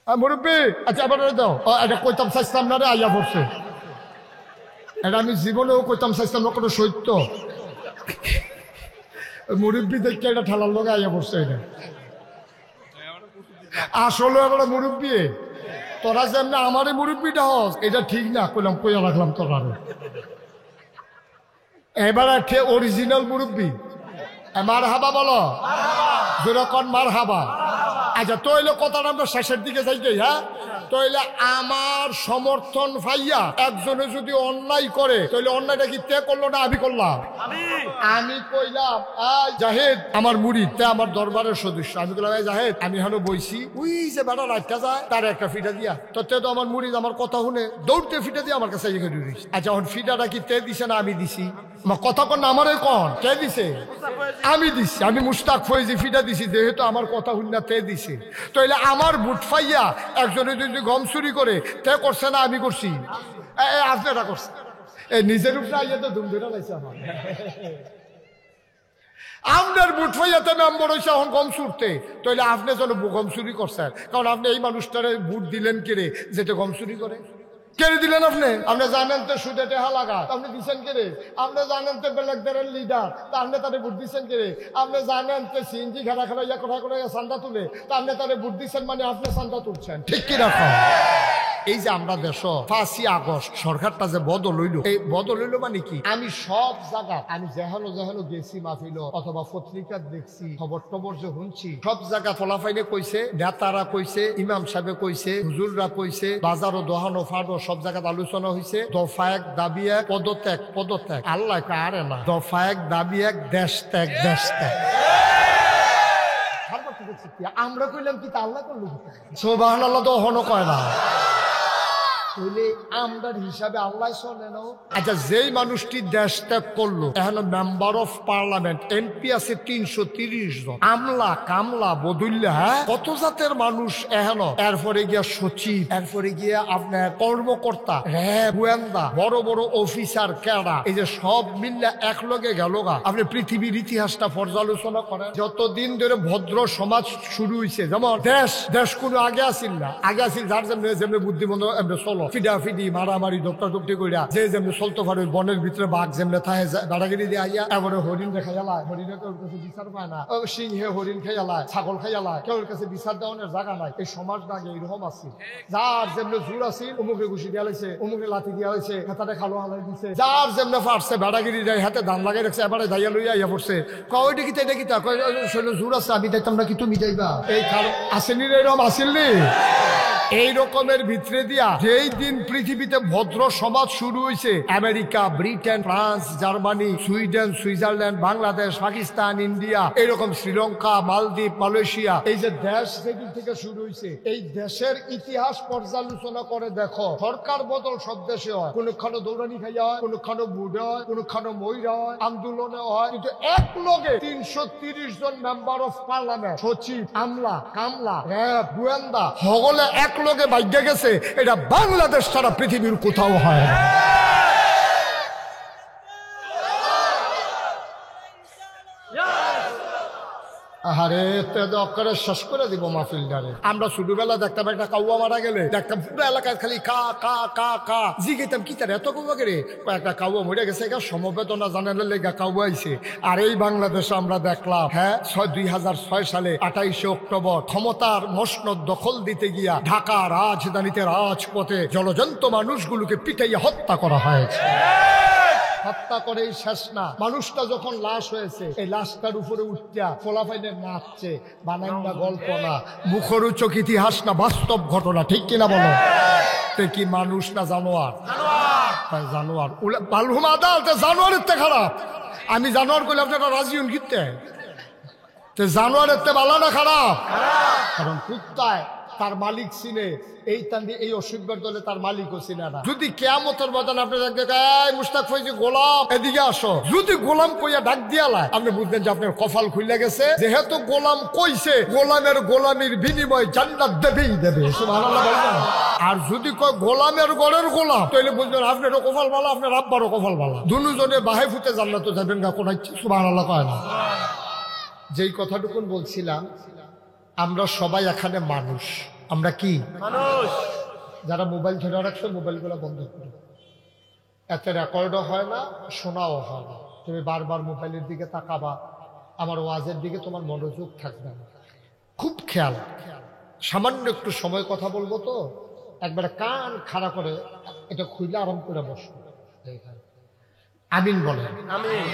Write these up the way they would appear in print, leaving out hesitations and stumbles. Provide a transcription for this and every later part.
মুরব্বী আচ্ছা এবার দাও এটা কইতাম চাইছিলাম না রে আইয়া পড়ছে এটা আমি জীবনেও কইতাম চাইছিলাম না কোনো সত্য মুরব্বী দেখে এটা ঠেলার লোক আইয়া পড়ছে এটা আসলে একটা মুরব্বী তোরা যেমন আমারই মুরব্বীটা হস এটা ঠিক না কইলাম কইয়া রাখলাম তোরা এবার অরিজিনাল মুরব্বী মার হাবা বলো যেরকম মার হাবা আচ্ছা তইলে কথাটা আমরা শেষের দিকে যাই গে হ্যাঁ তইলে আমার সমর্থন পাইয়া একজনে যদি অন্যায় করে তাহলে অন্যায়টা কি তে করলো না আমি করলাম আমি কইলাম জাহেদ আমার মুরিদ তে আমার দরবারের সদস্য আমি কইলাম জাহেদ আমি হলো বইছি ওই যে বেটা রাখতে যায় তার একটা ফিটা দিয়া তো তে তো আমার মুরিদ আমার কথা শুনে দৌড়তে ফিটা দিয়ে আমার কাছে এখানে রয়েছে আচ্ছা এখন ফিটাটা কি তে দিছে না আমি দিছি আমার কথা কন না আমারে কন কে দিছে আমি দিছি আমি মুস্তাক ফয়েজি ফিটা দিছি যেহেতু আমার কথা শুনে তে দিছে তাইলে আমার বুট ফাইয়া একজনে যদি গম চুরি করে তে করছে না আমি করছি আপনি এটা করছে এই নিজের উপরে আইয়া তো ধুম ধরে লাইছে আমার আপনার বুট ফাইয়াতে মেম্বর হয়েছে এখন গম চুরতে তাইলে আপনি যেন গম চুরি করছেন কারণ আপনি এই মানুষটারে বুট দিলেন কেড়ে যেটা গম চুরি করে কেড়ে দিলেন আপনি জানেন তো সুদে টেহা লাগা আপনি দিচ্ছেন কেড়ে আপনি জানেন তো বেলেগদারের লিডার তা আপনি তাদের ভোট দিচ্ছেন কেড়ে আপনি জানেন তো সিএনজি খেলা খেলা ইয়া কথা করে চান্দা তুলে তা আপনি তাদের ভোট দিচ্ছেন মানে আপনি চান্দা তুলছেন ঠিক কি রাখা এই যে আমরা দেশ 5ই আগস্ট সরকারটা যে বদল হইল এই বদল হইল মানে কি আমি সব জায়গা আমি যেহানো গেছি মাহফিল অথবা পত্রিকা দেখছি খবর টবর যে শুনছি সব জায়গা ফলাফাইনে কইছে নেতারা কইছে ইমাম সাহেবে কইছে হুজুররা কইছে বাজারও দোহানো ফাড়ো সব জায়গায় আলোচনা হয়েছে দফা এক দাবি এক পদত্যাগ আল্লাহ আরে না দফা এক দাবি এক দেশ ত্যাগ আমরা কইলাম কি তা আল্লাহ করলো সুবহানাল্লাহ তো হনো কয় না তাহলে আমরার হিসাবে আল্লাহ শোনে না আচ্ছা যেই মানুষটি দেশ ত্যাগ করলো এখন মেম্বার অফ পার্লামেন্ট এমপি আছে 330 জন আমলা কামলা বদুল্লা হ্যাঁ কত জাতের মানুষ এখন এরপরে গিয়া সচিব এরপরে গিয়া আপনার কর্মকর্তা র্যাব গোয়েন্দা বড় বড় অফিসার কেডা এই যে সব মিল্লা একলগে গেল গা আপনি পৃথিবীর ইতিহাসটা পর্যালোচনা করেন যতদিন ধরে ভদ্র সমাজ শুরু হয়েছে যেমন দেশ কোনো আগে আসিল না আগে আসিল যার যেমনি বুদ্ধিমন্ত এমনি চলো ফিডাফিডি মারামারি দোপটাদুপটি কইরা যে যেমনি চলতে পারে বনের ভিতরে বাঘ যেমনি থাকে দাদাগিরি দিয়ে আইয়া এবারে হরিণ দেখা যায় হরিণে কেউ কাছে বিচার পায় না সিংহে হরিণ খাই আলায় ছাগল খাই আলায় কেউ কাছে বিচার দেওয়ানোর জায়গা নাই এই সমাজটা আগে এরকম আছে যার যেমনি জোর আছে অমুকে ঘুষি দিয়া লাইছে অমুকে লাঠি দিয়া হয়েছে হাতাতে খালো হালাই দিছে যার যেমনি ফাটছে বেড়াগিরি দেয় হাতে ধান লাগাই রাখছে এবারে দাইয়া লইয়া ইয়া পড়ছে কয়টা কি তাই দেখি তা শৈল জোর আছে আমি দেখতাম না কি তুমি যাইবা এই কারণ আসেনি এরকম আসেননি এই রকমের ভিতরে দিয়া যেই দিন পৃথিবীতে ভদ্র সমাজ শুরু হয়েছে America Britain France Germany Sweden Switzerland Bangladesh Pakistan India এরকম শ্রীলঙ্কা মালদ্বীপ মালয়েশিয়া এই যে দেশ যেদিন থেকে শুরু হয়েছে এই দেশের ইতিহাস পর্যালোচনা করে দেখো সরকার বদল সব দেশে হয় কোনখানে দৌড়ানি খাইয়া হয় কোনখানে বুড়ে হয় কোনখানে ময়রা হয় আন্দোলনে হয় কিন্তু এক লগে 330 জন মেম্বার অফ পার্লামেন্ট সচিব আমলা কামলা র্যাব গোয়েন্দা সকলে এক লোকে বাইকে গেছে এটা বাংলাদেশ ছাড়া পৃথিবীর কোথাও হয় না আরে অক্ষরে শেষ করে দিব মাহফিলটারে আমরা ছোটবেলা দেখতাম একটা কাউয়া মারা গেলে দেখতাম পুরো এলাকায় খালি কা কা কা কা জিগেতাম কি তার এত কাউয়া গেলে একটা কাউয়া মরে গেছে সমবেদনা জানালে লেগা কাউয়া আইছে আর এই বাংলাদেশে আমরা দেখলাম হ্যাঁ 2006 সালে 28 অক্টোবর ক্ষমতার মসনদ দখল দিতে গিয়া ঢাকা রাজধানীতে রাজপথে জলজন্ত মানুষগুলোকে পিটাইয়া হত্যা করা হয়েছে হত্যা করেই শেষ না মানুষটা যখন লাশ হয়েছে এই লাশটার উপরে উঠা ফলাফাইনে নাচছে বানান না গল্প না মুখরোচক ইতিহাস না বাস্তব ঘটনা ঠিক কিনা বলো কি মানুষ না জানোয়ার জানোয়ার বালহুম আদালতে জানোয়ারের তে খারাপ আমি জানোয়ার করলে আপনারা রাজি হন কিনতে জানোয়ারের তে ভালো না খারাপ কারণ কুত্তায় তার মালিক চিনে এই তান্দি এই অসুখের দলে তার মালিকও চিনে না যদি কিয়ামতের ময়দানে আপনি মুস্তাক ফয়জি গোলাম এদিকে আসো যদি গোলাম কইয়া ডাক দিয়ালায় আপনি বুঝবেন যে আপনার কপাল খুলে গেছে যেহেতু গোলাম কইছে গোলামের গোলামির বিনিময় জান্নাত দেবে সুবহানাল্লাহ বলবেন আর যদি কয় গোলামের গড়ের গোলাম তাহলে বুঝবেন আপনারও কপাল ভালো আপনার আব্বারও কপাল ভালো দুজনে বাহে ফুটে জান্নাতে যাবেন না কোন সুবহানাল্লাহ কয় না যেই কথাটুকুন বলছিলাম আমরা সবাই এখানে মানুষ আমরা কি মানুষ। যারা মোবাইল ধরে রাখছো মোবাইলগুলো বন্ধ করো, এতে রেকর্ডও হয় না, শোনাও হয় না। তুমি বারবার মোবাইলের দিকে তাকাবা, আমার ওয়াজের দিকে তোমার মনোযোগ থাকবে না। খুব খেয়াল, সামান্য একটু সময় কথা বলবো তো একবারে কান খাড়া করে এটা খুইলে আরাম করে বসো। আমিন বলেন। আমিন।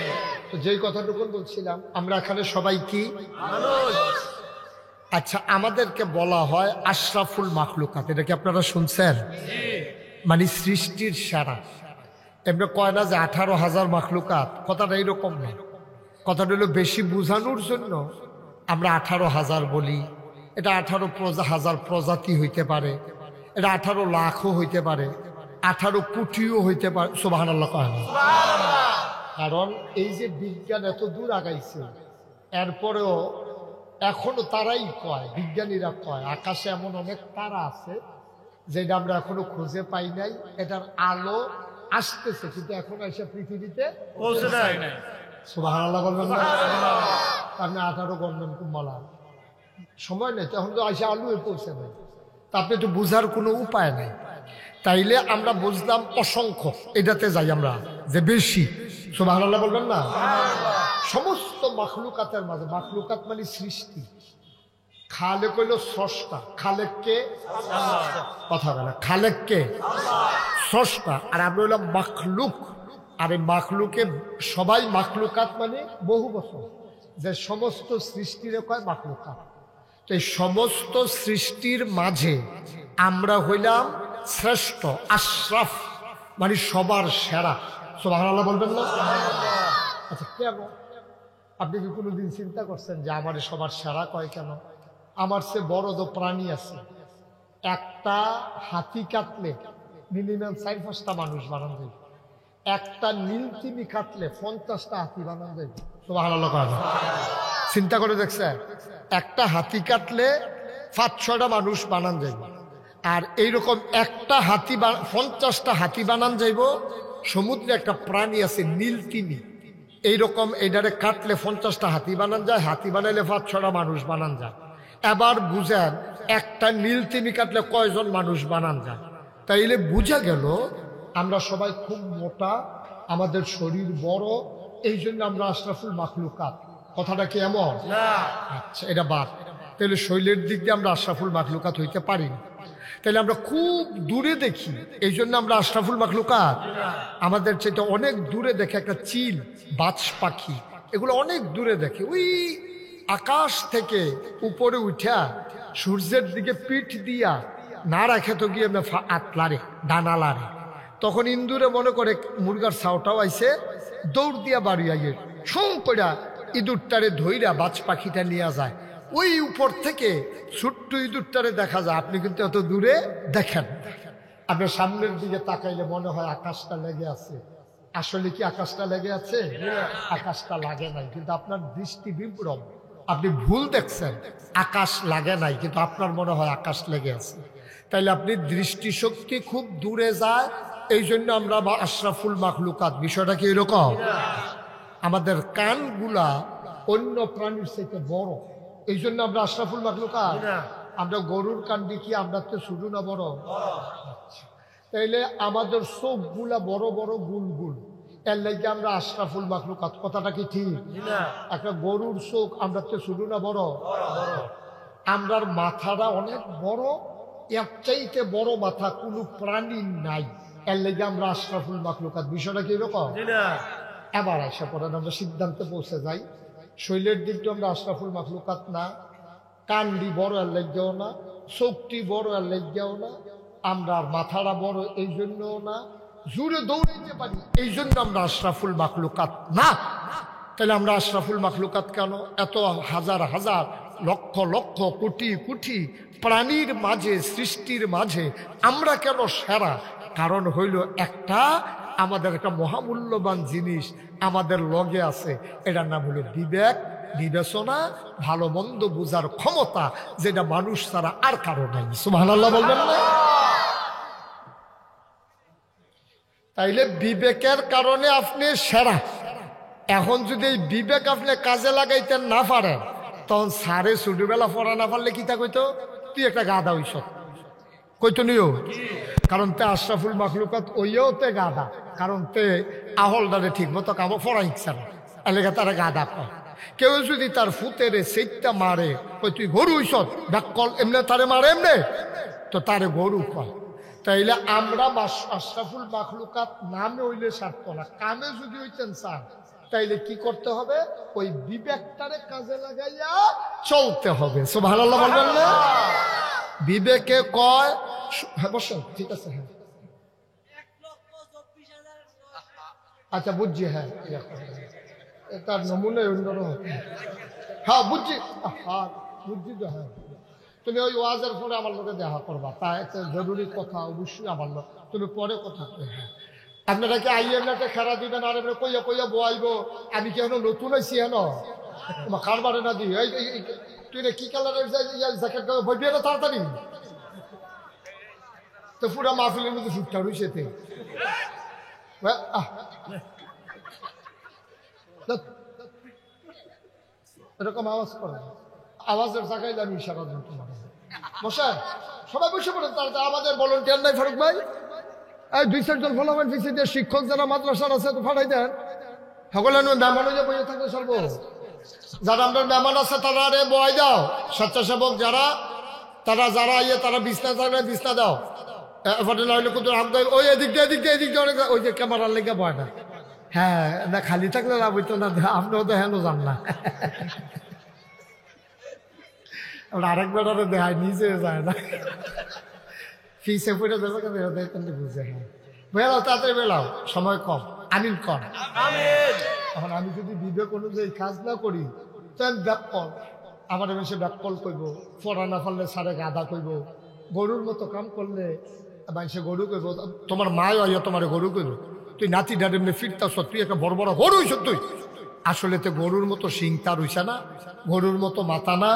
তো যেই কথাটুকু বলছিলাম, আমরা এখানে সবাই কি মানুষ। আচ্ছা, আমাদেরকে বলা হয় আশরাফুল মাখলুকাত, এটা কি আপনারা শুনছেন? মানে সৃষ্টির সেরা। এমনি কয় না যে 18,000 মাখলুকাত, কথাটা এইরকম না। কথাটা হলো বেশি বোঝানোর জন্য আমরা 18,000 বলি। এটা 18,000 প্রজাতি হইতে পারে, এটা 18 লাখও হইতে পারে, 18 কোটিও হইতে পারে। সুবহানাল্লাহ কয় না? কারণ এই যে বিজ্ঞান এত দূর আগাইছে, এরপরেও এখনো তারাই কয়, বিজ্ঞানীরা কয় আকাশে এমন অনেক তারা আছে যেটা আমরা এখনো খুঁজে পাই নাই। এটার আলো আসতেছে কিন্তু এখন এসে পৃথিবীতে পৌঁছে দেয় নাই। সুবহানাল্লাহ বলবেন না? আপনি 18 গণনা কুম্বালা সময় নেই, তখন তো এসে আলুয়ে পৌঁছে নাই, তা আপনি তো বুঝার কোনো উপায় নাই। তাইলে আমরা বুঝলাম অসংখ্য, এটাতে যাই আমরা যে বেশি। সুবহানাল্লাহ বলবেন না? সমস্ত মাখলুকাতের মাঝে, মাখলুকাত মানে সৃষ্টি, খালেক হইল স্রষ্টা। খালেক কে? কথা বলে খালেক কে? স্রষ্টা। আর আমরা হইলাম মাখলুক। আর এই মাখলুকে সবাই মাখলুকাত মানে বহু বছর, যে সমস্ত সৃষ্টির কয় মাখলুকাত। তো এই সমস্ত সৃষ্টির মাঝে আমরা হইলাম শ্রেষ্ঠ, আশরাফ মানে সবার সেরা। সুবহানাল্লাহ বলবেন না? আচ্ছা, কেন? আপনি কি কোনোদিন চিন্তা করছেন যে আমার সবার সেরা কয় কেন? আমার চেয়ে বড় তো প্রাণী আছে, একটা হাতি কাটলে মিনিমাম 4-5টা মানুষ বানান যাবে, একটা নীলতিমি কাটলে 50টা হাতি বানান যাবে। সুবহানাল্লাহ কয় না? চিন্তা করে দেখছে, একটা হাতি কাটলে 5-6টা মানুষ বানান যাবে। আর এইরকম একটা হাতি 50টা হাতি বানান যাইব। সমুদ্রে একটা প্রাণী আছে নীলতিমি, এইরকম এইটারে কাটলে 50টা হাতি বানান যায়, হাতি বানাইলে 5-6টা মানুষ বানান যায়। এবার বুঝেন একটা নীলতিমি কাটলে কয়জন মানুষ বানান যায়। তাইলে বুঝা গেল আমরা সবাই খুব মোটা, আমাদের শরীর বড়, এই জন্য আমরা আশরাফুল মাখলুকাত। কথাটা কি এমন? আচ্ছা, এটা বাদ। তাহলে শরীরের দিক দিয়ে আমরা আশরাফুল মাখলুকাত হইতে পারি না। তাহলে আমরা খুব দূরে দেখি, এই জন্য আমরা আশরাফুল মাখলুকাত। আমাদের চাইতে অনেক দূরে দেখে একটা চিল, বাজ পাখি, এগুলো অনেক দূরে দেখে। ওই আকাশ থেকে উপরে উঠা সূর্যের দিকে পিঠ দিয়া না রাখে তো গিয়ে আট লারে, ডানা লারে, তখন ইন্দুরে মনে করে মুরগার ছাওটাও আইছে, দৌড় দিয়া বাড়ি আইয়ে সং কইরা ইঁদুরটারে ধইরা বাজ পাখিটা নিয়ে যায়। ওই উপর থেকে ছোট্ট ইঁদুরটারে দেখা যায়। আপনি কিন্তু এত দূরে দেখেন, আপনার সামনের দিকে তাকাইলে মনে হয় আকাশটা লেগে আছে। আসলে কি আকাশটা লেগে আছে? আকাশটা লাগে নাই, কিন্তু আপনার দৃষ্টি বিভ্রম, আপনি ভুল দেখছেন। আকাশ লাগে নাই, কিন্তু আপনার মনে হয় আকাশ লেগে আছে। তাইলে আপনি দৃষ্টিশক্তি খুব দূরে যায়, এই জন্য আমরা আশরাফুল মাখলুকাত। বিষয়টা কি এরকম? আমাদের কানগুলা অন্য প্রাণীর চাইতে বড়, এই জন্য আমরা আশরাফুল মাখলুকাত। আমরা গরুর কান দেখি, আমরা তো শুধু না বড়। তাইলে আমাদের চোখগুলা বড় বড় গুলগুল, এর লাগে আমরা আশরাফুল মাখলুকাত। কথাটা কি ঠিক? একটা গরুর চোখ, আমরা তো শুধু না বড়। আমরার মাথাটা অনেক বড়, এর চাইতে বড় মাথা কোনো প্রাণীর নাই, এর লাগে আমরা আশরাফুল মাখলুকাত। বিষয়টা কি এরকম? এবার আসা পরে আমরা সিদ্ধান্তে পৌঁছে যাই, শৈলের দিকটা আমরা আশরাফুল মাখলুকাত না, কান্ডি বড় এর লাগেও না, চোখটি বড় এর লাগেও না, আমরা মাথাটা বড় এই জন্যও না, জুড়ে দৌড়াইতে পারি এই জন্য আমরা আশরাফুল মাখলুকাত না। তাহলে আমরা আশরাফুল মাখলুকাত কেন? এত হাজার হাজার লক্ষ লক্ষ কোটি কোটি প্রাণীর মাঝে, সৃষ্টির মাঝে আমরা কেন সেরা? কারণ হইল একটা, আমাদের একটা মহামূল্যবান জিনিস আমাদের লগে আছে, এটার নাম হলো বিবেক, বিবেচনা, ভালো মন্দ বুঝার ক্ষমতা, যেটা মানুষ ছাড়া আর কারো নাই। সুবহানাল্লাহ বলবেন না? তাইলে বিবেকের কারণে আপনি সেরা। এখন যদি এই বিবেক আপনি কাজে লাগাইতে না পারেন, তখন সারে ছোটবেলা পড়া না পারলে কি তা কইতো? সত্যি একটা গাধা হইস কইতো নিও, কারণ তে আশরাফুল মাখলুকাত ওইও তে গাধা, কারণ তে আহলদারে ঠিক মতো কামো ফরা ইচ্ছা না, এলাকা তারা গাধা কয়। কেউ যদি তার ফুতেরে সেইটা মারে, কই তুই গরু হইস, ডাক্কল এমনি তারে মারে এমনি, তো তারে গরু কয়। তাইলে আমরা আশরাফুল মাখলুকাত নামে হইলে সারত না, কামে যদি হইতেন স্যার, তাইলে কি করতে হবে? ওই বিবেকটারে কাজে লাগাইয়া চলতে হবে। সুবহানাল্লাহ বলবেন না? বিবেকে কয়, হ্যাঁ বসেন, ঠিক আছে, হ্যাঁ আচ্ছা বুঝছি, হ্যাঁ তার নমুনা অন্যরকম, হ্যাঁ বুঝছি, হ্যাঁ বুঝছি তো, হ্যাঁ তুমি ওই ওয়াজের পরে আমার লোকে দেখা করবা, তা একটা জরুরি কথা, অবশ্যই আমার লোক, তুমি পরে কথা কই। হ্যাঁ আপনারা কি আইএমএতে খেলা দিবেন, আর এবার কইয়া কইয়া বয়াইবো, আমি কেন নতুন হয়েছি হেন তোমার কারবারে না দিই, তুই কি কালারের জ্যাকেট বইবি না তাড়াতাড়ি, তো পুরা মাহফিলের মধ্যে ফুটটা রয়েছে তে এরকম আওয়াজ করে, আওয়াজের জায়গায় আমি ইশারা দিন তোমার বসে, সবাই বসে পড়েন তাড়াতাড়ি। আমাদের ভলান্টিয়ার নাই ফারুক ভাই, এই 2-4 ফলাফল পিছিয়ে দিয়ে শিক্ষক যারা মাদ্রাসার আছে তো ফাটাই দেন, সকলে মেহমান হয়ে বসে থাকলে সর্ব, যারা আমরা মেহমান আছে তারা আরে বয় দাও, স্বেচ্ছাসেবক যারা, তারা যারা ইয়ে তারা বিছনা থাকলে বিছনা দাও, ওই এদিক দিয়ে এদিক দিয়ে এদিক দিয়ে অনেক, ওই যে ক্যামেরার লেগে বয় না, হ্যাঁ না খালি থাকলে লাভ হইতো না, আপনিও তো হেন যান না, আরেক বেটারে দেখায় নিজে যায় না, ফিসে পড়ে দেবে কেন বুঝে, হ্যাঁ বেলাও তাড়াতাড়ি বেলাও, সময় কম, আমিন কম। এখন আমি যদি বিবেক অনুযায়ী কাজ না করি, তো আমি ব্যাক কল, আমার এসে ব্যাক কল করবো, ফোড়া না ফেললে সারে গাদা করব, গরুর মতো কাম করলে সে গরু করবো, তোমার মায় আইয়া তোমার গরু করবো, তুই নাতি ডাডে ফিরতাস, তুই একটা বড় বড় গরু হইস, তুই আসলে তো গরুর মতো শিং তার হইছে না, গরুর মতো মাথা না,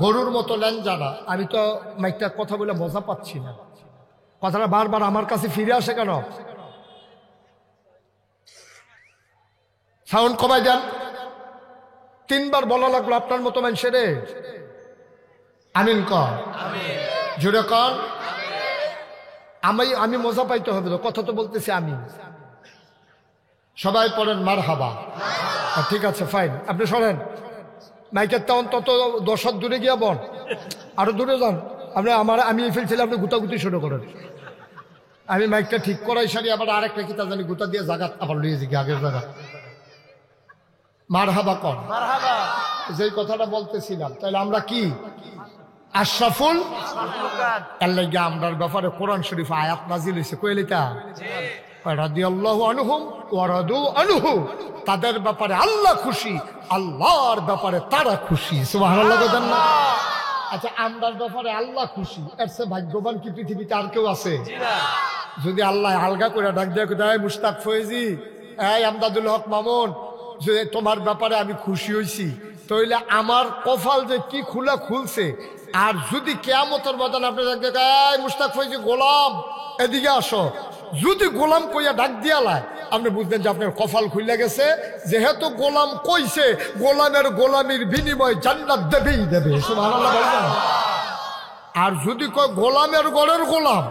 গরুর মতো ল্যাঞ্জা না। আমি তো মাইকটা কথা বলে মজা পাচ্ছি না, কথাটা বারবার আমার কাছে ফিরে আসে কেন? সাউন্ড কমাই দেন, 3বার বলা লাগলো আপনার মতো মানুষের, আমিন কর, জোরে কর, আমি মজা পাইতে হবে তো, কথা তো বলতেছি আমি, সবাই পড়েন মারহাবা, ঠিক আছে ফাইন, আপনি সরেন মাইকের তেমন তত 10 হাত দূরে গিয়া বল, আরো দূরে যান, আমি ফেলছিলাম, আপনি গুতাগুতি শুরু করেন, আমি মাইকটা ঠিক করাই সারি, আবার আরেকটা কি তা জানি গুতা দিয়ে জায়গা আবার লইয়ে যাই আগের জায়গা, মারহাবা কর, যেই কথাটা বলতেছিলাম, তাহলে আমরা কি আশরাফুল আল্লাহ, আমরার ব্যাপারে কোরআন শরীফ আয়াত নাজিল হয়েছে, কইলিতা রাদিয়াল্লাহু আনহুম ওয়া রাদু আনহু, তাদের ব্যাপারে আল্লাহ খুশি, আল্লাহর ব্যাপারে তারা খুশি, সুবহানাল্লাহ বলেন না? আচ্ছা আমরার ব্যাপারে আল্লাহ খুশি, এর চেয়ে ভাগ্যবান কি পৃথিবীতে আর কেউ আছে? যদি আল্লাহ আলগা করে ডাক দিয়ে কোথায় মুশতাক ফয়েজি, এই আমদাদুল হক মামুন, যে তোমার ব্যাপারে আমি খুশি হয়েছি, তাইলে আমার কপাল যে কি খোলা খুলছে, আর যদি কিয়ামতের ময়দানে আপনি ডাক দিয়ে এই মুশতাক ফয়েজি গোলাম এদিকে আসো, যদি গোলাম কইয়া ডাক দিয়া লাই, আপনি বুঝলেন যে আপনার কপাল খুলে গেছে, যেহেতু গোলাম কইছে, গোলামের গোলামির বিনিময় জান্নাত দেবেই দেবে, সুবহানাল্লাহ বলবেন। আর যদি কয় গোলামের ঘরের গোলাম,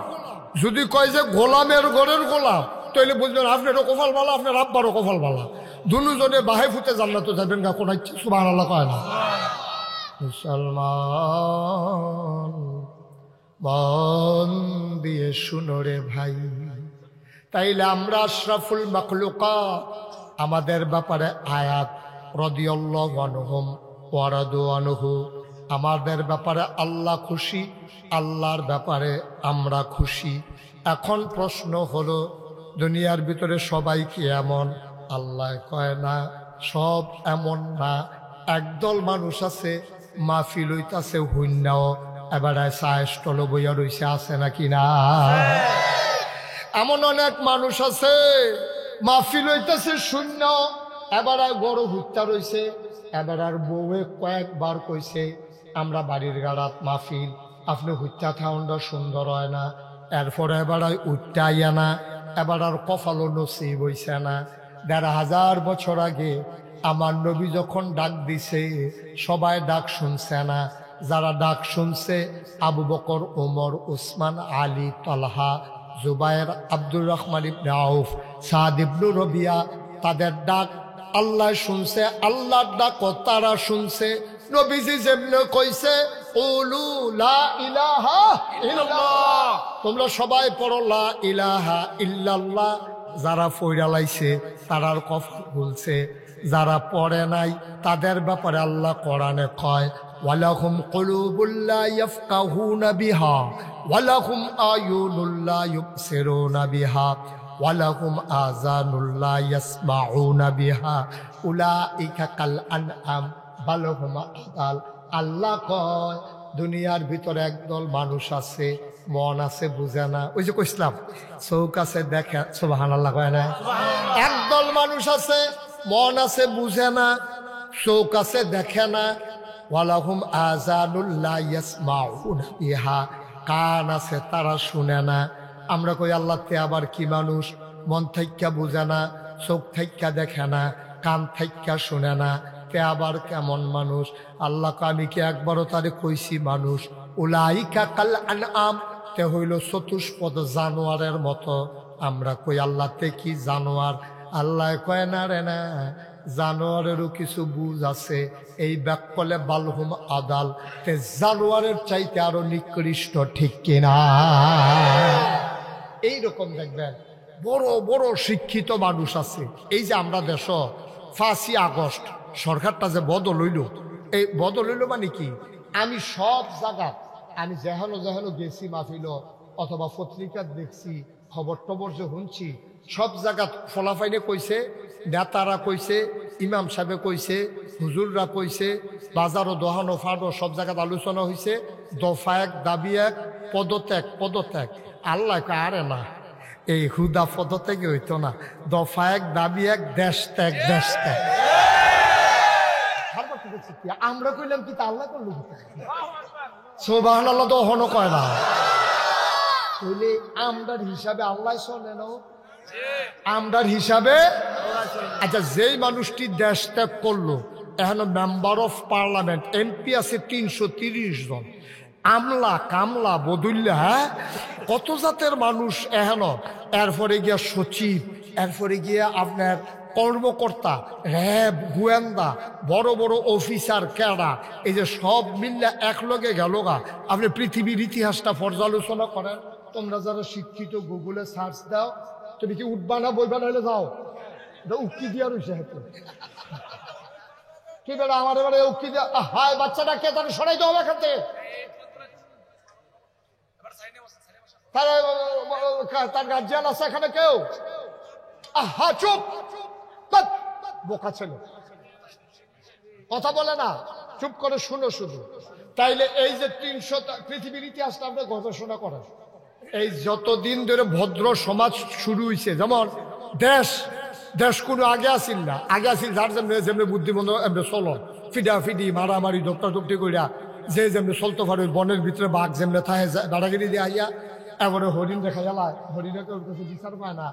যদি কয় যে গোলামের ঘরের গোলাম, তাইলে বুঝবেন আপনারও কপাল ভালো, আপনার আব্বারও কপাল ভালো, দুজনে বাহে ফুটে জান্নাতে যাবেন গা, কোন সুবহানাল্লাহ কয় না? মুসলমান মন দিয়ে শুনো রে ভাই, তাইলে আমরা আশরাফুল মাখলুকাত, আমাদের ব্যাপারে আয়াত রাদিয়াল্লাহু আনহুম ওয়া রাদু আনহু, আমাদের ব্যাপারে আল্লাহ খুশি, আল্লাহর ব্যাপারে আমরা খুশি। এখন প্রশ্ন হলো, দুনিয়ার ভিতরে সবাই কি এমন? আল্লাহ কয় না, সব এমন না। একদল মানুষ আছে মাহফিল হইতাছে হুন্নাও, এবার চায় স্টল বইয়া রইছে, আছে নাকি না? এমন অনেক মানুষ আছে মাহফিল হইতাছে শূন্য, এবার বড় হুত্তা রইছে, এবার আর বউয়ে কয়েকবার কইছে আমরা বাড়ির গাড়াত মাহফিল, আপনি হুত্তা খাওয়ানটা সুন্দর হয় না, এরপরে এবার উঠতে আইয়া না, এবার আর কপালও নসিব হইছে না। ১৫০০ বছর আগে আমার নবী যখন ডাক দিছে, সবাই ডাক শুনছে না, যারা ডাক শুনছে আবু বকর, ওমর, উসমান, আলী, তালহা, জুবায়ের, আব্দুর রহমান ইবনে আউফ, সাদ ইবনে রবিয়া, তাদের ডাক আল্লাহ শুনছে। আল্লাহর ডাক তারা শুনছে। নবীজি যেমনে কইছে কুলু লা ইলাহা ইল্লাল্লাহ, তোমরা সবাই পড়ো লা ইলাহা ইল্লাল্লাহ। যারা পড়া লাইছে তারার কথা বলছে, যারা পড়ে নাই তাদের ব্যাপারে আল্লাহ কোরআনে কয় ওয়ালাহুম কুলুবুল লা ইয়াফকাহুনা বিহা ওয়ালাহুম আয়ুনুল লা ইউবসিরুনা বিহা ওয়ালাহুম আযানুল লা ইয়াসমাউনা বিহা উলাইকা কাল আনআম বাল হুম আদাল। আল্লাহ কয় দুনিয়ার ভিতরে একদল মানুষ আছে, মন আছে বুঝে না। ওই যে কইছিলাম চৌক আছে দেখে, সুবহানাল্লাহ কয় না? একদল মানুষ আছে, মন আছে বুঝে না, চৌক আছে দেখে না। ওয়ালাহুম আযানুল লা ইয়াসমাউনা বিহা, কান আছে তারা শুনে না। আমরা কই আল্লাহ তে আবার কি মানুষ? মন থাইক্কা বুঝে না, চোখ থাইক্কা দেখে না, কান থাইক্কা শুনে না, তে আবার কেমন মানুষ? আল্লাহ আমি কি একবারও তারে কইছি মানুষ? উলাইকা কাল আনআম, তে হইল চতুষ্পদ জানোয়ারের মতো। আমরা কই আল্লাহ তে কি জানোয়ার? আল্লাহ কয় না রে না, জানোয়ারেরও কিছু বুঝ আছে। এই ব্যাকলে বালহুম আদাল, তে জানোয়ারের চাইতে আরো নিকৃষ্ট, ঠিক কিনা? এইরকম দেখবেন বড় বড় শিক্ষিত মানুষ আছে। এই যে আমরা দেশ 5ই আগস্ট সরকারটা যে বদল হইল, এই বদল হইল মানে কি? আমি সব জায়গা, আমি যেহানো যেহানো গেছি মাহফিল অথবা পত্রিকা দেখছি, খবর টবর যে শুনছি, সব জায়গা ফলাফাইনে কইছে, নেতারা কইছে, ইমাম সাহেবে কইছে, হুজুররা কইছে, বাজারও দোহানো ফাড়ো সব জায়গায় আলোচনা হয়েছে, দফা এক দাবি এক, পদত্যাগ পদত্যাগ। আল্লাহ আরে না, এই হুদা পদত্যাগে হইতো না, দফা এক দাবি এক, দেশ ত্যাগ দেশ ত্যাগ। আমরা কইলাম কি তা আল্লাহ করলো? সুবহানাল্লাহ তো হনো কয় না। তাইলে আমরার হিসাবে আল্লাহ শোনে না, আমরার হিসাবে। আচ্ছা, যেই মানুষটি দেশ ত্যাগ করলো, এখন মেম্বার অফ পার্লামেন্ট এমপি আছে 330 জন, আমলা কামলা বদুল্লা, হ্যাঁ কত জাতের মানুষ এহেন। এরপরে গিয়া সচিব, এরপরে গিয়া আপনার কর্মকর্তা, র্যাব, গোয়েন্দা, বড় বড় অফিসার, ক্যাডা, এই যে সব মিললে একলগে গেল গা। আপনি পৃথিবীর ইতিহাসটা পর্যালোচনা করেন। তোমরা যারা শিক্ষিত গুগলে সার্চ দাও, তুমি কি উঠবা না বইবা? নাহলে যাও উক্কি দিয়া রয়েছে হাতে কি বেড়া আমার এবারে উক্কি দিয়া। হায় বাচ্চাটা কে? তার সরাই দেওয়া এখান থেকে। তার গার্জিয়ান আছে এখানে কেউ? আহা চুপ, বোকা ছেলে কথা বলে না, চুপ করে শুনো শুধু। তাইলে এই যে 300 পৃথিবীর ইতিহাসটা আপনি গবেষণা করেন। এই যতদিন ধরে ভদ্র সমাজ শুরু হয়েছে, যেমন দেশ দেশ কোনো আগে আসিল না, আগে আসিল যার যেমনি যেমনি বুদ্ধিমন্ত এমনি চলন, ফিডা ফিডি মারামারি দপ্তর দপ্তি করিয়া যে যেমনি চলতে পারে, বনের ভিতরে বাঘ যেমনি থাকে দাঁড়াগিরি দিয়ে আইয়া এবারে হরিণ দেখা গেলায়, হরিণে কেউ কাছে বিচার পায় না,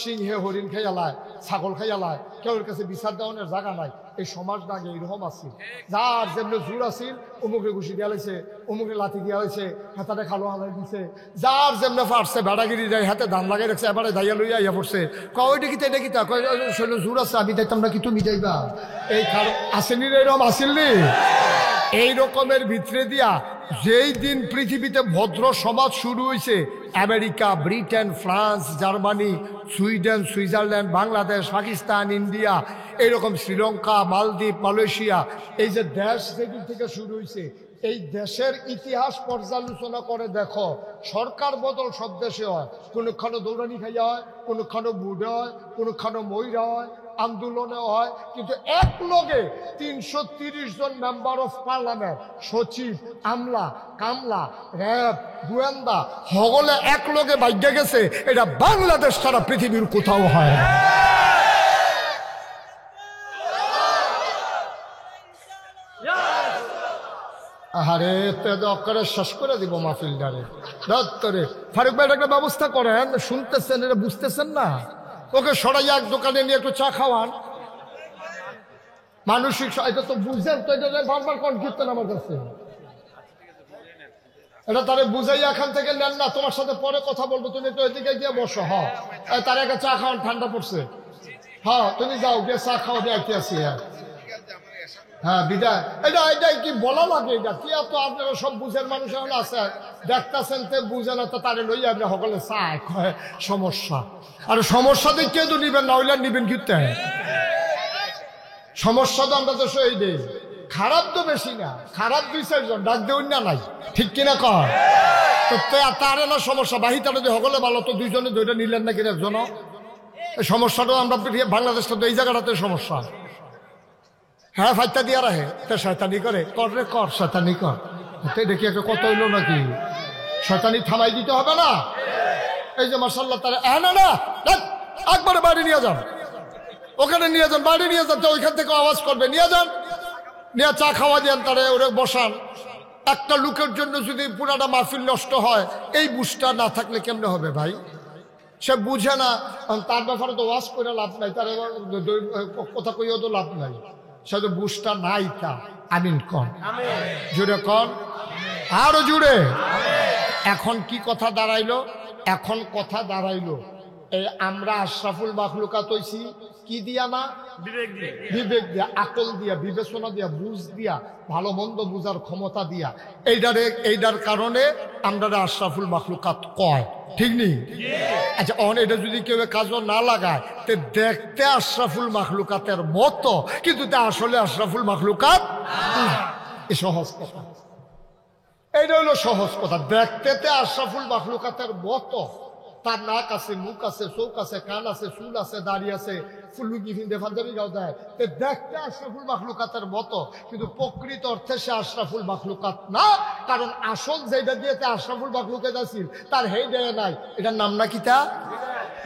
সিংহে হরিণ খাই এলায়, ছাগল খাই এলায়, কেউর কাছে বিচার দেওয়ানোর জায়গা নাই। এই সমাজটা আগে এইরকম আছিল, যার যেমনি জোর আছিল অমুকে ঘুষি দিয়া হয়েছে, অমুকে লাঠি দিয়া হয়েছে, হাতাতে খালো হালাই দিছে, যার যেমনি পারছে বেড়াগিরি দেয়, হাতে ধান লাগাই রাখছে, এবারে দাইয়া লইয়া ইয়া পড়ছে। কয় দেখিতে দেখিতা কয় শৈল জোর আছে, আমি দেখতাম না কি তুমি যাইবা। এই কারণ আসেনি এরকম আসিলনি। এই রকমের ভিতরে দিয়া যেই দিন পৃথিবীতে ভদ্র সমাজ শুরু হয়েছে, America, Britain, France, Germany, Sweden, Switzerland, Bangladesh, Pakistan, India, এইরকম শ্রীলঙ্কা, মালদ্বীপ, মালয়েশিয়া, এই যে দেশ যেদিন থেকে শুরু হয়েছে, এই দেশের ইতিহাস পর্যালোচনা করে দেখো, সরকার বদল সব দেশে হয়। কোনখানে দৌড়ানি খাইয়া হয়, কোনখানে বুড়ে হয়, কোনখানে ময়রা হয়, আন্দোলনে হয়, কিন্তু এক লগে 330 জন মেম্বার অফ পার্লামেন্ট, সচিব, আমলা কামলা, র্যাব, গোয়েন্দা সকলে এক লগে বাইরে গেছে। এটা বাংলাদেশ ছাড়া পৃথিবীর কোথাও হয় না। আরে করে শেষ করে দিব মাহফিলটারে ধরে। ফারুক ভাই একটা ব্যবস্থা করেন, শুনতেছেন, এটা বুঝতেছেন না? ওকে সরাইয়া এক দোকানে নিয়ে একটু চা খাওয়ান। মানসিক এটা তো বুঝছেন তো, এটা বারবার কোন কীর্তন আমার কাছে এটা তারে বুঝাই এখান থেকে নেন না, তোমার সাথে পরে কথা বলবো, তুমি একটু এদিকে গিয়ে বসো। হ্যাঁ, তার একটা চা খাওয়ান, ঠান্ডা পড়ছে। হ্যাঁ, তুমি যাও গিয়ে চা খাওয়া দেখতে আসি। হ্যাঁ, বিদায়। এটা কি বলা লাগে? এটা কি এত আপনারা সব বুঝের মানুষ এখন আছে, দেখতেছেন তে বুঝে না, তো তারে লইয়া আপনি সকলে চা খায়। সমস্যা, আর সমস্যা দেখে তো নিবেন না, হইলে নিবেন কিনতে। সমস্যা তো আমরা তো সই দেই, খারাপ তো বেশি না, খারাপ 2-4 জন, ডাক দেউন না নাই, ঠিক কিনা কর? তো তারে না সমস্যা, বাহি তারা যে সকলে ভালো, তো 2 জনে 2টা নিলেন না কিনা একজন? সমস্যাটা আমরা বাংলাদেশটা তো এই জায়গাটাতে সমস্যা। হ্যাঁ, ফাইটা দিয়া রাখে, তো শয়তানি করে, কর রে কর, শয়তানি কর। দেখি একটা কত হইলো নাকি, শয়তানি থামাই দিতে হবে না। এই যে মাশাআল্লাহ, তারা না না একবারে বাড়ি নিয়ে যান, ওখানে নিয়ে যান, বাড়ি নিয়ে যান, তো ওইখান থেকে আওয়াজ করবে, নিয়ে যান, নিয়ে চা খাওয়া দেন, তারে ওরে বসান। একটা লোকের জন্য যদি পুরাটা মাহফিল নষ্ট হয়, এই বুঝটা না থাকলে কেমনে হবে ভাই? সে বুঝে না, তার ব্যাপারে তো ওয়াজ করে লাভ নাই, তার কথা কইও তো লাভ নাই, সে তো বুঝটা নাই। তা আমিন কন, জুড়ে কন, আরো জুড়ে। এখন কি কথা দাঁড়াইলো? এখন কথা দাঁড়াইলো এই আমরা আশরাফুল মাখলুকাত হইছি কি দিয়া? না বিবেক দিয়া, আকল দিয়া, বিবেচনা দিয়া, বুঝ দিয়া, ভালো মন্দ বুঝার ক্ষমতা দিয়া। এইটার কারণে আমরা আশরাফুল মাখলুকাত কয়, ঠিক নেই? আচ্ছা, এটা যদি কেউ কাজও না লাগায়, তে দেখতে আশরাফুল মাখলুকাতের মতো, কিন্তু তা আসলে আশরাফুল মাখলুকাত। এই সহজ কথা, এইটা হলো সহজ কথা। দেখতে আশরাফুল মাখলুকাতের মতো, তার নাক আছে, মুখ আছে, চোখ আছে, কান আছে, চুল আছে, দাড়ি আছে, ফুলুকি ফিন্দে পাঞ্জাবি গাও দেয়, দেখতে আশরাফুল মাখলুকাতের মতো, কিন্তু প্রকৃত অর্থে সে আশরাফুল মাখলুকাত না। কারণ আসল যেটা দিয়ে আশরাফুল মাখলুকাত আছিল, তার হেই দেয় নাই। এটার নাম না কি? তা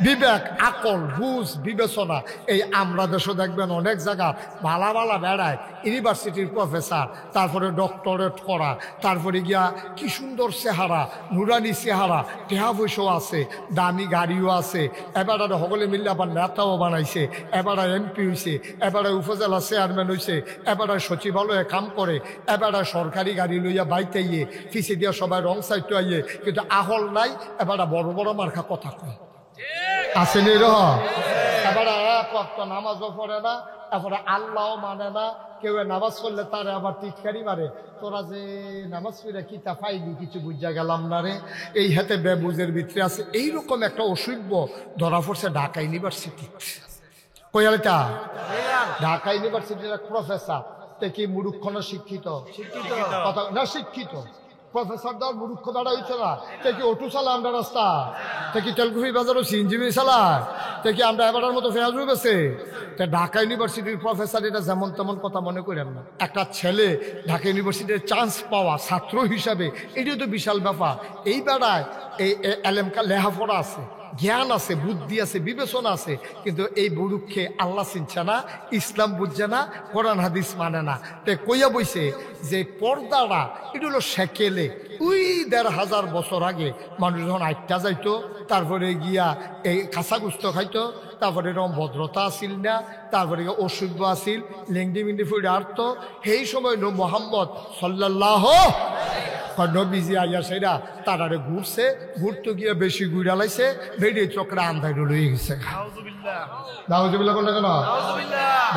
বিবেক, আকল, বুঝ, বিবেচনা। এই আমরা দেশে দেখবেন অনেক জায়গা ভালা ভালা বেড়ায়, ইউনিভার্সিটির প্রফেসর, তারপরে ডক্টরেট করা, তারপরে গিয়া কি সুন্দর চেহারা, নুরানি চেহারা, টেহা পয়সাও আছে, দামি গাড়িও আছে, এবারে সকলে মিললে আবার নেতাও বানাইছে, এবারে এমপি হয়েছে, এবারে উপজেলা চেয়ারম্যান হয়েছে, এবারে সচিবালয়ে কাম করে, এবারে সরকারি গাড়ি লইয়া বাইতে ইয়ে ফিসে দিয়া সবাই রং সাইডে আইয়ে, কিন্তু আহল নাই। এবারে বড় বড় মার্কা কথা কয়, আসেনি রহ। এবারে এক ওয়াক্ত নামাজও পড়ে না, তারপরে আল্লাহও মানে না। কেউ নামাজ করলে তারে আবার টিটকারি মারে, তোরা যে নামাজ পড়ে কি তা পাইলি, কিছু বুঝা গেলাম না রে। এই হাতে বেবুজের ভিতরে আছে। এইরকম একটা অসভ্য ধরা পড়ছে ঢাকা ইউনিভার্সিটি। কইয়ালটা ঢাকা ইউনিভার্সিটির এক প্রফেসর, তে কি মূর্খ না শিক্ষিত? কথা না, শিক্ষিত প্রফেসর দল মূর্খ দাঁড়া হইছে না। তে কি অটো চালা আমরা রাস্তা, তে কি তেলকুফি বাজারও সিএনজিবি চালায়, তে কি আমরা এবারের মতো ফেয়াজ রয়েছে? ঢাকা ইউনিভার্সিটির প্রফেসর এটা যেমন তেমন কথা মনে করেন না। একটা ছেলে ঢাকা ইউনিভার্সিটির চান্স পাওয়া ছাত্র হিসাবে, এটাও তো বিশাল ব্যাপার। এই বেড়ায় এই এলেমকা লেহাপড়া আছে, জ্ঞান আছে, বুদ্ধি আছে, বিবেচনা আছে, কিন্তু এই বুরুক্ষে আল্লাহ চিনছে না, ইসলাম বুঝছে না, কোরআন হাদিস মানে না। তাই কইয়া বইছে যে পর্দাটা এটা হলো সেকেলে। ওই ১৫০০ বছর আগে মানুষ যখন আটটা যাইতো, তারপরে গিয়া এই কাঁচাগুস্ত খাইতো, তারপরে এরকম ভদ্রতা আসিল না, তারপরে অসভ্য আসিল, লেংডি মিন্ডি ফুড়ে আর্ত। সেই সময় মোহাম্মদ সাল্লাল্লাহু নবীজি আইয়া সেরা তারারে ঘুরছে, ঘুরতে গিয়ে বেশি ঘুরা লাইছে, বেরিয়ে চক্রে আন্ধাই লয়ে গেছে। নাউজুবিল্লাহ কোন কেন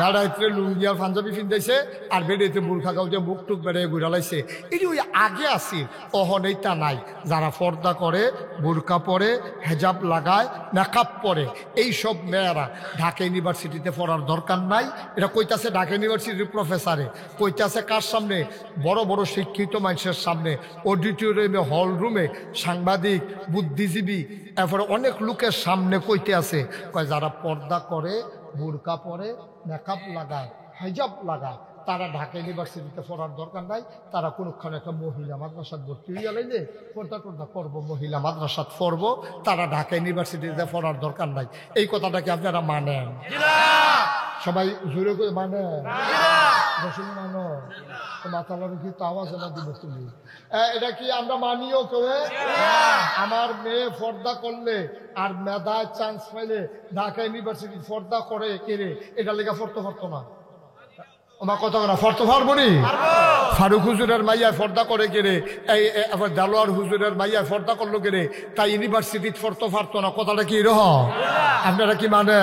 দাঁড়াইতে লুঙ্গি আর পাঞ্জাবি ফিন্দাইছে, আর বেরিয়েতে বুরখা গাউতে মুখ টুক বেড়ে ঘুরা লাইছে। এটি ওই আগে আসি, অহনেইটা নাই। যারা পর্দা করে, বুরকা পরে, হেজাব লাগায়, মেকআপ পরে, এইসব মেয়েরা ঢাকা ইউনিভার্সিটিতে পড়ার দরকার নাই। এটা কইতাছে ঢাকা ইউনিভার্সিটির প্রফেসরে, কইতাছে কার সামনে? বড় বড় শিক্ষিত মানুষের সামনে, অডিটোরিয়ামে, হল রুমে, সাংবাদিক, বুদ্ধিজীবী, এরপরে অনেক লোকের সামনে কইতে আছে, কয় যারা পর্দা করে, বুরকা পরে, মেকআপ লাগায়, হেজাব লাগায়, তারা ঢাকা ইউনিভার্সিটিতে পড়ার দরকার নাই। তারা কোনক্ষণ একটা মহিলা মাদ্রাসাত ভর্তি হইয়া লাইলে পর্দা টর্দা করবো, মহিলা মাদ্রাসাত পড়বো, তারা ঢাকা ইউনিভার্সিটিতে পড়ার দরকার নাই। এই কথাটা কি আপনারা মানেন? সবাই জোরে করে মানে মানো, মাথা কি তো আওয়াজ না দিব তুমি? এটা কি আমরা মানিও করে? আমার মেয়ে পর্দা করলে আর মেধায় চান্স পাইলে ঢাকা ইউনিভার্সিটি পর্দা করে কেড়ে, এটা লেখা পড়তে পারতো না। আমার কত না ফর্দ পারবো নি ফারুক হুজুরের মাইয়ায় পর্দা করে কেড়ে এই আবার দেলোয়ার হুজুরের মাইয়ায় পর্দা করলো কেড়ে তাই ইউনিভার্সিটির ফর্দ পারতো না কথাটা কি রহ আপনারা কি মানে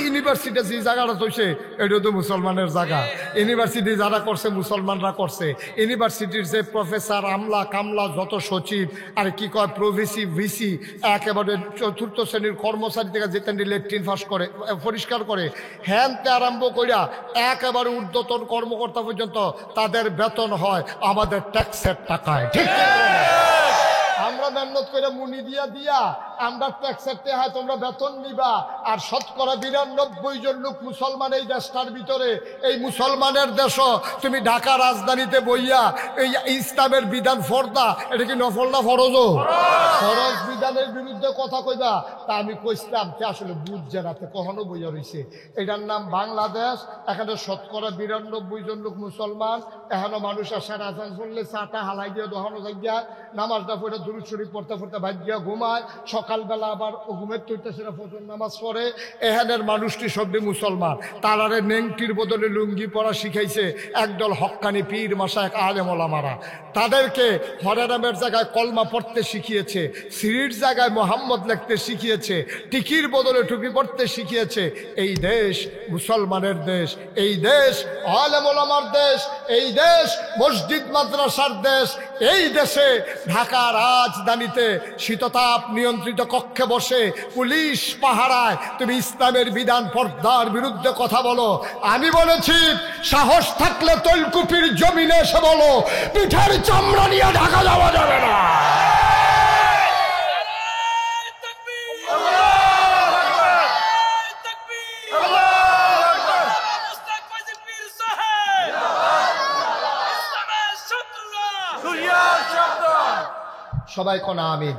ইউনিভার্সিটি যে জায়গাটা তৈছে এটা তো মুসলমানের জায়গা ইউনিভার্সিটি যারা করছে মুসলমানরা করছে ইউনিভার্সিটির যে প্রফেসর আমলা কামলা যত সচিব আর কি কয় প্রভিসি ভিসি একেবারে চতুর্থ শ্রেণীর কর্মচারী থেকে যেতেন লেট্রিন ফাঁস করে পরিষ্কার করে হ্যানতে আরম্ভ করিয়া একেবারে ঊর্ধ্বতন কর্মকর্তা পর্যন্ত তাদের বেতন হয় আমাদের ট্যাক্সের টাকায় ঠিক আমরা মেহনত করে মুনি দিয়া দিয়া আমরা ট্যাক্সের টেহায় তোমরা বেতন নিবা আর শতকরা ৯২ জন লোক মুসলমান এই দেশটার ভিতরে এই মুসলমানের দেশ তুমি ঢাকা রাজধানীতে বইয়া এই ইসলামের বিধান ফরদা এটা কি নফল না ফরজ ফরজ বিধানের বিরুদ্ধে কথা কইবা তা আমি কইছিলাম তে আসলে বুঝছে না কখনো বইয়া রয়েছে এটার নাম বাংলাদেশ এখানে শতকরা ৯২ জন লোক মুসলমান এখনো মানুষ আসার আজান শুনলে চাটা হালাই দিয়ে দোহানো জায়গা নামাজটা পড়ে দুরূদ শরীফ পড়তে পড়তে ভাগ্যা ঘুমায় সকালবেলা আবার ঘুমের তৈতে সেটা ফজর নামাজ পড়ে এখানের মানুষটি সবটি মুসলমান তারারে নেংটির বদলে লুঙ্গি পরা শিখাইছে একদল হক্কানি পীর মাশায়েখ আলেম ওলামারা তাদেরকে হরেরামের জায়গায় কলমা পড়তে শিখিয়েছে সিঁড়ির জায়গায় মোহাম্মদ লিখতে শিখিয়েছে টিকির বদলে টুপি পড়তে শিখিয়েছে এই দেশ মুসলমানের দেশ এই দেশ আলেম ওলামার দেশ এই দেশ মসজিদ মাদ্রাসার দেশ এই দেশে ঢাকা রাজধানীতে শীততাপ নিয়ন্ত্রিত কক্ষে বসে পুলিশ পাহারায় তুমি ইসলামের বিধান পর্দার বিরুদ্ধে কথা বলো আমি বলেছি সাহস থাকলে তৈলকুপির জমিনে এসে বলো পিঠের চামড়া নিয়ে ঢাকা যাওয়া যাবে না সবাই কোনা আমিন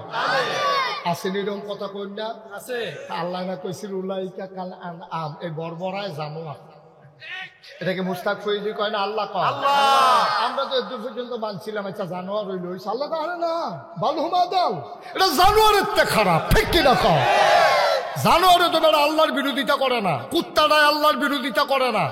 আসেন এরকম কথা কই না আছে আল্লাহ না কইছিল উলাইকা কাল আম এই বর্বরায় জানোয়ার এটাকে মুস্তাক ফৈজি কয় না আল্লাহ কয় আল্লাহ আমরা তো একটু পর্যন্ত মানছিলাম আচ্ছা জানোয়ার হইল আল্লাহ তাহলে না বালহুমা দাল এটা জানোয়ারের তে খারাপ ঠিক কিনা কয় জানোয়ারে তো আল্লাহর বিরোধিতা করে না কুত্তাটাই আল্লাহর বিরোধিতা করে না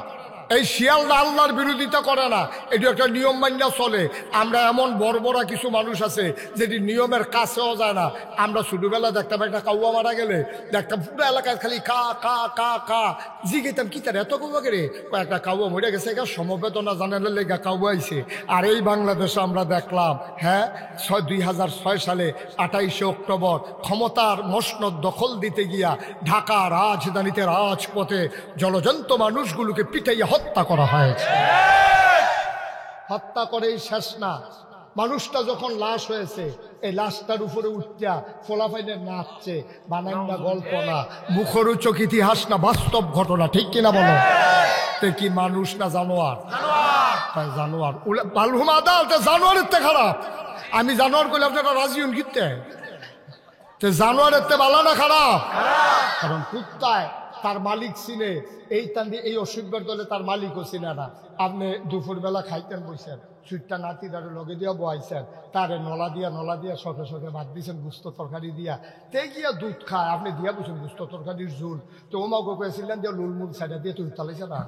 এই শিয়ালদা আল্লাহর বিরোধিতা করে না এটি একটা নিয়ম মান্য চলে আমরা এমন বড় কিছু মানুষ আছে যেটি নিয়মের কাছেও যায় না আমরা ছোটবেলা দেখতাম একটা কাউয়া মারা গেলে দেখতাম পুরো এলাকায় খালি কা কা কা কা জিগেতাম কি তার এত কাউয়া গেলে একটা কাউয়া মরে গেছে সমবেদনা জানালে লেগা কাউয়া আইছে আর এই বাংলাদেশে আমরা দেখলাম হ্যাঁ ২০০৬ সালে ২৮শে অক্টোবর ক্ষমতার মসনদ দখল দিতে গিয়া ঢাকা রাজধানীতে রাজপথে জলজন্ত মানুষগুলোকে পিটাইয়া হত্যা করা হয়েছে হত্যা করেই শেষ না মানুষটা যখন লাশ হয়েছে এই লাশটার উপরে উঠা ফোলাফাইনের নাচছে বানান না গল্প না মুখরোচক ইতিহাস না বাস্তব ঘটনা ঠিক কিনা বলো তে কি মানুষ না জানোয়ার জানোয়ার বালহুম আদালতে জানোয়ারের তে খারাপ আমি জানোয়ার করলে আপনারা রাজি হন কিনতে জানোয়ারের তে ভালো না খারাপ কারণ কুত্তায় তার মালিক চিনে এই তান্দি এই অসুখের দলে তার মালিকও চিনে না আপনি দুপুরবেলা খাইতেন বইছেন সুইটটা নাতি তারে লগে দিয়া বয়াইছেন তারে নলা দিয়া শখে শখে ভাত দিয়েছেন গুস্ত তরকারি দিয়া তে গিয়া দুধ খায় আপনি দিয়া বসেন গুস্ত তরকারির ঝুল তো ওমাকে কয়েছিলেন যে লুলমুল সাইডা দিয়ে তুই তালাইছে না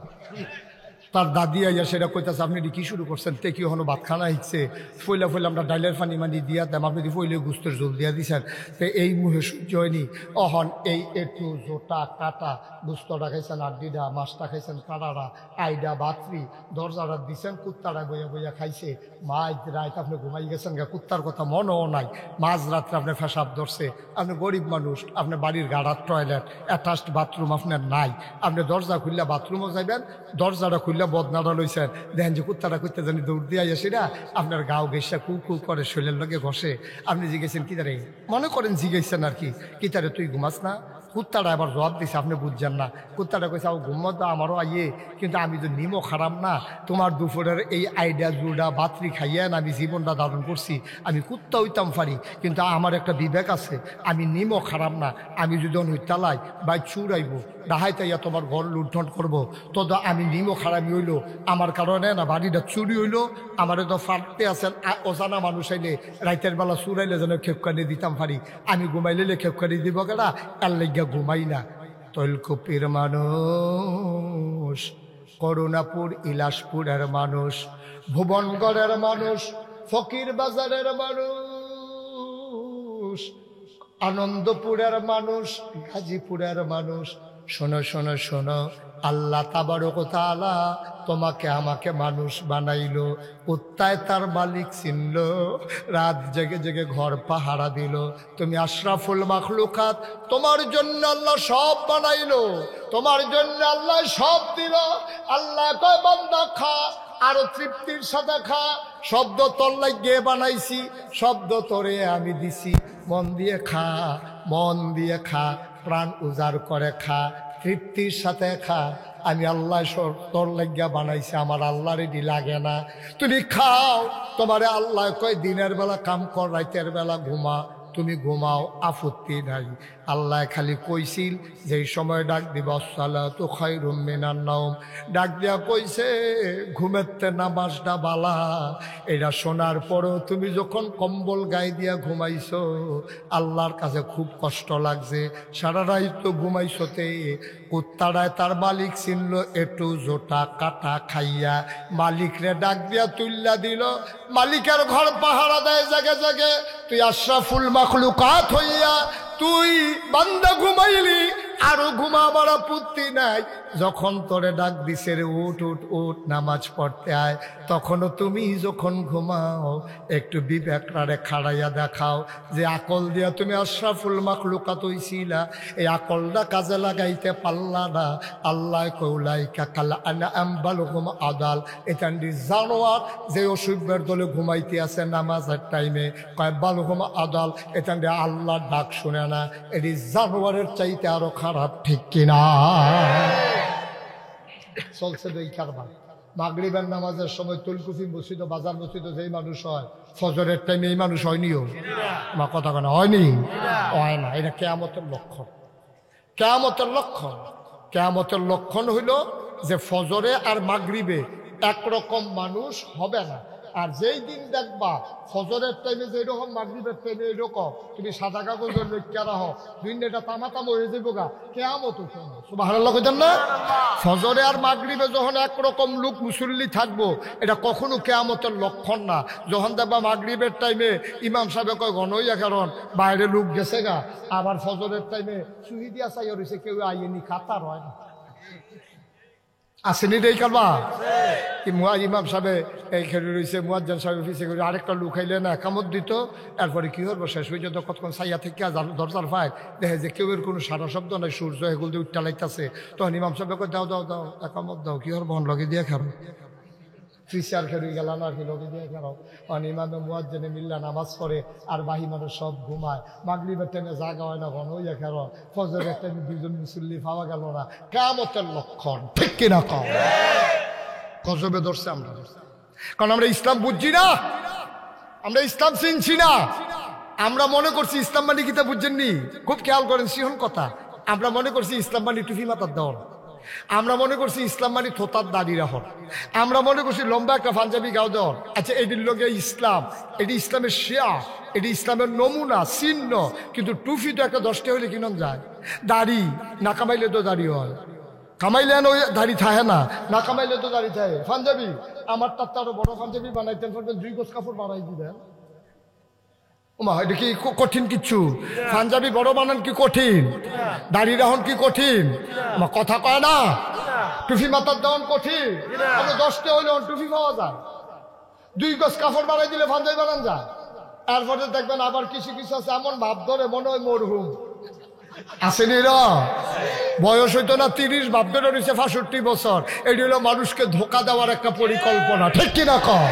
তার দাদি আইয়া সেটা কইতাছে আপনি কি শুরু করছেন তে কি হনো ভাত খানা হিচ্ছে ফইলা আমরা ডাইলের পানি মানি দিয়া দেম আপনি ফইলে গুস্তের ঝোল দিয়া দিছেন তো এই মুহে সহ্য হয়নি অহন এই একটু জোটা কাটা গুস্তটা খাইছেন আড্ডিডা মাছটা খাইছেন কাটারা আইডা বাতরি দরজাটা দিছেন কুত্তাটা বইয়া খাইছে মাঝ রাত আপনি ঘুমাই গেছেন গা কুত্তার কথা মনও নাই মাঝ রাত্রে আপনি ফেসাব ধরছে আপনি গরিব মানুষ আপনার বাড়ির গাড়ার টয়লেট অ্যাটাচড বাথরুম আপনার নাই আপনি দরজা খুললে বাথরুমও যাইবেন দরজাটা খুললে বদনাটা লইছেন দেখেন যে কুত্তাটা করতে জানি দৌড় দিয়ে আসে না আপনার গাও ঘেসা কু কু করে শরীরের লগে ঘষে আপনি জিজ্ঞেসেন কি তারে মনে করেন জিজ্ঞেসেন আর কি তারে তুই ঘুমাস না কুত্তাটা আবার জবাব দিছে আপনি বুঝছেন না কুত্তাটা কইছে ঘুমত আমারও আইয়ে কিন্তু আমি তো নিমো খারাপ না তোমার দুপুরের এই আইডিয়া জুড়া বাতরি খাইয়া আমি জীবনটা ধারণ করছি আমি কুত্তা হইতাম পারি কিন্তু আমার একটা বিবেক আছে আমি নিমো খারাপ না আমি যদি হইতালাই বা চুরাইব ডাহাইতাইয়া তোমার ঘর লুণ্ঠন করবো তো আমি নিমো খারাপই হইলো আমার কারণে না বাড়িটা চুরি হইলো আমারে তো ফাটতে আছেন অজানা মানুষ আইলে রাইতের বেলা চুরাইলে যেন খেপকানি দিতাম পারি আমি ঘুমাইলে খেপকানি দিব কেনা এর লেগে ঘুমাই না তৈলকুপির মানুষ করুণাপুর ইলাসপুরের মানুষ, ভুবনগড়ের মানুষ, ফকির বাজারের মানুষ, আনন্দপুরের মানুষ, গাজীপুরের মানুষ, শোনো শোনো শোনো, আল্লাহ তাবারক ওয়া তাআলা তোমাকে আমাকে মানুষ বানাইলো, উত্তায় তার মালিক চিনল, রাত জেগে জেগে ঘর পাহারা দিল। তুমি আশরাফুল মাখলুকাত, তোমার জন্য আল্লাহ সব বানাইলো, তোমার জন্য আল্লাহ সব দিল। আল্লাহ কয় বান্দা খা, আরো তৃপ্তির সাথে খা, শব্দ তোর লাগিয়ে বানাইছি, শব্দ তোরে আমি দিছি, মন দিয়ে খা, মন দিয়ে খা, প্রাণ উজাড় করে খা, তৃপ্তির সাথে খা। আমি আল্লাহ তোর লাগিয়া বানাইছি, আমার আল্লাহর এটি লাগে না, তুমি খাও। তোমারে আল্লাহ কয় দিনের বেলা কাম কর, রাতের বেলা ঘুমা, তুমি ঘুমাও, আপত্তি নাই। আল্লাহ খালি কইছিল যেই সময় ডাক দিবা সালাতু খায়রুম মিনান নাওম, ডাক দিয়া কইছে ঘুমেতে নামাজটা বালা। এটা শোনার পরও তুমি যখন কম্বল গায়ে দিয়া ঘুমাইছো, আল্লাহর কাছে খুব কষ্ট লাগছে, সারা রাত তো ঘুমাইছোতে। কুত্তাটায় তার মালিক চিনল, একটু জোটা কাটা খাইয়া মালিকরে ডাক দিয়া তুল্লা দিল। মালিকের ঘর পাহারা দেয় জাগে জাগে, তুই আশরাফুল মাখলুকাত হইয়া তুই বান্দা ঘুমাইলি, আরো ঘুমাবার আপত্তি নাই। যখন তোরে ডাক দিছে রে উঠ উঠ উঠ নামাজ পড়তে আয়, তখনও তুমি যখন ঘুমাও একটু বিবেকটারে খাড়াইয়া দেখাও যে আকল দিয়া তুমি আশরাফুল মাখলুকাত হইছিলা, এই আকলটা কাজে লাগাইতে পারলা না। আল্লাহ কৌলাইকা কাল আনআম বাল হুম আদাল, এখানটি জানোয়ার যে অসভ্যের দলে ঘুমাইতে আছে নামাজের টাইমে, কয় বাল হুম আদাল, এখানটি আল্লাহ ডাক শুনে না, এটি জানোয়ারের চাইতে আরো খারাপ, ঠিক কিনা? চলছে এই কারবার। মাগরিবের নামাজের সময় তুলকুফি মসজিদ, বাজার মসজিদ যেই মানুষ হয়, ফজরের টাইমে এই মানুষ হয়নিও, মা কথা কেন হয়নি? হয় না। এটা কিয়ামতের লক্ষণ, কিয়ামতের লক্ষণ। কিয়ামতের লক্ষণ হইল যে ফজরে আর মাগরিবে একরকম মানুষ হবে না। আর যেই দিন দেখবা ফজরের টাইমে যেরকম মাগরিবের টাইমে এরকম, তুমি সাদা কাগজের লেখা রাখো, দুইটা তামাতাম হয়ে যাবো গা, কেয়ামত সুবহানাল্লাহ কইতেন না? ফজরে আর মাগরিবে যখন একরকম লোক মুসল্লি থাকবো, এটা কখনো কেয়ামতের লক্ষণ না। যখন দেখবা মাগরিবের টাইমে ইমাম সাহেব কয় গণইয়া, কারণ বাইরে লোক গেছে গা, আবার ফজরের টাইমে সুহিদিয়া চাইয়া রয়েছে, কেউ আইনি কাতার হয় না, আসেনি রে কারবা ইমাম সাহেব এই খেলে রয়েছে, মুয়াজ্জিন সাহেব পিছিয়ে করে আরেকটা লুক খাইলে না কামত দিত। এরপরে কি করবো, শেষ হয়ে যেত কতক্ষণ ছাইয়া থেকে দরজার পায় দেখে যে কেউ কোনো সারা শব্দ নাই, সূর্য এগুলো দিয়ে উঠতে লাগতেছে। তখন ইমাম সাহেব কয় দাও দাও দাও একামত দাও, কি হর বন লগে দিয়ে খাবো, ফিসার খেয়ে গেল না, কি লগে দিয়ে খাও। কারণ ইমামে মুয়াজ্জিনে মিল্লা নামাজ পড়ে, আর বাহি মানুষ সব ঘুমায়। মাগরিবের টাইমে জাগা হয় না, ঘন হইয়া খেল। ফজরের টাইমে দুইজন মুসল্লি পাওয়া গেল না, কিয়ামতের লক্ষণ, ঠিক কিনা কও? গজবে ধরছে আমরা, কারণ আমরা ইসলাম বুঝছি না, আমরা ইসলাম চিনছি না। আমরা মনে করছি ইসলাম মানে কিতা বুঝছেননি, খুব খেয়াল করেন সিহন কথা। আমরা মনে করছি ইসলাম মানে টুপি মাথার দেওয়ার, আমরা মনে করছি ইসলাম মানে থোতার দাড়ি রাখর, আমরা মনে করছি লম্বা একটা পাঞ্জাবি গাও দেওয়ার। আচ্ছা, এটির লোকে ইসলাম, এটি ইসলামের শেয়া, এটি ইসলামের নমুনা চিহ্ন। কিন্তু টুপি তো একটা 10টা হইলে কিনন যায়, দাড়ি না কামাইলে তো দাড়ি হয়, কামাইলে ওই দাড়ি থাকে না, না কামাইলে তো দাড়ি থাকে। পাঞ্জাবি আমার তার আরো বড় পাঞ্জাবি বানাইতেন, 2 গজ কাপড় বানাই দিবেন। ওমা এটা কি কঠিন কিচ্ছু? পাঞ্জাবি বড় বানান কি কঠিন? দাড়ি রাহন কি কঠিন? কথা কয় না, টুপি মাথার দেওয়ান কঠিন। 10টা হইলে টুপি পাওয়া যায়, 2 গজ কাপড় বানাই দিলে পাঞ্জাবি বানান যায়। এরপরে দেখবেন আবার কিছু কিছু আছে এমন ভাব ধরে মনে হয় মরহুম, আসেনি র বয়স হইতো না 30, ভাব ধরে রয়েছে 65 বছর। এটি হলো মানুষকে ধোকা দেওয়ার একটা পরিকল্পনা, ঠিক কিনা কও?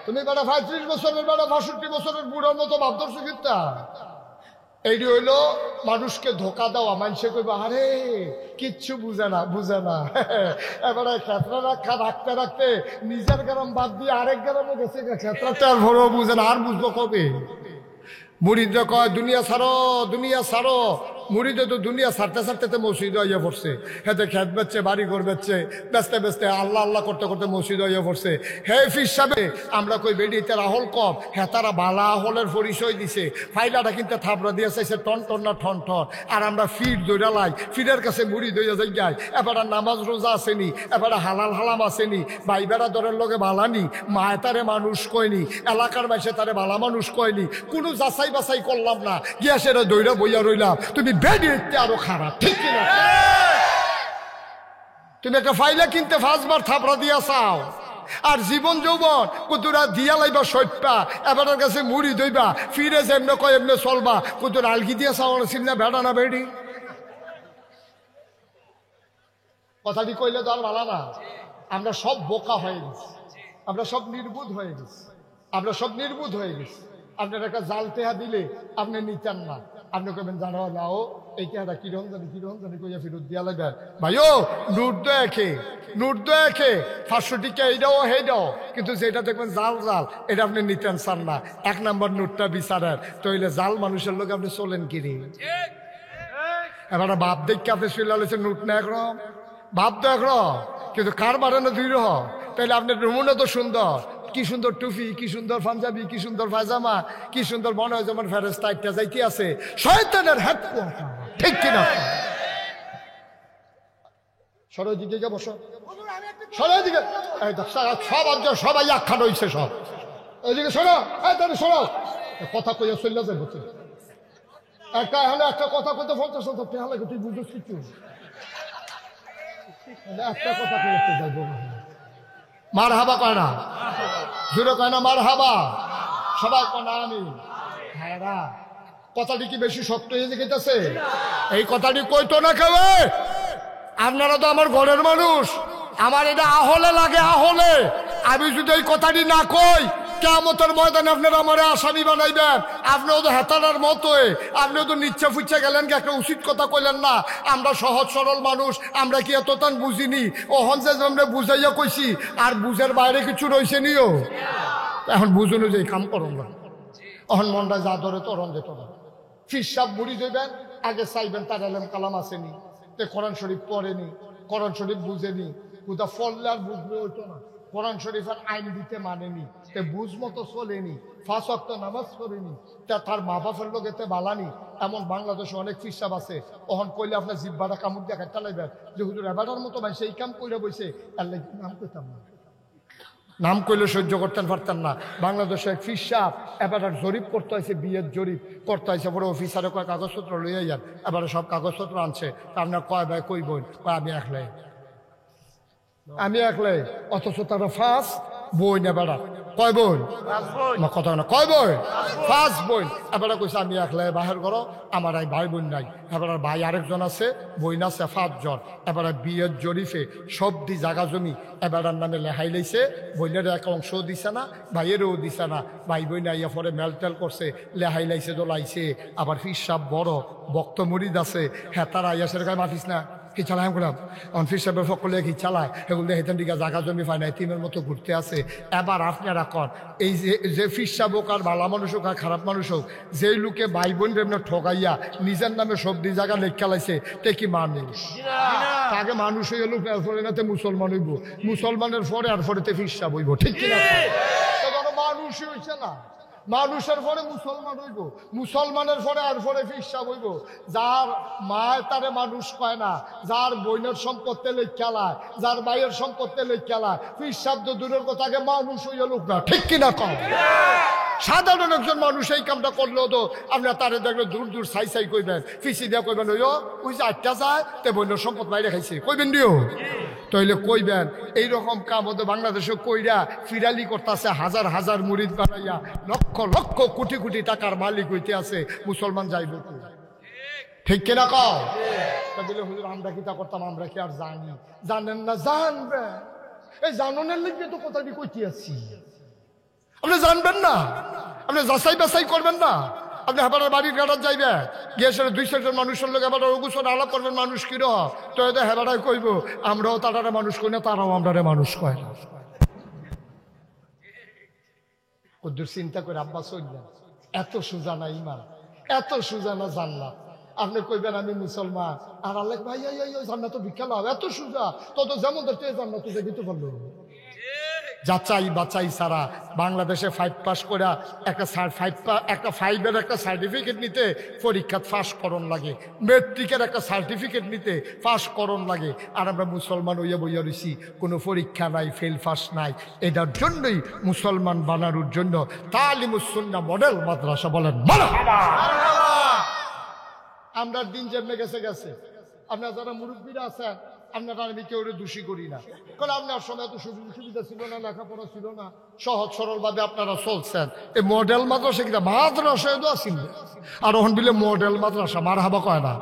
তুমি বেটা 35 বছরের, বেটা 65 বছরের বুড়োর মতো ভাব ধরছো কিতা? এইটি হইলো মানুষকে ধোকা দেওয়া। মানুষে কইবা আরে কিচ্ছু বুঝে না, বুঝে না। এবারে ক্ষেত্রা রাখতে রাখতে নিজের গ্রাম বাদ দিয়ে আরেক গ্রামে গেছে, ক্ষেত্রাটা আর ভরো বুঝে না, আর বুঝবো কবে? মুরিদরা কয় দুনিয়া ছাড়ো, দুনিয়া ছাড়ো। মুড়িদে তো দুনিয়া ছাড়তে ছাড়তে মসজিদ হইয়া পড়ছে, হেতে খেত বেচছে, বাড়ি ঘর বেচছে, বেচতে বেচতে আল্লাহ আল্লাহ করতে করতে মসজিদ হইয়া পড়ছে। হে ফির সাহেব, আমরা কই বেডিতে রাহল কম, হ্যাঁ তারা বালা হলের পরিচয় দিছে, ফাইলাটা কিন্তু থাপড়া দিয়ে চাইছে টন টন না ঠন ঠন, আর আমরা ফির দৌড়া লাই, ফিরের কাছে মুড়ি দইয়া যাই যাই, এবার নামাজ রোজা আসেনি, এবার হালাল হালাম আসেনি, ভাই বেড়া দরের লোকে বালানি, মায় তারে মানুষ কয়নি, এলাকার বাইসে তারে বালা মানুষ কয়নি, কোনো যাচাই বাছাই করলাম না, গিয়া সেটা দইরা বইয়া রইলাম। তুমি বেডিতে আরো খারাপ, ঠিক কিনা? তুমি একটা ফাইলা কিনতে 5 বার থাপড়া দিয়া চাও, আর জীবন যৌবন কুতুরা দিয়া লাইবা সত্যা, এবার কাছে মুড়ি দইবা, ফিরে যেমনে কয় এমনি চলবা, কুতুর আলগি দিয়া চাও না বেড়া না বেড়ি। কথাটি কইলে তো আর ভালো না। আমরা সব বোকা হয়ে গেছি, আমরা সব নির্বুধ হয়ে গেছি, আমরা সব নির্বুধ হয়ে গেছি। আপনার একটা জাল টেহা দিলে আপনি নিতেন না, আপনি কইবেন জানো নাও এই টেহাটা কিরম জানি কইয়া ফেরত দিয়া লাগবেন। ভাইও নোট দেখে 500 টিকা এইটাও হেইটাও, কিন্তু যেটা দেখবেন জাল জাল, এটা আপনি নিতেন চান না। 1 নম্বর নোটটা বিচারেন, তইলে জাল মানুষের লোক আপনি চলেন কিরে? এবার বাপ দেখকে আপনি চলে নোট না একরম, ভাব তো একরম, কিন্তু কার বাড়ানো 2 রকম। তাইলে আপনার নমুনা তো সুন্দর, কি সুন্দর টুপি, কি সুন্দর পাঞ্জাবি, কি সুন্দর পায়জামা, কি সুন্দর মনে হয় যেমন ফেরেশতা একটা যাইতে আছে, শয়তানের হেডকোয়ার্টার, ঠিক কিনা? সরো দিকে যা বসো, সরো দিকে, সবাই আখ্যান হয়েছে সব ওইদিকে সরো, তাহলে সরো, কথা কইয়া চল্লা যায় বলছে একটা হলে একটা কথা কইতে 50 হলে তুই বুঝছিস কিছু একটা কথা কইতে যাইব। মার হাবা কয় না, জুড়ে কয় না মার হাবা, সবাই কয় না আমি। হ্যাঁ, কথাটি কি বেশি শক্ত হয়ে গেছে? এই কথাটি কইতো না কেউ। আপনারা তো আমার ঘরের মানুষ, আমার এটা আহলে লাগে, আহলে। আমি যদি এই কথাটি না কই, কিয়ামতের ময়দানে আপনারা আমার আসামি বানাইবেন। আপনিও তো হেতানার মতোই, আপনিও তো নিচ্ছে ফুচ্ছে গেলেন, একটা উচিত কথা কইলেন না। আমরা সহজ সরল মানুষ, আমরা কি এত তান বুঝিনি? ওহন যে আমরা বুঝাইয়া কইছি, আর বুঝের বাইরে কিছু রয়েছে নিও। এখন বুঝুন যে কাম করুন না, অহন মনটা যা ধরে তরণ যেত না। ফিরসাব বুড়ি দেবেন, আগে চাইবেন তার এলেম কালাম আসেনি, তে কোরআন শরীফ পড়েনি, কোরআন শরীফ বুঝেনি, কোথা ফললে আর বুঝবে হইতো না। কোরআন শরীফের আইন দিতে মানেনি, তে বুঝ মতো চলেনি, 5 ওয়াক্ত নামাজ পড়েনি, তা তার মা বাপের লোক এতে বালানি। এমন বাংলাদেশে অনেক ফিরসাব আছে, ওহন কইলে আপনার জিব্বাটা কামড় দেখা চালাইবেন যে হুজুর এবারের মতো ভাই সেই কাম কইরা বইছে, আল্লাহ নাম কইতাম না, নাম কইলে সহ্য করতেন পারতেন না। বাংলাদেশে এক ফিরসাব এবার জরিপ করতে হয়েছে, বিয়ের জরিপ করতে হয়েছে, বড় অফিসারে কয় কাগজপত্র লইয়া যান, এবারে সব কাগজপত্র আনছে। আপনার কয় ভাই কই বোন? আমি একলাই, অথচ তারা 5 বই না বেড়া, কয় বোন? কথা না, কয় বই? 5 বই। এবার কইছে আমি একলাই বাহির করো, আমার এই ভাই বোন নাই। এবার ভাই আরেকজন আছে, বোন আছে 5 জন। এবার বিয়ের জরিফে সব দি জায়গা জমি এবার নামে লেহাই লাইছে, বোনের এক অংশ দিছে না, ভাইয়েরও দিছে না। ভাই বোন আইয়া পরে মেলটেল করছে, লেহাই লাইছে দোলাইছে। আবার ফিরসাব বড় বক্ত মুরিদ আছে, হ্যাঁ তারা আইয়া সের গায়ে মাতিস না কি চালাই করলাম, অনফিস সাহেবের সকলে কি চালায়, এগুলো হেতেন দিকে জায়গা জমি পায় না, তিমের মতো ঘুরতে আছে। এবার আপনারা কন, এই যে ফিরসাব হোক আর ভালো মানুষ হোক আর খারাপ মানুষ হোক, যেই লোকে ভাই বোন এমনি ঠকাইয়া নিজের নামে সবদি জায়গা লেখা লাইছে, তে কি মানুষ? তাকে মানুষ হয়ে গেল, এরপরে নাতে মুসলমান হইব, মুসলমানের পরে আর পরে ফিরসাব হইব, ঠিক কিনা? মানুষই হইছে না, মানুষের পরে মুসলমান হইব, মুসলমানের পরে আর পরে ফিরসাব হইব। যার মায় তারে মানুষ কয় না, যার বোনের সম্পত্তি লেখালায়, যার ভাইয়ের সম্পত্তি লেখালায়, ফিরসাব তো দূরের কথা, আগে মানুষ হইয়া লোক না, ঠিক কিনা কম? সাধারণ একজন মানুষ এই কামটা করলেও তো আপনার তারে দেখলে দূর দূর সাই সাই কইবেন, ফিসি দিয়া কইবেন ওই যে 8টা যায় তে বোনের সম্পদ বাইরে খাইছে, কইবেন দিও তাইলে কইবেন। এইরকম কাম হতো বাংলাদেশে কইরা ফিরালি করতেছে, হাজার হাজার মুরিদ বানাইয়া লক্ষ লক্ষ কোটি কোটি টাকার মালিক হইতে আছে। মুসলমান যাইব, ঠিক কিনা কও? বলে হুজুর আমরা কি তা করতাম, আমরা কি আর জানি? জানেন না, জানবেন। এই জাননের লিখে তো কথাটি কইতে আছি, আপনি জানবেন না, আপনি যাচাই বাছাই করবেন না। আপনি হেবার বাড়ির গাড়ার যাইবে, গিয়ে সেটা 200 জন মানুষের লোক এবার অগুসন আলাপ করবেন, মানুষ কির তো হেবারাই কইব আমরাও তারা মানুষ কই না, তারাও আমরা মানুষ কয় না। ওদের চিন্তা করে আব্বা চললেন, এত সুজানা ইমান, এত সুজানা জান্নাত। আপনি কইবেন আমি মুসলমান, আর আল্লাহ ভাই জান্নাত ভিক্ষা লাভ এত সোজা, তত যেমন ধরতে জান্নাত দেখিতে পারলো। যাচাই বাচাই ছাড়া বাংলাদেশে 5 পাস করে একটা 5-এর একটা সার্টিফিকেট নিতে পরীক্ষা পাস করণ লাগে, মেট্রিকের একটা সার্টিফিকেট নিতে পাস করণ লাগে। আর আমরা মুসলমান হইয়া বইয়া রইছি, কোনো পরীক্ষা নাই, ফেল পাস নাই। এটার জন্যই মুসলমান বানানোর জন্য তালিমুস সুন্নাহ মডেল মাদ্রাসা বলেন মারহাবা। আমরা দিন যেমনে গেছে গেছে, আপনার যারা মুরব্বীরা আছেন আপনারা আমি কেউ দোষী করি না, কারণ আপনার সময় তো সুবিধা ছিল না, লেখাপড়া ছিল না, সহজ সরল ভাবে আপনারা চলছেন। এই মডেল মাদ্রাসা কিনা মাদ্রাসায় তো আসিল, আর ওখান বিলে মডেল মাদ্রাসা মারহাবা কয় না,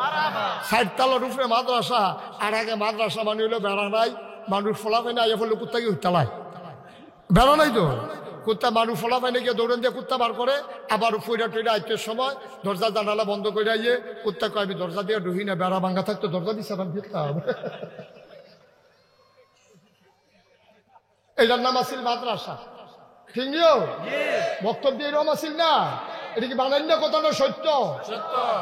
60 তলার উপরে মাদ্রাসা। আর আগে মাদ্রাসা মানে হইলো বেড়া নাই, মানুষ ফলাফে না, আইয়া ফেলে কুত্তা কি উত্তালায়, বেড়া নাই তো কুত্তা, মানুষ ফলাফাইনে গিয়ে দৌড়ন দিয়ে কুত্তা বার করে, আবার ফইরা টইরা আইতের সময় দরজা জানালা বন্ধ করে আইয়ে কুত্তা কয় আমি দরজা দিয়ে ঢুকি না, বেড়া ভাঙ্গা থাকতো দরজা দিচ্ছে আমি ফিরতাম। এটার নাম আসিল মাদ্রাসা, ঠিক নিও বক্তব্য এরকম আসিল না, এটা কি বানান্য কথা না, সত্য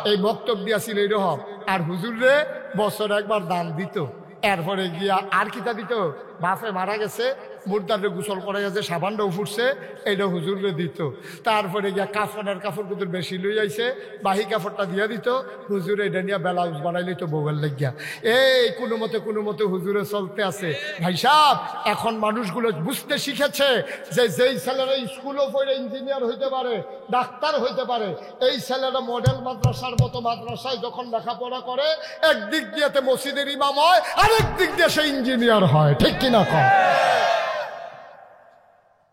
এই বক্তব্য আসিল এইরকম। আর হুজুরে বছর একবার দান দিত, এরপরে গিয়া আর কিতা দিত, বাপে মারা গেছে মুর্দারে গোসল করে গেছে, সাবানটাও ফুটছে, এইটা হুজুরে দিত। তারপরে গিয়া কাফনের কাপড় কুতুর বেশি লই আইছে, বাহি কাপড়টা দিয়া দিত, হুজুরে এটা নিয়ে ব্লাউজ বানাই লইতো বউয়ের লাগিয়া। এই কোনো মতে হুজুরে চলতে আছে। ভাই সাহেব, এখন মানুষগুলো বুঝতে শিখেছে যে যেই ছেলেরা স্কুলও পড়ে ইঞ্জিনিয়ার হইতে পারে, ডাক্তার হইতে পারে, এই ছেলেরা মডেল মাদ্রাসার মতো মাদ্রাসায় যখন লেখাপড়া করে, একদিক দিয়েতে মসজিদের ইমাম হয়, আরেক দিক দিয়ে সে ইঞ্জিনিয়ার হয়, ঠিক কিনা কম?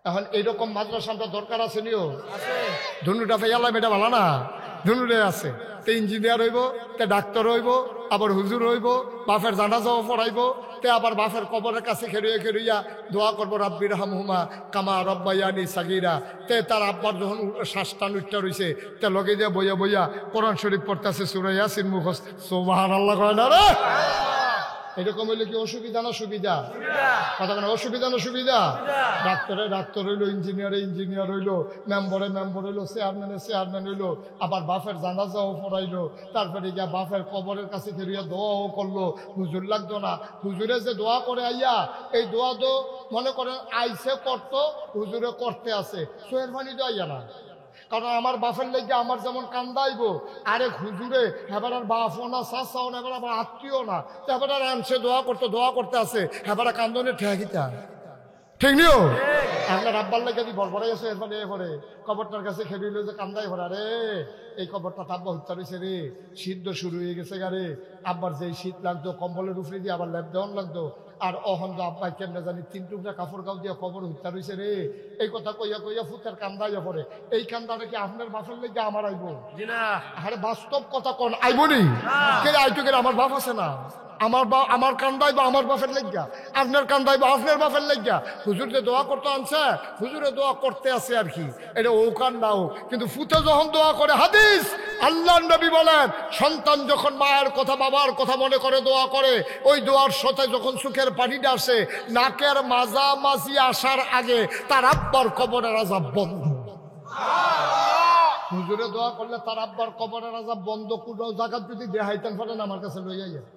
এখন এইরকম মাদ্রাসা আমরা দরকার আছে নিও, ধনুটা ফেয়ালাম, এটা ভালো না, ধনুরে আছে, তে ইঞ্জিনিয়ার হইব, তে ডাক্তার হইব, আবার হুজুর হইব, বাপের জানাজাও পড়াইব, তে আবার বাপের কবরের কাছে খেরুইয়া দোয়া করবো রাব্বির হামহুমা কামা রব্বায়ানি সাগীরা। তে তার আব্বার যখন শ্বাসটা নুটটা রইছে, তে লগে দিয়ে বইয়া কোরআন শরীফ পড়তেছে, সূরা ইয়াসিন মুখস্থ, সুবহানাল্লাহ কয় না রে? এরকম হইলে কি অসুবিধা না সুবিধা? কথা কেন, অসুবিধা না সুবিধা? ডাক্তার হইলো, ইঞ্জিনিয়ার হইলো, মেম্বর হইলো, চেয়ারম্যান হইলো, আবার বাপের জানাজাও পড়াইলো, তারপরে গিয়া বাপের কবরের কাছে ফেরিয়া দোয়াও করলো। হুজুর লাগতো না, হুজুরে যে দোয়া করে আইয়া, এই দোয়া তো মনে করেন আইসে করতো, হুজুরে করতে আছে, সোহের পানি তো আইয়া না। কারণ আমার বাপের লেগে আমার যেমন কান্দাইব, আরে হুজুরে হেবার বাপও না, চাচাও না, এবার আমার আত্মীয় না, তো এবার আনছে দোয়া করতে আছে, হেবার কান্দনে ঠেকিতা, ঠিক নিও? আপনার আব্বার লেগে যদি বরবরাই আছে, এরপরে কবরটার কাছে খেলিল যে কান্দাই ভরা, রে এই কবরটা তাব্বা হত্যা রয়েছে রে, শীত শুরু হয়ে গেছে গারে, আব্বার যেই শীত লাগতো কম্বলের উপরে দিয়ে আবার লেপ দেওয়ান লাগতো, আর অহন তো আব্বাই কেমনে জানি 3 টুকরা কাপড় গাও দিয়ে কবর হত্যা রয়েছে রে, এই কথা কইয়া ফুতের কান্দাইয়া পড়ে। এই কান্দাটা কি আপনার বাপের লেগে আমার আইব? আরে বাস্তব কথা কোন আইব নি, কে আইতো কে? আমার বাপ আছে না, আমার কান্দাইব আমার বাপের লেগা, আপনার কান্দাইব আপনার বাপের লেগা। হুজুর যে দোয়া করতে আনছে, হুজুরে দোয়া করতে আছে আর কি, এটা ও কান্দা হোক, কিন্তু ফুতে যখন দোয়া করে, হাদিস আল্লাহর নবী বলেন, সন্তান যখন মায়ের কথা বাবার কথা মনে করে দোয়া করে, ওই দোয়ার সাথে যখন চোখের পানিটা আসে, নাকের মাঝামাঝি আসার আগে তার আব্বার কবরের আযাব বন্ধ। হুজুরে দোয়া করলে তার আব্বার কবরের আযাব বন্ধ। কোনো জায়গা যদি দেখাইতেন পারেন আমার কাছে লইয়া যায়,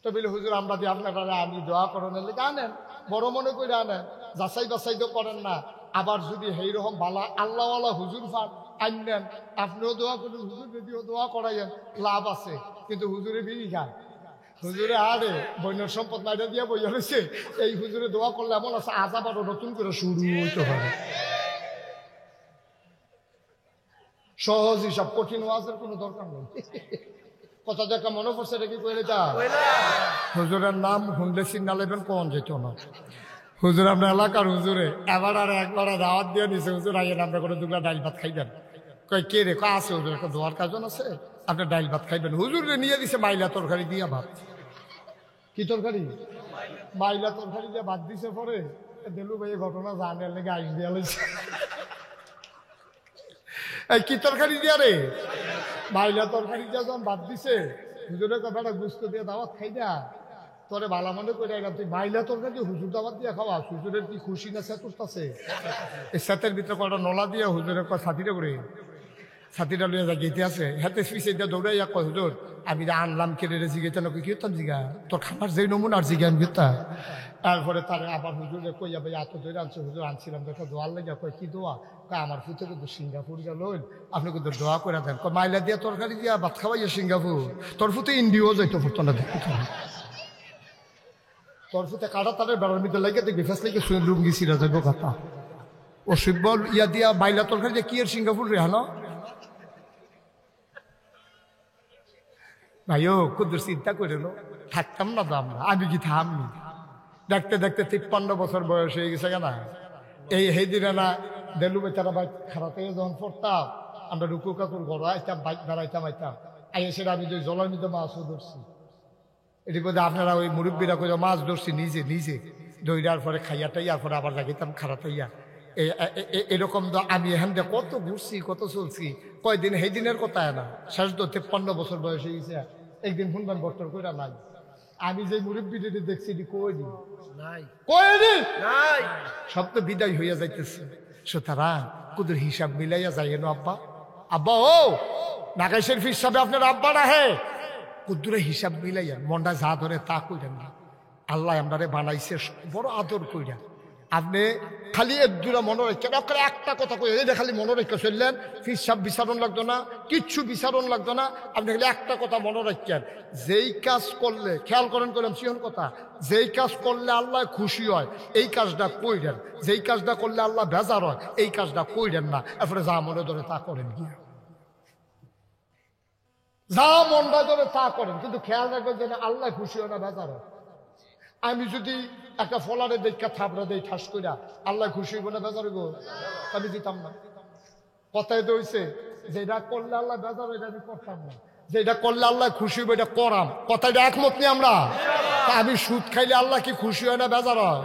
তো বলে হুজুর আমরা দিয়ে আপনারা আমি দোয়া করেন লেগে আনেন, বড় মনে করে আনেন, যাচাই বাছাই তো করেন না। আবার যদি এইরকম বালা আল্লাহওয়ালা হুজুর ফান আনেন, আপনিও দোয়া করেন, হুজুর যদিও দোয়া করাইয়েন, লাভ আছে, কিন্তু হুজুরে বিড়ি খায়, হুজুরে আরে বন্যার সম্পদ মাইটা দিয়ে বইয়া রয়েছে, এই হুজুরে দোয়া করলে এমন আছে আযাব আরো নতুন করে শুরু হইতে পারে। সহজ হিসাব, কঠিন ওয়াজের কোনো দরকার নেই। কথা দেখা মনে পড়ছে, এটা কি কইলে তা হুজুরের নাম হুন্ডে চিন্না লেবেন কোন যেত না। হুজুর আপনার এলাকার হুজুরে এবার আর একবার দাওয়াত দিয়ে নিছে, হুজুর আইয়েন আমরা করে দুগলা ডাইল ভাত খাইবেন। কয় কে রে? কয় আছে হুজুর, একটা দোয়ার কাজন আছে, আপনার ডাইল ভাত খাইবেন। হুজুরে নিয়ে দিছে মাইলা তরকারি দিয়া ভাত। কি তরকারি? মাইলা তরকারি দিয়ে ভাত দিছে। পরে দেলু ভাই ঘটনা জানের লেগে আইস দিয়া লাইছে। এই কি তরকারি দিয়া রে? মাইলা তরকারি দিয়া যখন ভাত দিছে, হুজুরের কথাটা গুস্ত দিয়ে দাওয়াত খাই না, তোরে ভালো মনে করে এলাম, তুই মাইলা তরকারি হুজুর দাওয়াত দিয়ে খাওয়া, হুজুরের কি খুশি না সেতুরতাছে? এই সেতের ভিতরে কটা নলা দিয়ে হুজুরের সাথীটা করে ছাতিটা লইয়া যা গেতে আছে হাতে পিছিয়ে দিয়ে দৌড়াইয়া কয় হুজুর আমি যা আনলাম কেড়ে রে জিগেতে নাকি কি হতাম জিগা তোর খাবার যেই নমুনার জিগা আমি গেতা তারপরে তারে আবার হুজুরে কইয়া ভাই এত ধরে আনছে হুজুর আনছিলাম দেখা দোয়ার লেগে কয় কি দোয়া কয় আমার ফুতে কিন্তু সিঙ্গাপুর গেল আপনি কিন্তু দোয়া করে দেন কয় মাইলা দিয়া তরকারি দিয়া ভাত খাওয়াইয়া সিঙ্গাপুর তোর ফুতে ইন্ডিয়াও যাইতো ফুটতো না দেখো তোর ফুতে কাটা তাদের বেড়ার মধ্যে লাগে দেখবি ফেস লাগে শুনে লুঙ্গি সিরা যাইব কথা ও শিবল ইয়া দিয়া বাইলা তরকারি দিয়ে কি এর সিঙ্গাপুর রে হানো ভাইও কুদ্দুর চিন্তা করে নো থাকতাম না তো আমরা আমি কি থামনি দেখতে দেখতে 53 বছর বয়স হয়ে গেছে কেনা এই দিনে না দেলু বেচারা বাইক খারাপ যখন পড়তাম আমরা রুকু কাকুর ঘর আইতাম বাইক বেড়াইতাম আইতাম এসে আমি যে জলের মধ্যে মাছও ধরছি এটি বোধ আপনারা ওই মুরব্বীরা করে মাছ ধরছি নিজে নিজে দইরার পরে খাইয়া টাইয়ার পরে আবার লাগিতাম খারাতাইয়া এরকম তো আমি এখান থেকে কত ঘুরছি কত চলছি কয়দিন সেই দিনের কথা না শেষ তো 53 বছর বয়স হয়ে গেছে একদিন শুনবেন বর্তর কইরা নাই আমি যে মুরব্বীটি দেখছি এটি কইনি সব তো বিদায় হইয়া যাইতেছে সুতরাং কুদুর হিসাব মিলাইয়া যাইয়েন আব্বা আব্বা ও নাগাইশের হিসাবে আপনার আব্বা না হে কুদ্দুরে হিসাব মিলাইয়া মনটা যা ধরে তা কইরেন না আল্লাহ আমরারে বানাইছে বড় আদর কইরা আপনি খালি একদুরা মনে রেখেন আপনার একটা কথা কই এটা খালি মনে রেখে চললেন হিসাব বিচারণ লাগতো না কিচ্ছু বিচারণ লাগতো না আপনি খালি একটা কথা মনে রাখেন যেই কাজ করলে খেয়াল করেন করলাম সিহন কথা যেই কাজ করলে আল্লাহ খুশি হয় এই কাজটা কইরেন যেই কাজটা করলে আল্লাহ বেজার হয় এই কাজটা কইরেন না এরপরে যা মনে ধরে তা করেন গিয়ে যা মনটা ধরে তা করেন কিন্তু খেয়াল রাখবেন যে আল্লাহ খুশি হয় না বেজার হয় আমি যদি একটা ফলারে দেখা থাপড়া দেই ঠাস কইরা আল্লাহ খুশি হইব না বেজার হইব আমি দিতাম না কথায় তো হইছে যেটা করলে আল্লাহ বেজার হইবে আমি করতাম না যেটা করলে আল্লাহ খুশি হইব এটা করাম কথাটা একমত নেই আমরা আমি সুদ খাইলে আল্লাহ কি খুশি হয় না বেজার হয়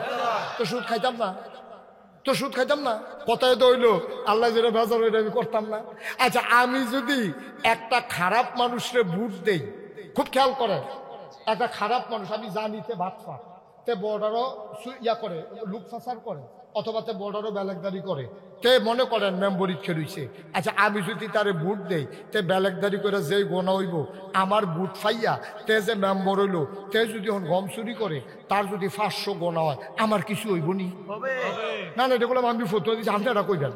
তো সুদ খাইতাম না কথায় তো হইলো আল্লাহ যেটা বেজার হইলে আমি করতাম না আচ্ছা আমি যদি একটা খারাপ মানুষরে বুট দেই খুব খেয়াল করেন একটা খারাপ মানুষ আমি জানিতে ভাত পা তে বর্ডারও ইয়া করে লুক ফাসার করে অথবা তে বর্ডারও বেলেগদারি করে তে মনে করেন মেম্বরি খেলুইছে আচ্ছা আমি যদি তারে বুট দেই তে বেলেগদারি করে যেই গোনা হইব আমার বুট ফাইয়া তে যে মেম্বর হইলো তে যদি এখন গম চুরি করে তার যদি 500 গোনা হয় আমার কিছু হইব নি না না এটা বললাম আমি ফটো দিচ্ছি আপনি এটা কইবেন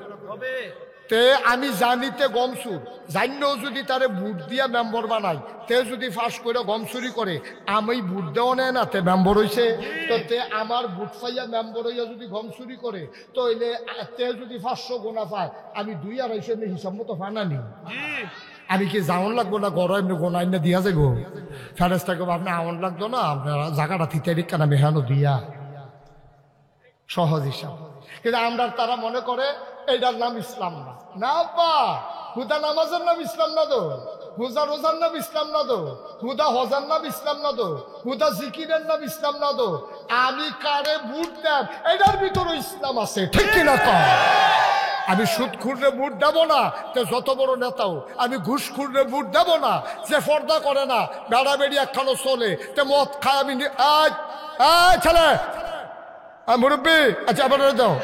তে আমি জানিতে গম চুর জানলেও যদি তারে বুট দিয়া মেম্বর বানাই তে যদি ফাঁস করে গম চুরি করে আমি বুট দেওয়া নেয় না তে মেম্বর হইছে তো তে আমার বুট পাইয়া মেম্বর হইয়া যদি গম চুরি করে তো এলে তে যদি 500 গোনা পায় আমি 2-250 হিসাব মতো ফানানি আমি কি যাওন লাগবো না গড় এমনি গোনা এনে দিয়া যাবো ফেরেস্তাকে আপনি আমন লাগতো না আপনার জায়গাটা থিতে রিক্কা না মেহানো দিয়া সহজ হিসাব কিন্তু আমরা তারা মনে করে এইটার নাম ইসলাম না না বা হুদা নামাজের নাম ইসলাম না তো হুদা রোজার নাম ইসলাম না তো হুদা হজার নাম ইসলাম না তো হুদা জিকিরের নাম ইসলাম না তো আমি কারে ভোট দেন এটার ভিতরে ইসলাম আছে ঠিক কিনা তো আমি সুদ খুঁড়লে ভোট দেবো না তে যত বড় নেতাও আমি ঘুষ খুঁড়লে ভোট দেবো না যে পর্দা করে না বেড়া বেড়ি একখানো চলে তে মদ খায় আমি ছেলে মুরব্বী আচ্ছা আবার যাও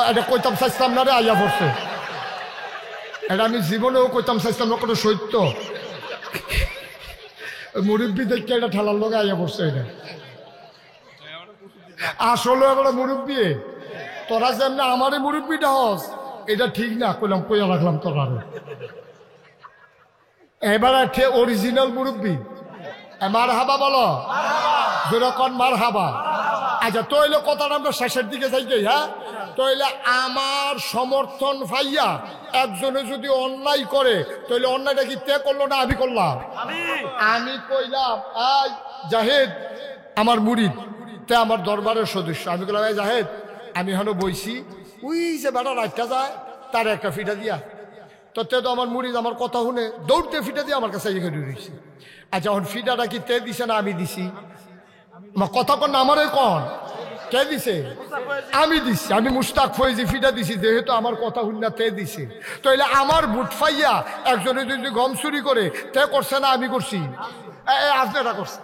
এটা কইতাম চাইছিলাম না রে আইয়া পড়ছে এটা আমি জীবনেও কইতাম চাইছিলাম না কোনো সত্য মুরব্বী দেখে এটা ঠেলার লোক আইয়া পড়ছে এটা আসলে একটা মুরব্বী তোরা যেমন আমারই মুরব্বীটা হস এটা ঠিক না কইলাম কইয়া রাখলাম তোরা এবার অরিজিনাল মুরব্বী মার হাবা বলো যেরকম মার হাবা আচ্ছা তইলে কথাটা আমরা শেষের দিকে যাই হ্যাঁ তইলে আমার সমর্থন পাইয়া একজনে যদি অন্যায় করে তইলে অন্যায়টা কি তে করলো না আমি করলাম আমি কইলাম আই জাহেদ আমার মুরিদ তে আমার দরবারের সদস্য আমি কইলাম এই জাহেদ আমি এখনো বইছি ওই যে বেটা রাখতে যায় তার একটা ফিটা দিয়া তো তে তো আমার মুরিদ আমার কথা শুনে দৌড়তে ফিটা দিয়ে আমার কাছে এখানে রয়েছে আচ্ছা এখন ফিটাটা কি তে দিছে না আমি দিছি কথা কন আমারে কন কে দিছে আমি দিছি আমি মুস্তাক ফয়েজি ফিটা দিছি যেহেতু আমার কথা শুননা তে দিছে তো এলে আমার বুট ফাইয়া একজনে যদি গম চুরি করে তে করছে না আমি করছি আপনারা করছে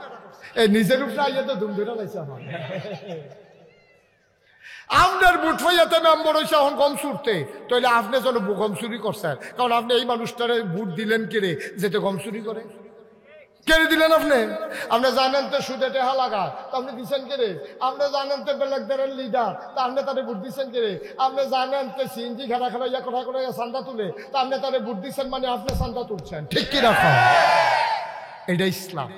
এই নিজের উপরে আইয়া তো ধুম ধরে লাইছে আমার আপনার বুট ফাইয়াতে মেম্বর হয়েছে এখন গম চুরতে, তাহলে আপনি যেন গম চুরি করছেন, কারণ আপনি এই মানুষটারে বুট দিলেন কেড়ে যেতে গম চুরি করে। কেড়ে দিলেন আপনি? আপনি জানেন তো সুদে টেহা লাগা, তা আপনি দিচ্ছেন কেড়ে? আপনি জানেন তো বেলেগদারের লিডার, তা আপনি তারে বুট দিচ্ছেন কেড়ে? আপনি জানেন তো সিএনজি খেলা খেলা ইয়া কথা করে চান্দা তুলে, তা আপনি তারে বুট দিচ্ছেন, মানে আপনি চান্দা তুলছেন। ঠিক কি রাখা? এটা ইসলাম।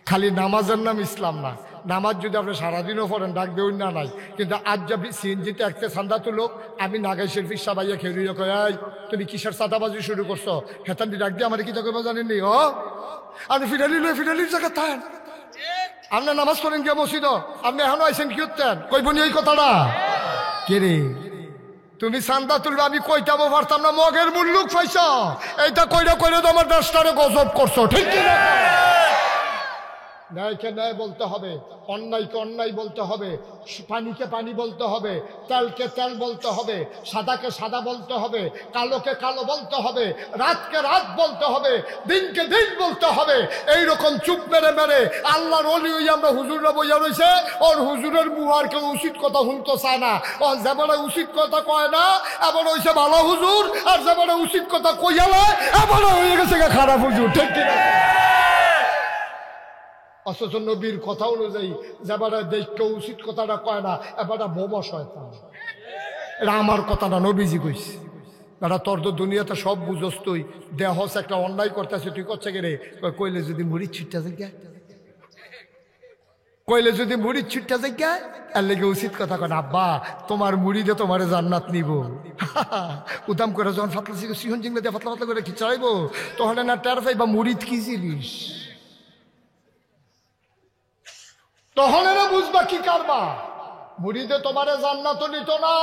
খালি নামাজের নাম ইসলাম না। নামাজ যদি আপনি সারাদিনও পড়েন ডাক দেউন না নাই, কিন্তু আজ যাবি সিএনজিতে একটা চান্দা তুলো, আমি নাগাই শেরফির সাবাইয়া খেয়ে কয় তুমি কিসের চাঁদাবাজি শুরু করছো, হেতান্দি ডাক দিয়ে আমার কি তোকে জানেননি? ও আপনি ফিডালির জায়গা থাকেন, আপনি নামাজ পড়েন গিয়ে মসজিদ, আপনি এখনো আইসেন কি করতেন? কইবনি ওই কথাটা? কে রে তুমি চান্দা তুলবে, আমি কইতাবো পারতাম না, মগের মুল্লুক পাইছ, এইটা কইরা কইরা তো আমার দেশটারে গজব করছো। ঠিক কি না? ন্যায়কে ন্যায় বলতে হবে, অন্যায়কে অন্যায় বলতে হবে, পানিকে পানি বলতে হবে, তেলকে তেল বলতে হবে, সাদাকে সাদা বলতে হবে, কালোকে কালো বলতে হবে, রাতকে রাত বলতে হবে, দিনকে দিন বলতে হবে। এইরকম চুপ মেরে মেরে আল্লাহর ওলি হই আমরা হুজুররা বইয়া রয়েছে, ওর হুজুরের মুহার কেউ উচিত কথা শুনতে চায় না। ও যেবারে উচিত কথা কয় না এবার হয়েছে ভালো হুজুর, আর যেবারে উচিত কথা কইয়ালে এবার হয়ে গেছে খারাপ হুজুর। ঠিক কিনা? অথচ নবীর কথা অনুযায়ী যেবারে দেখতে উচিত কথাটা কয় না, এবার বোমা শয়তান। এটা আমার কথা না, নবীজি কইছে। এটা তোর তো দুনিয়াতে সব বুঝস, তুই দেহস একটা অন্যায় করতেছে, তুই করছে কে রে? কইলে যদি মুড়ি ছিটটা জায়গা, কইলে যদি মুড়ি ছিটটা জায়গা, এর লেগে উচিত কথা কয় না। আব্বা তোমার মুড়ি দিয়ে তোমার জান্নাত নিব। উদাম করে যখন ফাতলা সিহন জিংলা দিয়ে ফাতলা ফাতলা করে খিচাইবো, তখন না টের পাইবা মুড়িদ কি জিনিস, তখন এরা বুঝবা কি কারবা। মুড়িদে তোমারে জান্নাত নিত না,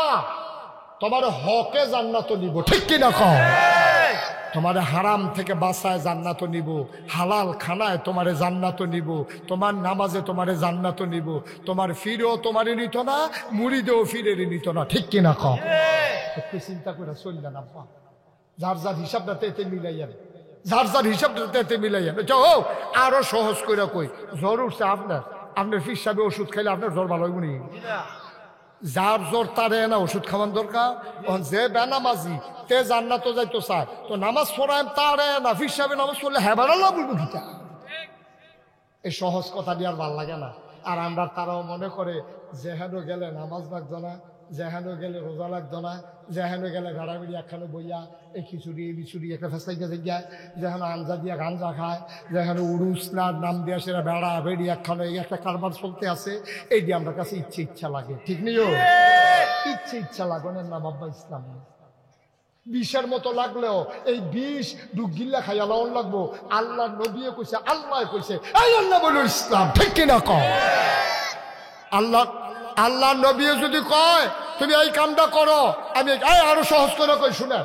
তোমার হকে জান্নাত নিব। ঠিক কিনা কও? তোমার হারাম থেকে বাঁচায় জান্নাত নিব, হালাল খানায় তোমারে জান্নাত নিব, তোমার নামাজে তোমারে জান্নাত নিব, তোমার ফিরেও তোমারে নিত না, মুড়িদেও ফিরে নিত না। ঠিক কিনা কও? একটু চিন্তা করে চললেন আব্বা, যার যার হিসাবটা এতে মিলাইয়ান, যার যার হিসাবটা এতে মিলাইয়ান। ও আরো সহজ করে কই, জ্বর উঠছে আপনার, আপনার ফির সাহেবে ওষুধ খাইলে আপনার জ্বর ভালো হইব নি? যার জ্বর তারে না ওষুধ খাওয়ান দরকার। যে বেনামাজি তে জান্নাত যাইতো চায়, তো নামাজ পড়ায় তারে না, ফির সাহেবে নামাজ পড়লে হেবারাল্লাহ বলবো কিটা? এই সহজ কথা দিয়ে আর ভাল লাগে না। আর আমরা তারাও মনে করে যেহেন গেলে নামাজ লাগতো না, যেহেন গেলে রোজা লাগতো না, যেহেন গেলে গাড়াবিড়ি একখানে বইয়া এই খিচুড়ি বিচুড়ি একটা ফেসাইকে যায়, যেহেন আঞ্জা দিয়া গাঞ্জা খায়, যেহেন উড়ুস নার নাম দিয়া সেটা বেড়া বেড়ি একখানে এই একটা কারবার চলতে আছে, এই দিয়ে আমরা কাছে ইচ্ছা লাগে। ঠিক নিও? ইচ্ছা লাগানোর নাম আব্বা ইসলাম। বিষের মতো লাগলেও এই বিষ ডুগিল্লা খাইয়া লাউন লাগবো। আল্লাহ নবী কইছে, আল্লাহ কইছে, এই আল্লাহ বলো ইসলাম। ঠিক কিনা কও? আল্লাহ নবী যদি কয় তুমি এই কামটা করো, আমি আরো সহজ করে কই শুনে।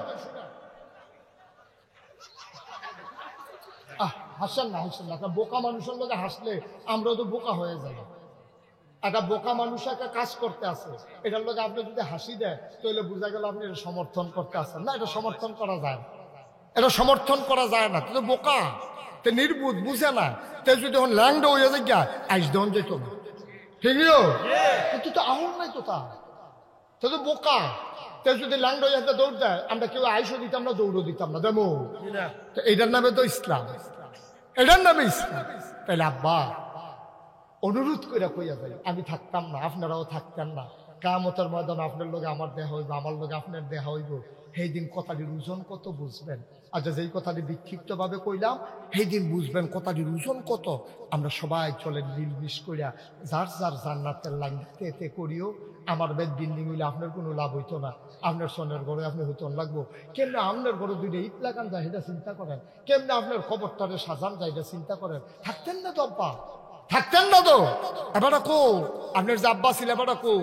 হাসেন না, হাসেন না। একটা বোকা মানুষের লোকে হাসলে আমরা তো বোকা হয়ে যাই। একটা বোকা মানুষ একটা কাজ করতে আছে, এটার লোক আপনি যদি হাসি দেয় তাহলে বোঝা গেল আপনি এটা সমর্থন করতে আসেন না। এটা সমর্থন করা যায় না, এটা সমর্থন করা যায় না। তুই তো বোকা, তে নির্বুধ, বুঝে না। তে যদি এখন ল্যাংডা হয়ে যায় গিয়া আইস দন যেত না। ঠিক তুই তো আহল নাই তো তা, তুই তো বোকা। তে যদি ল্যাংডা হয়ে দৌড় দেয়, আমরা কেউ আইসও দিতাম না, দৌড়ও দিতাম না। দেবো তো এটার নামে তো ইসলাম, এটার নামে ইসলাম। তাহলে আব্বা অনুরোধ করে কইয়া যাই, আমি থাকতাম না, আপনারাও থাকতেন না। কিয়ামতের ময়দানে আপনার লোকে আমার দেহা হইব, আমার লোকে আপনার দেহা হইব। সেই দিন কথাটির ওজন কত বুঝবেন। আচ্ছা, যেই কথাটি বিক্ষিপ্ত ভাবে কইলাম, সেই দিন বুঝবেন কথাটির ওজন কত। আমরা সবাই চলেন মিলমিশ করিয়া যার যার জান্নাতের লাইন এতে করিও। আমার বেদ বিল্ডিং হইলে আপনার কোনো লাভ হইতো না, আপনার সোনের ঘরে আপনি হইতন লাগবো। কেমনে আপনার ঘরে দুইটা ইট লাগান যায় এটা চিন্তা করেন, কেমনে আপনার খবরটারে সাজান যায় এটা চিন্তা করেন। থাকতেন না তো আব্বা, থাকতেন না তো। এবারটা কো আপনার যে আব্বা ছিল, এবারটা কো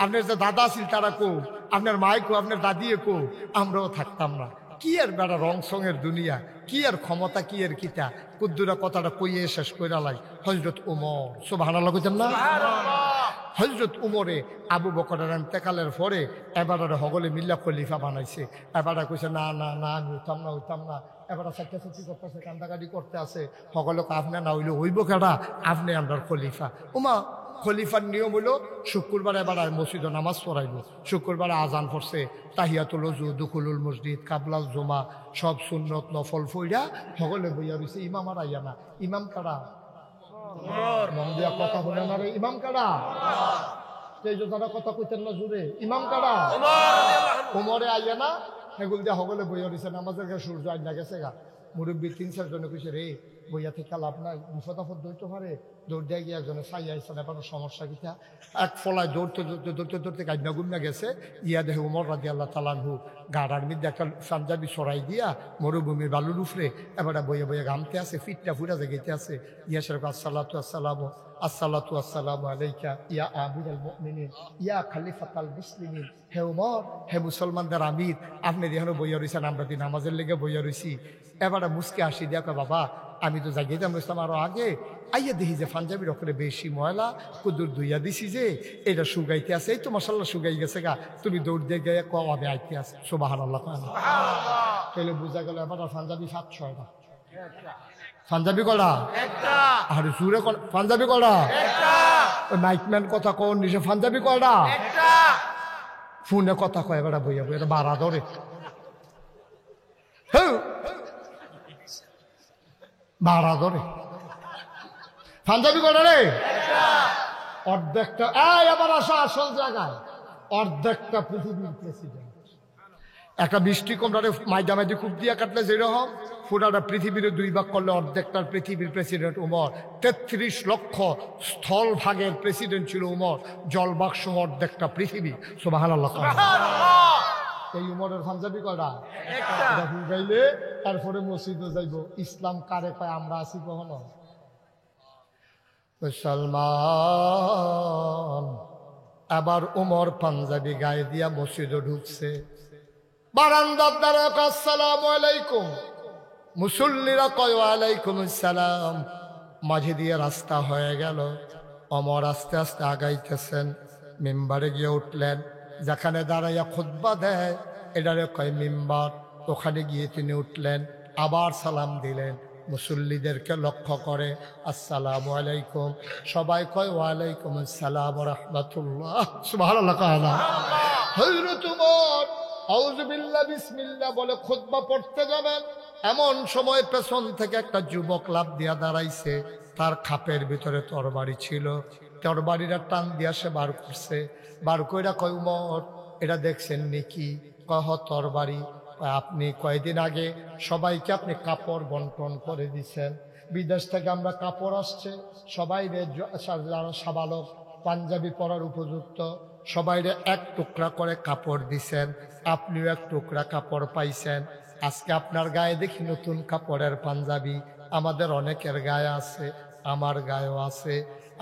আপনার যে দাদা ছিল, তারা কো আপনার মাই কো, আপনার দাদিয়ে কো, আমরাও থাকতাম না। কি আর বেড়া রং সঙের দুনিয়া, কি আর ক্ষমতা, কি আর কিতা। কুদ্দুরা কথাটা কইয়ে শেষ কইরা লাই। হযরত ওমর, সুবহানাল্লাহ কইতেন না? হযরত উমরে আবু বকরের ইন্তেকালের পরে এবারে হগলে মিল্লা খলিফা বানাইছে। এবারে কইছে না না না, আমি হইতাম না। এবার চাকরি করতেছে, কান্দাকাটি করতে আছে। সকলকে আপনি না হইলে হইব কেডা, আপনি আমরা খলিফা। খলিফার নিয়ম হলো শুক্রবার এবার আর মসজিদে নামাজ পড়াইব। শুক্রবার আজান পড়ছে, তাহিয়াতুল ওযু, দুখুলুল মসজিদ, কাবলাল জুমা, সব সুন্নত নফল ফইরা সকলে বইয়া রয়েছে। ইমাম আর আইয়া না। ইমাম কারা? মন দিয়া কথা বলে না রে। ইমাম কারা? এই যে তারা কথা কইতেন না জুড়ে, ইমাম কারা? ওমরে আইয়া না। সেগুলো দিয়া সকলে বইয়া রয়েছে। নামাজের গা সূর্য আইনা গেছে গা। মুরব্বী 3-4 জনে কইছে রে বইয়া থেকে লাভ নাই, বিপদ আপদ দৌড়তে পারে। দৌড় দিয়ে গিয়ে একজনে চাই আইসা এবার সমস্যা কিতা। এক ফলায় দৌড়তে দৌড়তে দৌড়তে দৌড়তে গাইনা গুমনা গেছে। ইয়া দেখে উমর রাদিয়াল্লাহু তাআলা আনহু গাড়ার মধ্যে একটা পাঞ্জাবি সরাই দিয়া মরুভূমির বালুর উপরে এবারে বইয়া বইয়া ঘামতে আছে, ফিটটা ফুটা জায়গাতে আছে। ইয়া সেরকম আসসালাতু আসসালামু আসসালাতু আসসালামু আলাইকা ইয়া আমিরুল মুমিনিন ইয়া খলিফাতুল মুসলিমিন। হে উমর, হে মুসলমানদের আমির, আপনি এখানে বইয়া রয়েছেন, আমরা দিন নামাজের লেগে বইয়া রয়েছি। এবারে মুসকে আসি দিয়া কয় বাবা আমি তো জাগিয়ে ইসলাম আরো আগে আইয়া দেখি যে পাঞ্জাবির ওখানে বেশি ময়লা, কুদুর ধুইয়া দিছি যে এটা শুকাইতে আছে। এই তো মশাল্লা শুকাই গেছে গা, তুমি দৌড় দিয়ে গিয়ে কম আমি আইতে আছে। সুবহানাল্লাহ। তাহলে বোঝা গেল এবার পাঞ্জাবি 7-6টা। পাঞ্জাবি কটা? আরে সুরে পাঞ্জাবি কটা? নাইটম্যান কথা কোন নিশে পাঞ্জাবি কটা? ফোনে কথা কয় এবার বইয়া বইয়া বাড়া ধরে। ভাড়া ধরে পাঞ্জাবি কটা রে? অর্ধেকটা। এবার আসো আসল জায়গায়। অর্ধেকটা পৃথিবীর প্রেসিডেন্ট। একটা বৃষ্টি কমটারে মাইদামাইদি খুব দিয়া কাটলে যেরকম পুরাটা পৃথিবীর 2 ভাগ করলে অর্ধেকটার পৃথিবীর প্রেসিডেন্ট উমর। 33 লক্ষ স্থল ভাগের প্রেসিডেন্ট ছিল উমর। জলবাগ সহ অর্ধেকটা পৃথিবী। সুবহানাল্লাহ। এই উমরের পাঞ্জাবি কয়টা? গাইলে তারপরে মসজিদে যাইব। ইসলাম কারে কয়? আমরা আছি কখনো? মুসলমান। আবার উমর পাঞ্জাবি গায়ে দিয়া মসজিদে ঢুকছে। বারান্দার দ্বারা আসসালামু আলাইকুম, মুসল্লিরা কয় ওয়ালাইকুম আসসালাম। মাঝে দিয়ে রাস্তা হয়ে গেল। ওমর আস্তে আস্তে আগাইতেছেন। মিম্বারে গিয়ে উঠলেন। যেখানে দাঁড়াইয়া খুতবা দেয় এটারে কয় মিম্বার। ওখানে গিয়ে তিনি উঠলেন, আবার সালাম দিলেন। মুসল্লিদেরকে লক্ষ্য করে আসসালামু আলাইকুম। সবাই কয় ওয়ালাইকুম আসসালাম ওয়া রাহমাতুল্লাহ। সুবহানাল্লাহ। হযরত ওমর আউযু বিল্লাহ বিসমিল্লাহ বলে খুতবা পড়তে যাবেন। এমন সময় পেছন থেকে একটা যুবক লাফ দিয়া দাঁড়াইছে। তার খাপের ভিতরে তরবারি ছিল। তরবারিটা টান দিয়া সে বার করছে। বার কইরা কয় উমর এটা দেখছেন নাকি? কহ তরবারি। আপনি কয়েকদিন আগে সবাইকে আপনি কাপড় বন্টন করে দিচ্ছেন। বিদেশ থেকে আমরা কাপড় আসছে, সবাই যারা সাবালক পাঞ্জাবি পরার উপযুক্ত সবাইরে 1 টুকরা করে কাপড় দিছেন। আপনিও 1 টুকরা কাপড় পাইছেন। আজকে আপনার গায়ে দেখি নতুন কাপড়ের পাঞ্জাবি। আমাদের অনেকের গায়ে আছে, আমার গায়েও আছে।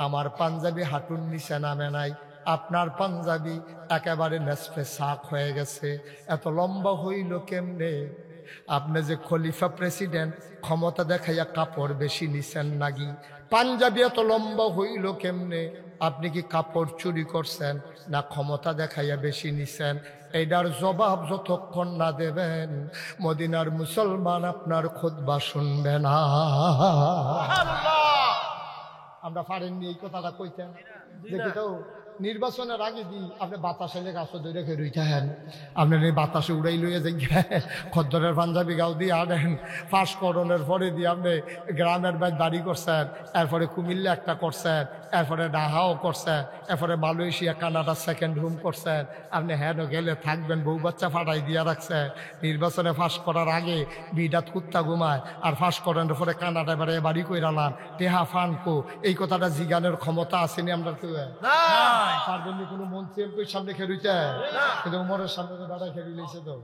আমার পাঞ্জাবি হাঁটুর নিচে নামে নাই, আপনার পাঞ্জাবি একেবারে নেসফে সাক হয়ে গেছে। এত লম্বা হইল কেমনে? আপনি যে খলিফা প্রেসিডেন্ট, ক্ষমতা দেখাইয়া কাপড় বেশি নিছেন নাকি? পাঞ্জাবি এত লম্বা হইল কেমনে? আপনি কি কাপড় চুরি করছেন না ক্ষমতা দেখাইয়া বেশি নিছেন? এইটার জবাব যতক্ষণ না দেবেন মদিনার মুসলমান আপনার খুতবা শুনবে না। আমরা পারেননি এই কথাটা কইতেন। দেখি তো নির্বাচনের আগে দিই আপনি বাতাসে গাছ ধরে খেয়ে থাকেন। আপনার এই বাতাসে উড়াই লইয়া যাই খদ্দরের পাঞ্জাবি গাও দিয়ে আনেন। পাশ করণের পরে দিয়ে আপনি গ্রামের বাইর বাড়ি করছেন, এরপরে কুমিল্লা একটা করছেন, এরপরে ঢাকাও করছেন, এরপরে মালয়েশিয়া কানাডা 2nd হোম করছেন। আপনি হ্যাঁ গেলে থাকবেন, বউ বাচ্চা ফাটাই দিয়া রাখছেন। নির্বাচনে ফাঁস করার আগে বিডাত কুত্তা ঘুমায়, আর ফাঁস করানোর পরে কানাডা বেড়ে বাড়ি কইরালাম টেহা ফানকো। এই কথাটা জিগানের ক্ষমতা আসেনি আমরা কেউ। তার জন্য কোনো মন্ত্রী এমপির সামনে খেলুইতে, কিন্তু উমরের সামনে তো দাদা খেলি লাইছে তো,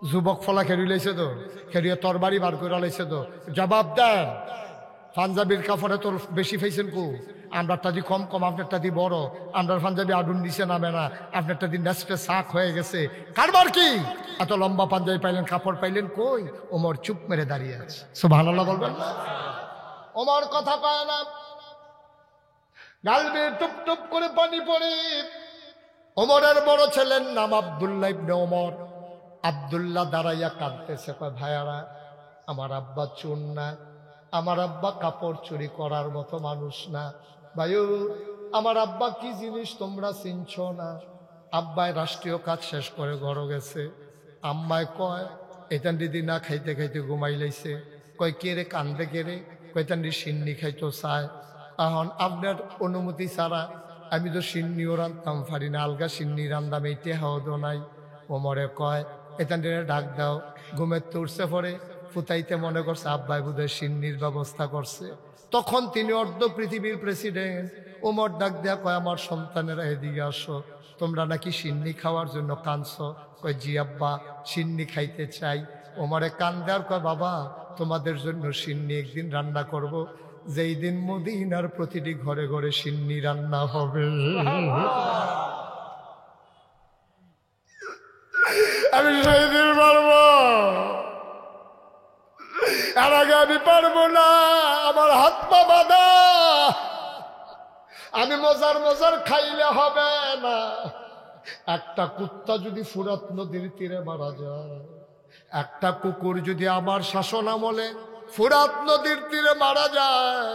যুবক ফলা খেলি লাইছে তো, খেলিয়ে তরবারি বার করে লাইছে তো। জবাব দেন, পাঞ্জাবির কাপড়ে তোর বেশি ফাইছেন কু? আমরারটা দি কম কম, আপনারটা দি বড়। আমরার পাঞ্জাবি আডুন নিচে নামে না, আপনারটা দিন নেসফে সাক হয়ে গেছে। কারবার কি এত লম্বা পাঞ্জাবি পাইলেন, কাপড় পাইলেন কই? ওমর চুপ মেরে দাঁড়িয়ে আছে। সুবহানাল্লাহ বলবেন না? ওমর কথা পায় না, গালবে টুপ টুপ করে পানি পড়ে। ওমরের বড় ছেলের নাম আব্দুল্লাহ ইবনে ওমর। আব্দুল্লাহ দাঁড়াইয়া কাঁদতেছে, কয় ভাইয়ারা আমার আব্বা চোর না, আমার আব্বা কাপড় চুরি করার মতো মানুষ না। ভাইও আমার আব্বা কি জিনিস তোমরা চিনছ না। আব্বাই রাষ্ট্রীয় কাজ শেষ করে ঘরে গেছে। আম্মায় কয় এতান দিদি না খাইতে খাইতে ঘুমাই লাইছে। কয় কে রে কান্দে কে রে? কয়তান দি সিন্নি খাইতো চায়। এখন আপনার অনুমতি ছাড়া আমি তো সিন্নিও রান্ধতাম পারি না, আলগা সিন্নি রান্দাম, এই টেহাও দো নাই। ওমরে কয় এতান দিনে ডাক দাও। ঘুমের তো উঠছে পরে ফুতাইতে মনে করছে আব্বাই বোধহয় সিন্নির ব্যবস্থা করছে। তখন তিনি অর্ধ পৃথিবীর প্রেসিডেন্ট। ওমর ডাক দেয়া কয় আমার সন্তানেরা এদিকে আসো, তোমরা নাকি সিন্নি খাওয়ার জন্য কাঁদছো? কয় জি আব্বা, সিন্নি খাইতে চাই। ওমরে কান দেওয়ার কয় বাবা তোমাদের জন্য সিন্নি একদিন রান্না করব, যেই দিন মদিনার প্রতিটি ঘরে ঘরে সিন্নি রান্না হবে। আমি সেই দিন পারবো, এর আগে আমি পারবো না। আমার হাত পা বাঁধা, আমি মজার মজার খাইলে হবে না। একটা কুত্তা যদি ফুরাত নদীর তীরে মারা যায়, একটা কুকুর যদি আমার শাসন আমলে ফুরাত নদীর তীরে মারা যায়,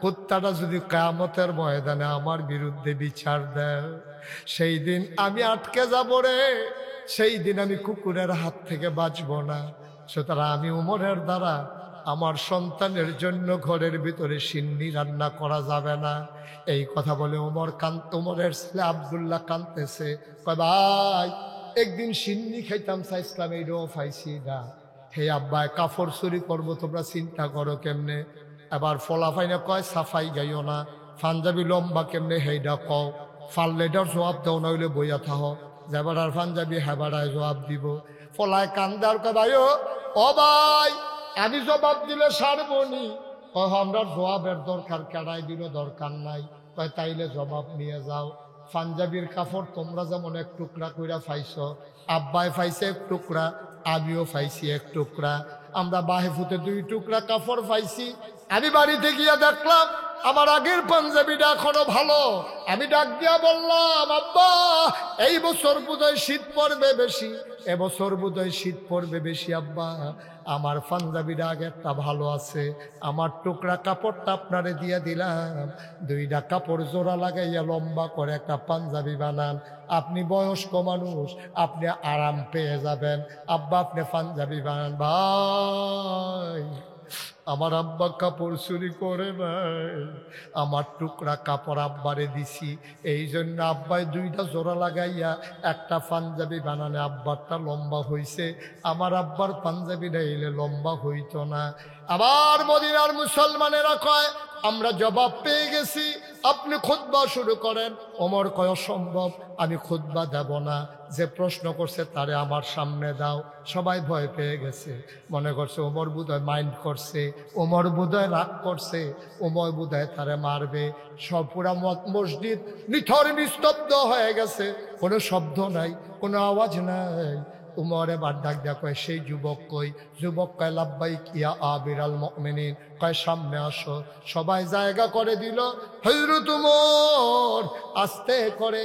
কুত্তাটা যদি কিয়ামতের ময়দানে আমার বিরুদ্ধে বিচার দেয়, সেই দিন আমি আটকে যাব রে। সেই দিন আমি কুকুরের হাত থেকে বাঁচব না। সুতরাং আমি উমরের দ্বারা আমার সন্তানের জন্য ঘরের ভিতরে সিন্নি রান্না করা যাবে না। এই কথা বলে উমরের ছেলে আব্দুল্লাহ কাঁদতেছে। কয় ভাই একদিন সিন্নি খাইতাম চাইছিলাম, এইটাও পাইছি না। হে আব্বাই কাপড় চুরি করবো, তোমরা চিন্তা করো কেমনে। এবার ফলাফাইনে কয় সাফাই গাইও না, পাঞ্জাবি লম্বা কেমনে হেইডা কও, ফাল্লেটার জবাব দাও, না হইলে বইয়া থাহ। যেবারার পাঞ্জাবি হেবারায় জবাব দিব। ফলায় কান্দার কয় ভাই ও ভাই আমি জবাব দিলে সারবনি। আমরা জবাবের দরকার, কেড়াই দিল দরকার নাই। কয় তাইলে জবাব নিয়ে যাও। পাঞ্জাবির কাপড় তোমরা যেমন এক টুকরা কইরা পাইছ, আব্বাই পাইছে এক টুকরা, আমিও পাইছি এক টুকরা। আমরা বাহেফুতে 2 টুকরা কাপড় পাইছি। আমি বাড়িতে গিয়ে দেখলাম আমার আগের পাঞ্জাবিটা এখনো ভালো। আমি ডাক দিয়া বললাম আব্বা এই বছর বোধহয় শীত পড়বে বেশি, এবছর বোধহয় শীত পড়বে বেশি। আব্বা আমার পাঞ্জাবিটা আগে একটা ভালো আছে, আমার টুকরা কাপড়টা আপনারে দিয়ে দিলাম, 2টা কাপড় জোড়া লাগাইয়া লম্বা করে একটা পাঞ্জাবি বানান। আপনি বয়স্ক মানুষ, আপনি আরাম পেয়ে যাবেন। আব্বা আপনি পাঞ্জাবি বানান। ভাই আমার আব্বা কাপড় চুরি করে নাই, আমার টুকরা কাপড় আব্বারে দিছি। এই জন্য আব্বাই 2টা জোড়া লাগাইয়া একটা পাঞ্জাবি বানানে আব্বারটা লম্বা হইছে, আমার আব্বার পাঞ্জাবি নাইলে লম্বা হইতো না। আবার মদিনার মুসলমানেরা কয় আমরা জবাব পেয়ে গেছি, আপনি খুতবা শুরু করেন। ওমর কয় অসম্ভব, আমি খুতবা দেব না, যে প্রশ্ন করছে তারে আমার সামনে দাও। সবাই ভয় পেয়ে গেছে, মনে করছে ওমর বোধহয় মাইন্ড করছে, ওমর বোধহয় রাগ করছে, ওমর বোধহয় তারে মারবে। সব পুরা মসজিদ নিথর নিস্তব্ধ হয়ে গেছে, কোনো শব্দ নাই, কোনো আওয়াজ নাই। উমর এবার ডাক দেয়া কয় সেই যুবক কই? যুবক কয় লাব্বাইক ইয়া আমিরাল মুমিনিন। কয় সামনে আসো। সবাই জায়গা করে দিল। হযরত উমর আস্তে করে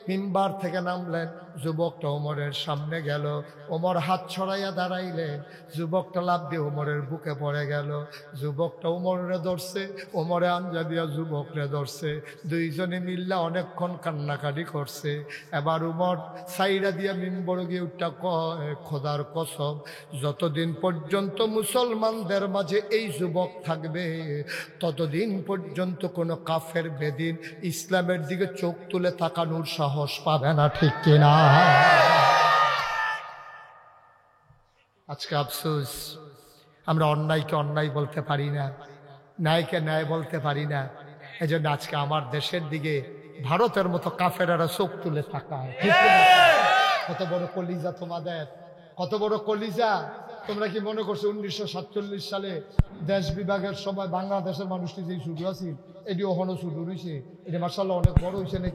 মিম্বার থেকে নামলেন। যুবকটা ওমরের সামনে গেল। ওমর হাত ছড়াইয়া দাঁড়াইলেন। যুবকটা লাফ দিয়ে ওমরের বুকে পড়ে গেল। যুবকটা ওমরে ধরছে, ওমরে আঞ্জা দিয়া যুবকরে ধরছে। 2জনে মিল্লা অনেকক্ষণ কান্নাকাটি করছে। এবার উমর সাইরা দিয়া মিম্বর গিয়ে উঠটা কয় খোদার কসম, যতদিন পর্যন্ত মুসলমানদের মাঝে এই যুবক থাকবে ততদিন পর্যন্ত কোনো কাফের বেদিন ইসলামের দিকে চোখ তুলে তাকানোর সাহস পাবে না, ঠিক কিনা? আজকে আফসোস, আমরা অন্যায়কে অন্যায় বলতে পারি না, ন্যায়কে ন্যায় বলতে পারি না। এই জন্য আজকে আমার দেশের দিকে ভারতের মতো কাফেরারা চোখ তুলে তাকায়। কত বড় কলিজা তোমাদের, কত বড় কলিজা। তোমরা কি মনে করছো 1947 সালে দেশ বিভাগের সময় বাংলাদেশের মানুষটি যে শুরু আছিল এটি ওখানে শুরু হয়েছে? এটা মার্শাল্লাহ অনেক বড় হয়েছে না?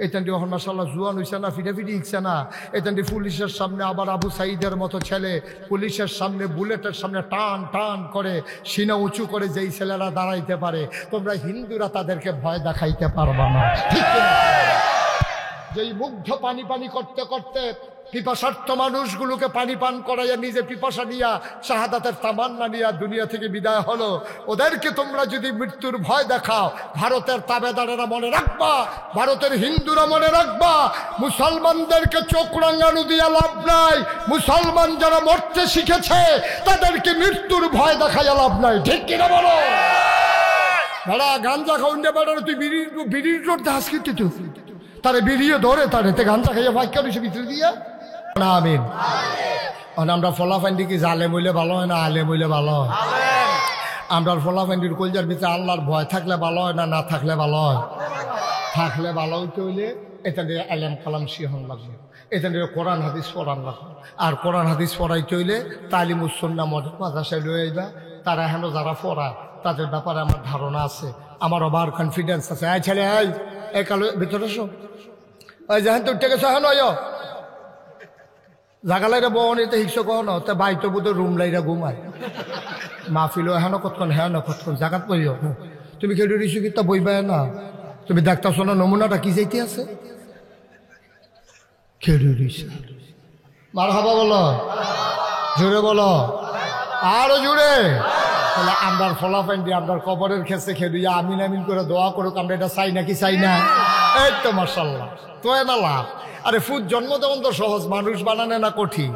এতানটি ওখানে মার্শাল্লাহ জুয়ান হয়েছে না, ফিটাফিটি হিকছে না? এতানটি পুলিশের সামনে আবার আবু সাইদের মতো ছেলে পুলিশের সামনে বুলেটের সামনে টান টান করে সিনা উঁচু করে যেই ছেলেরা দাঁড়াইতে পারে, তোমরা হিন্দুরা তাদেরকে ভয় দেখাইতে পারবা না, ঠিক না? যেই মুগ্ধ পানি পানি করতে করতে পিপাসার্থ মানুষগুলোকে পানি পান করাইয়া নিজে পিপাসা নিয়া শাহাদাতের তামান্না নিয়া দুনিয়া থেকে বিদায় হলো। ওদেরকে তোমরা যদি মৃত্যুর ভয় দেখাও, ভারতের তাবেদারেরা মনে রাখবা, ভারতের হিন্দুরা মনে রাখবা, মুসলমানদেরকে চোখ রাঙানো দিয়া লাভ নাই। মুসলমান যারা মরতে শিখেছে তাদেরকে মৃত্যুর ভয় দেখাইয়া লাভ নাই। ঠিক কিনা বলো? বেড়া গাঞ্জা খাউন্ডে বেড়ার তুই বিড়ির রোড দাস কিন্তু তুই তারে বিড়িয়ে ধরে তারে তে গাঞ্জা খাইয়া ভাগ্য দিছে ভিতরে দিয়া না। আমিন। আমরা ফলাফান্ডি কি জালে মইলে ভালো হয় না আলে মইলে ভালো হয়? আমরা ফলাফান্ডির কলজার ভিতরে আল্লাহর ভয় থাকলে ভালো হয় না না থাকলে ভালো হয়? থাকলে ভালো হইতে হইলে এটা দিয়ে আলেম কালাম শিহন লাগবে, এটা দিয়ে কোরআন হাদিস পড়ান লাগবে। আর কোরআন হাদিস পড়াইতে হইলে তালিমুস সুন্নাহ মাদ্রাসায় লয়ে আইবা। তারা এখন যারা পড়ায় তাদের ব্যাপারে আমার ধারণা আছে, আমার ওভার কনফিডেন্স আছে। এই ছেলে এই কালো ভিতরে এসো, ওই যেহেন তো উঠে গেছো এখন জাগা লাইরা বনিতে হিংসা কহ না, তা বাইতো বুধ রুম লাইরা ঘুমায় মাহফিল হেন কতক্ষণ হ্যাঁ না কতক্ষণ জাগাত বইও। তুমি খেলে রিসু কিতা বইবা না, তুমি দেখতেছো না নমুনাটা কি যাইতে আছে? খেলে রিসা মার হাবা বলো, জোরে বলো, আরো জোরে। তাহলে আমরার ফলাফাইন দিয়ে আমরার কবরের খেসে খেয়ে আমিন আমিন করে দোয়া করুক। আমরা এটা চাই নাকি চাই না? এই তো মাশাআল্লাহ, তো না লাভ। আরে ফুড জন্ম দেওয়া তো সহজ, মানুষ বানানো না কঠিন।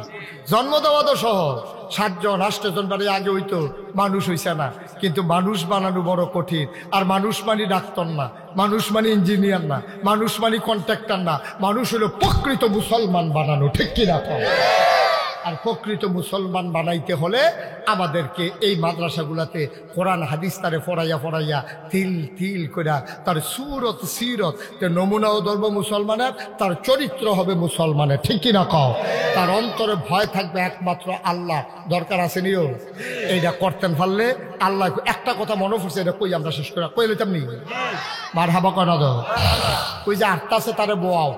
জন্ম দেওয়া তো সহজ, 7 জন 8 জন বাড়ি আগে হইতো, মানুষ হইছে না। কিন্তু মানুষ বানানো বড় কঠিন। আর মানুষ মানে ডাক্তার না, মানুষ মানে ইঞ্জিনিয়ার না, মানুষ মানে কন্ট্রাক্টর না, মানুষ হলো প্রকৃত মুসলমান বানানো। ঠিক কিনা? আর প্রকৃত মুসলমান বানাইতে হলে আমাদেরকে এই মাদ্রাসাগুলাতে কোরআন হাদিস তারে ফড়াইয়া তিল তিল করে তার সুরত সিরত নমুনাও ধরবো মুসলমানের, তার চরিত্র হবে মুসলমানের। ঠিক কিনা কও? তার অন্তরে ভয় থাকবে একমাত্র আল্লাহ। দরকার আছে নিও এইটা করতেন পারলে আল্লাহ। একটা কথা মনে পড়ছে, এটা কই আমরা শেষ করে কই লইতাম নি মার হাবা কনা দো ওই যে 8টা আছে তারে বোয়াও।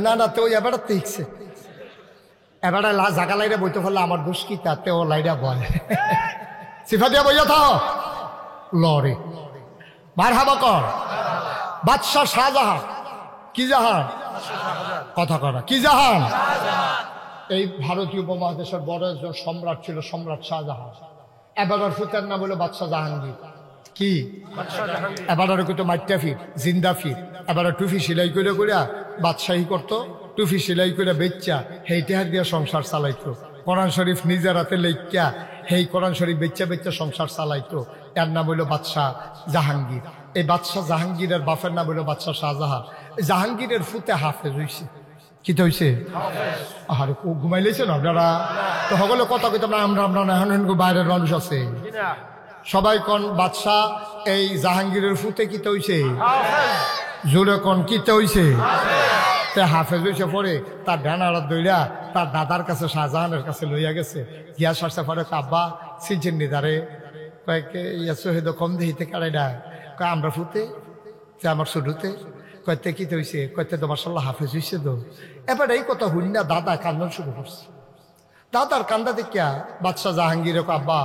না না তো এবার দেখছে এবার জাগা লাইরা বইতে পারলে আমার দোষ কি? তাতেও লাইরা বয় সিফা দিয়া বইয়া থাও লরে মার হাবা কর। বাদশাহ শাহজাহান, কি জাহান? কথা করা কি জাহান? এই ভারতীয় উপমহাদেশের বড় একজন সম্রাট ছিল, সম্রাট শাহজাহান। এবার ফুতের নাম হলো বাদশাহ জাহাঙ্গীর। কি এবার কিন্তু মাইটা ফির জিন্দা ফির। এবার টুফি সেলাই করে করিয়া বাদশাহী করতো, টুফি সেলাই করে বেচ্চা হেইটা দিয়ে সংসার চালাইতো। কোরআন শরীফ নিজের হাতে লেখা হেই কোরআন শরীফ বেচ্চা সংসার চালাইতো। এর নাম হইল বাদশাহ জাহাঙ্গীর। এই বাদশাহ জাহাঙ্গীরের বাপের নাম হইল বাদশাহ শাহজাহান। জাহাঙ্গীরের ফুতে হাফেজ হইছে। কি তো হইছে? আরে ঘুমাই লেছে না আপনারা তো সকলে কথা কইতাম না। আমরা না এখন বাইরের মানুষ আছে সবাই কন বাদশাহ এই জাহাঙ্গীরের ফুতে কিতে হইছে? জোরে কন কিতে হইছে? তে হাফেজ হইছে। পরে তার ডানারা দইরা তার দাদার কাছে শাহজাহানের কাছে লইয়া গেছে। গিয়া সারছে পরে আব্বা সিনছেন নি তারে? কয়েকে ইয়া শহীদ কম দেহিতে কারাইডা কয় আমরা ফুতে যে আমার শুরুতে কয়তে কিতে হইছে? কয়তে তো মাশাআল্লাহ হাফেজ হইছে তো। এবার এই কথা হুন্না দাদা কান্দন শুরু করছে। দাদার কান্দা দেখিয়া বাদশাহ জাহাঙ্গীর আব্বা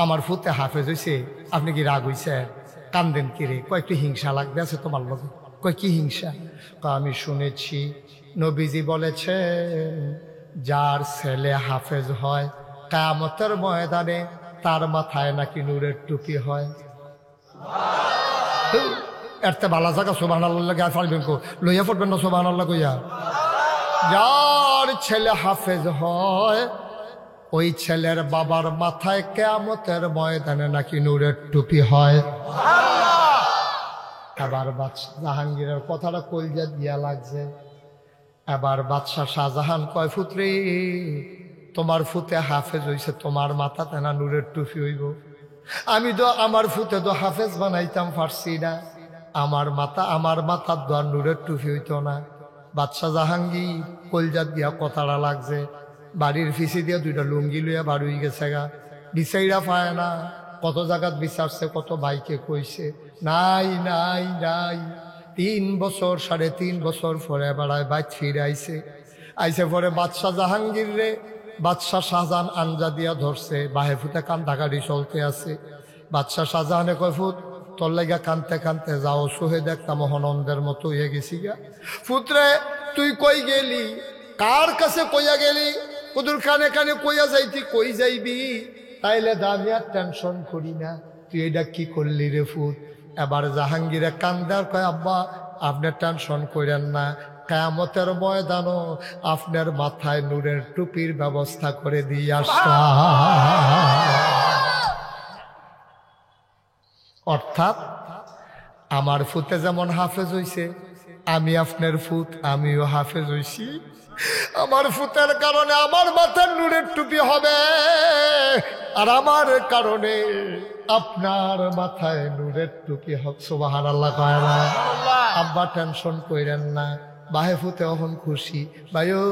আমার ফুতে হাফেজ হইছে, আপনি কি রাগ হইছে? কান্দেন কিরে? কয়েকটি হিংসা লাগবে আছে তোমার লোক। কয় কি হিংসা? আমি শুনেছি নবীজি বলেছেন যার ছেলে হাফেজ হয় কিয়ামতের ময়দানে তার মাথায় নাকি নূরের টুপি হয়। এরতে বালা জায়গা সুবহানাল্লাহ গায়ে ফালবেন কো লইয়া পড়বেন না সুবহানাল্লাহ কইয়া। যার ছেলে হাফেজ হয় ওই ছেলের বাবার মাথায় কিয়ামতের ময়দানে নাকি নূরের টুপি হয়। এবার বাদশাহ জাহাঙ্গীরের কথাটা কলজা দিয়া লাগছে। এবার বাদশাহ শাহজাহান কয় ফুতরে তোমার ফুতে হাফেজ হইছে, তোমার মাথাতে না নূরের টুপি হইব? আমি তো আমার ফুতে তো হাফেজ বানাইতাম পারছি না, আমার মাথার তো আর নূরের টুপি হইতো না। বাদশাহ জাহাঙ্গীর কলজা দিয়া কথাটা লাগছে। বাড়ির ফিসি দিয়ে 2টা লুঙ্গি লইয়া বাড়ি হয়ে গেছে গা। বিচাইরা পায় না, কত জায়গাত বিচারছে, কত ভাইকে কইছে, নাই নাই নাই। 3 বছর 3.5 বছর পরে বেড়ায় বাইক ফিরে আইছে পরে বাদশাহ জাহাঙ্গীর রে বাদশাহ শাহজাহান আঞ্জা দিয়া ধরছে। বাহে ফুতে কান্দাকাটি চলতে আছে। বাদশাহ শাহজাহানে কয় ফুত তোর লাগা কানতে কানতে যাও সোহে দেখতাম হনন্দের মতো হয়ে গেছি গা। পুত্রে তুই কই গেলি, কার কাছে কইয়া গেলি, কুদুর কানে কানে কইয়া যাইতি, কই যাইবি, তাইলে আমি আর টেনশন করি না, তুই এটা কি করলি রে ফুত। এবার জাহাঙ্গীরে কান্দার কয় আব্বা আপনি টেনশন করেন না, কিয়ামতের ময়দানও আপনার মাথায় নূরের টুপির ব্যবস্থা করে দিয়ে আসলাম। অর্থাৎ আমার ফুতে যেমন হাফেজ হইছে, আমি আপনার ফুত আমিও হাফেজ হইছি। আমার ফুতের কারণে আমার মাথার নূরের টুপি হবে, আর আমার কারণে আপনার মাথায় নূরের টুপি হবে। সুবহানাল্লাহ কয় না? আব্বা টেনশন কইরেন না, বাহে ফুতে অহন খুশি। ভাইও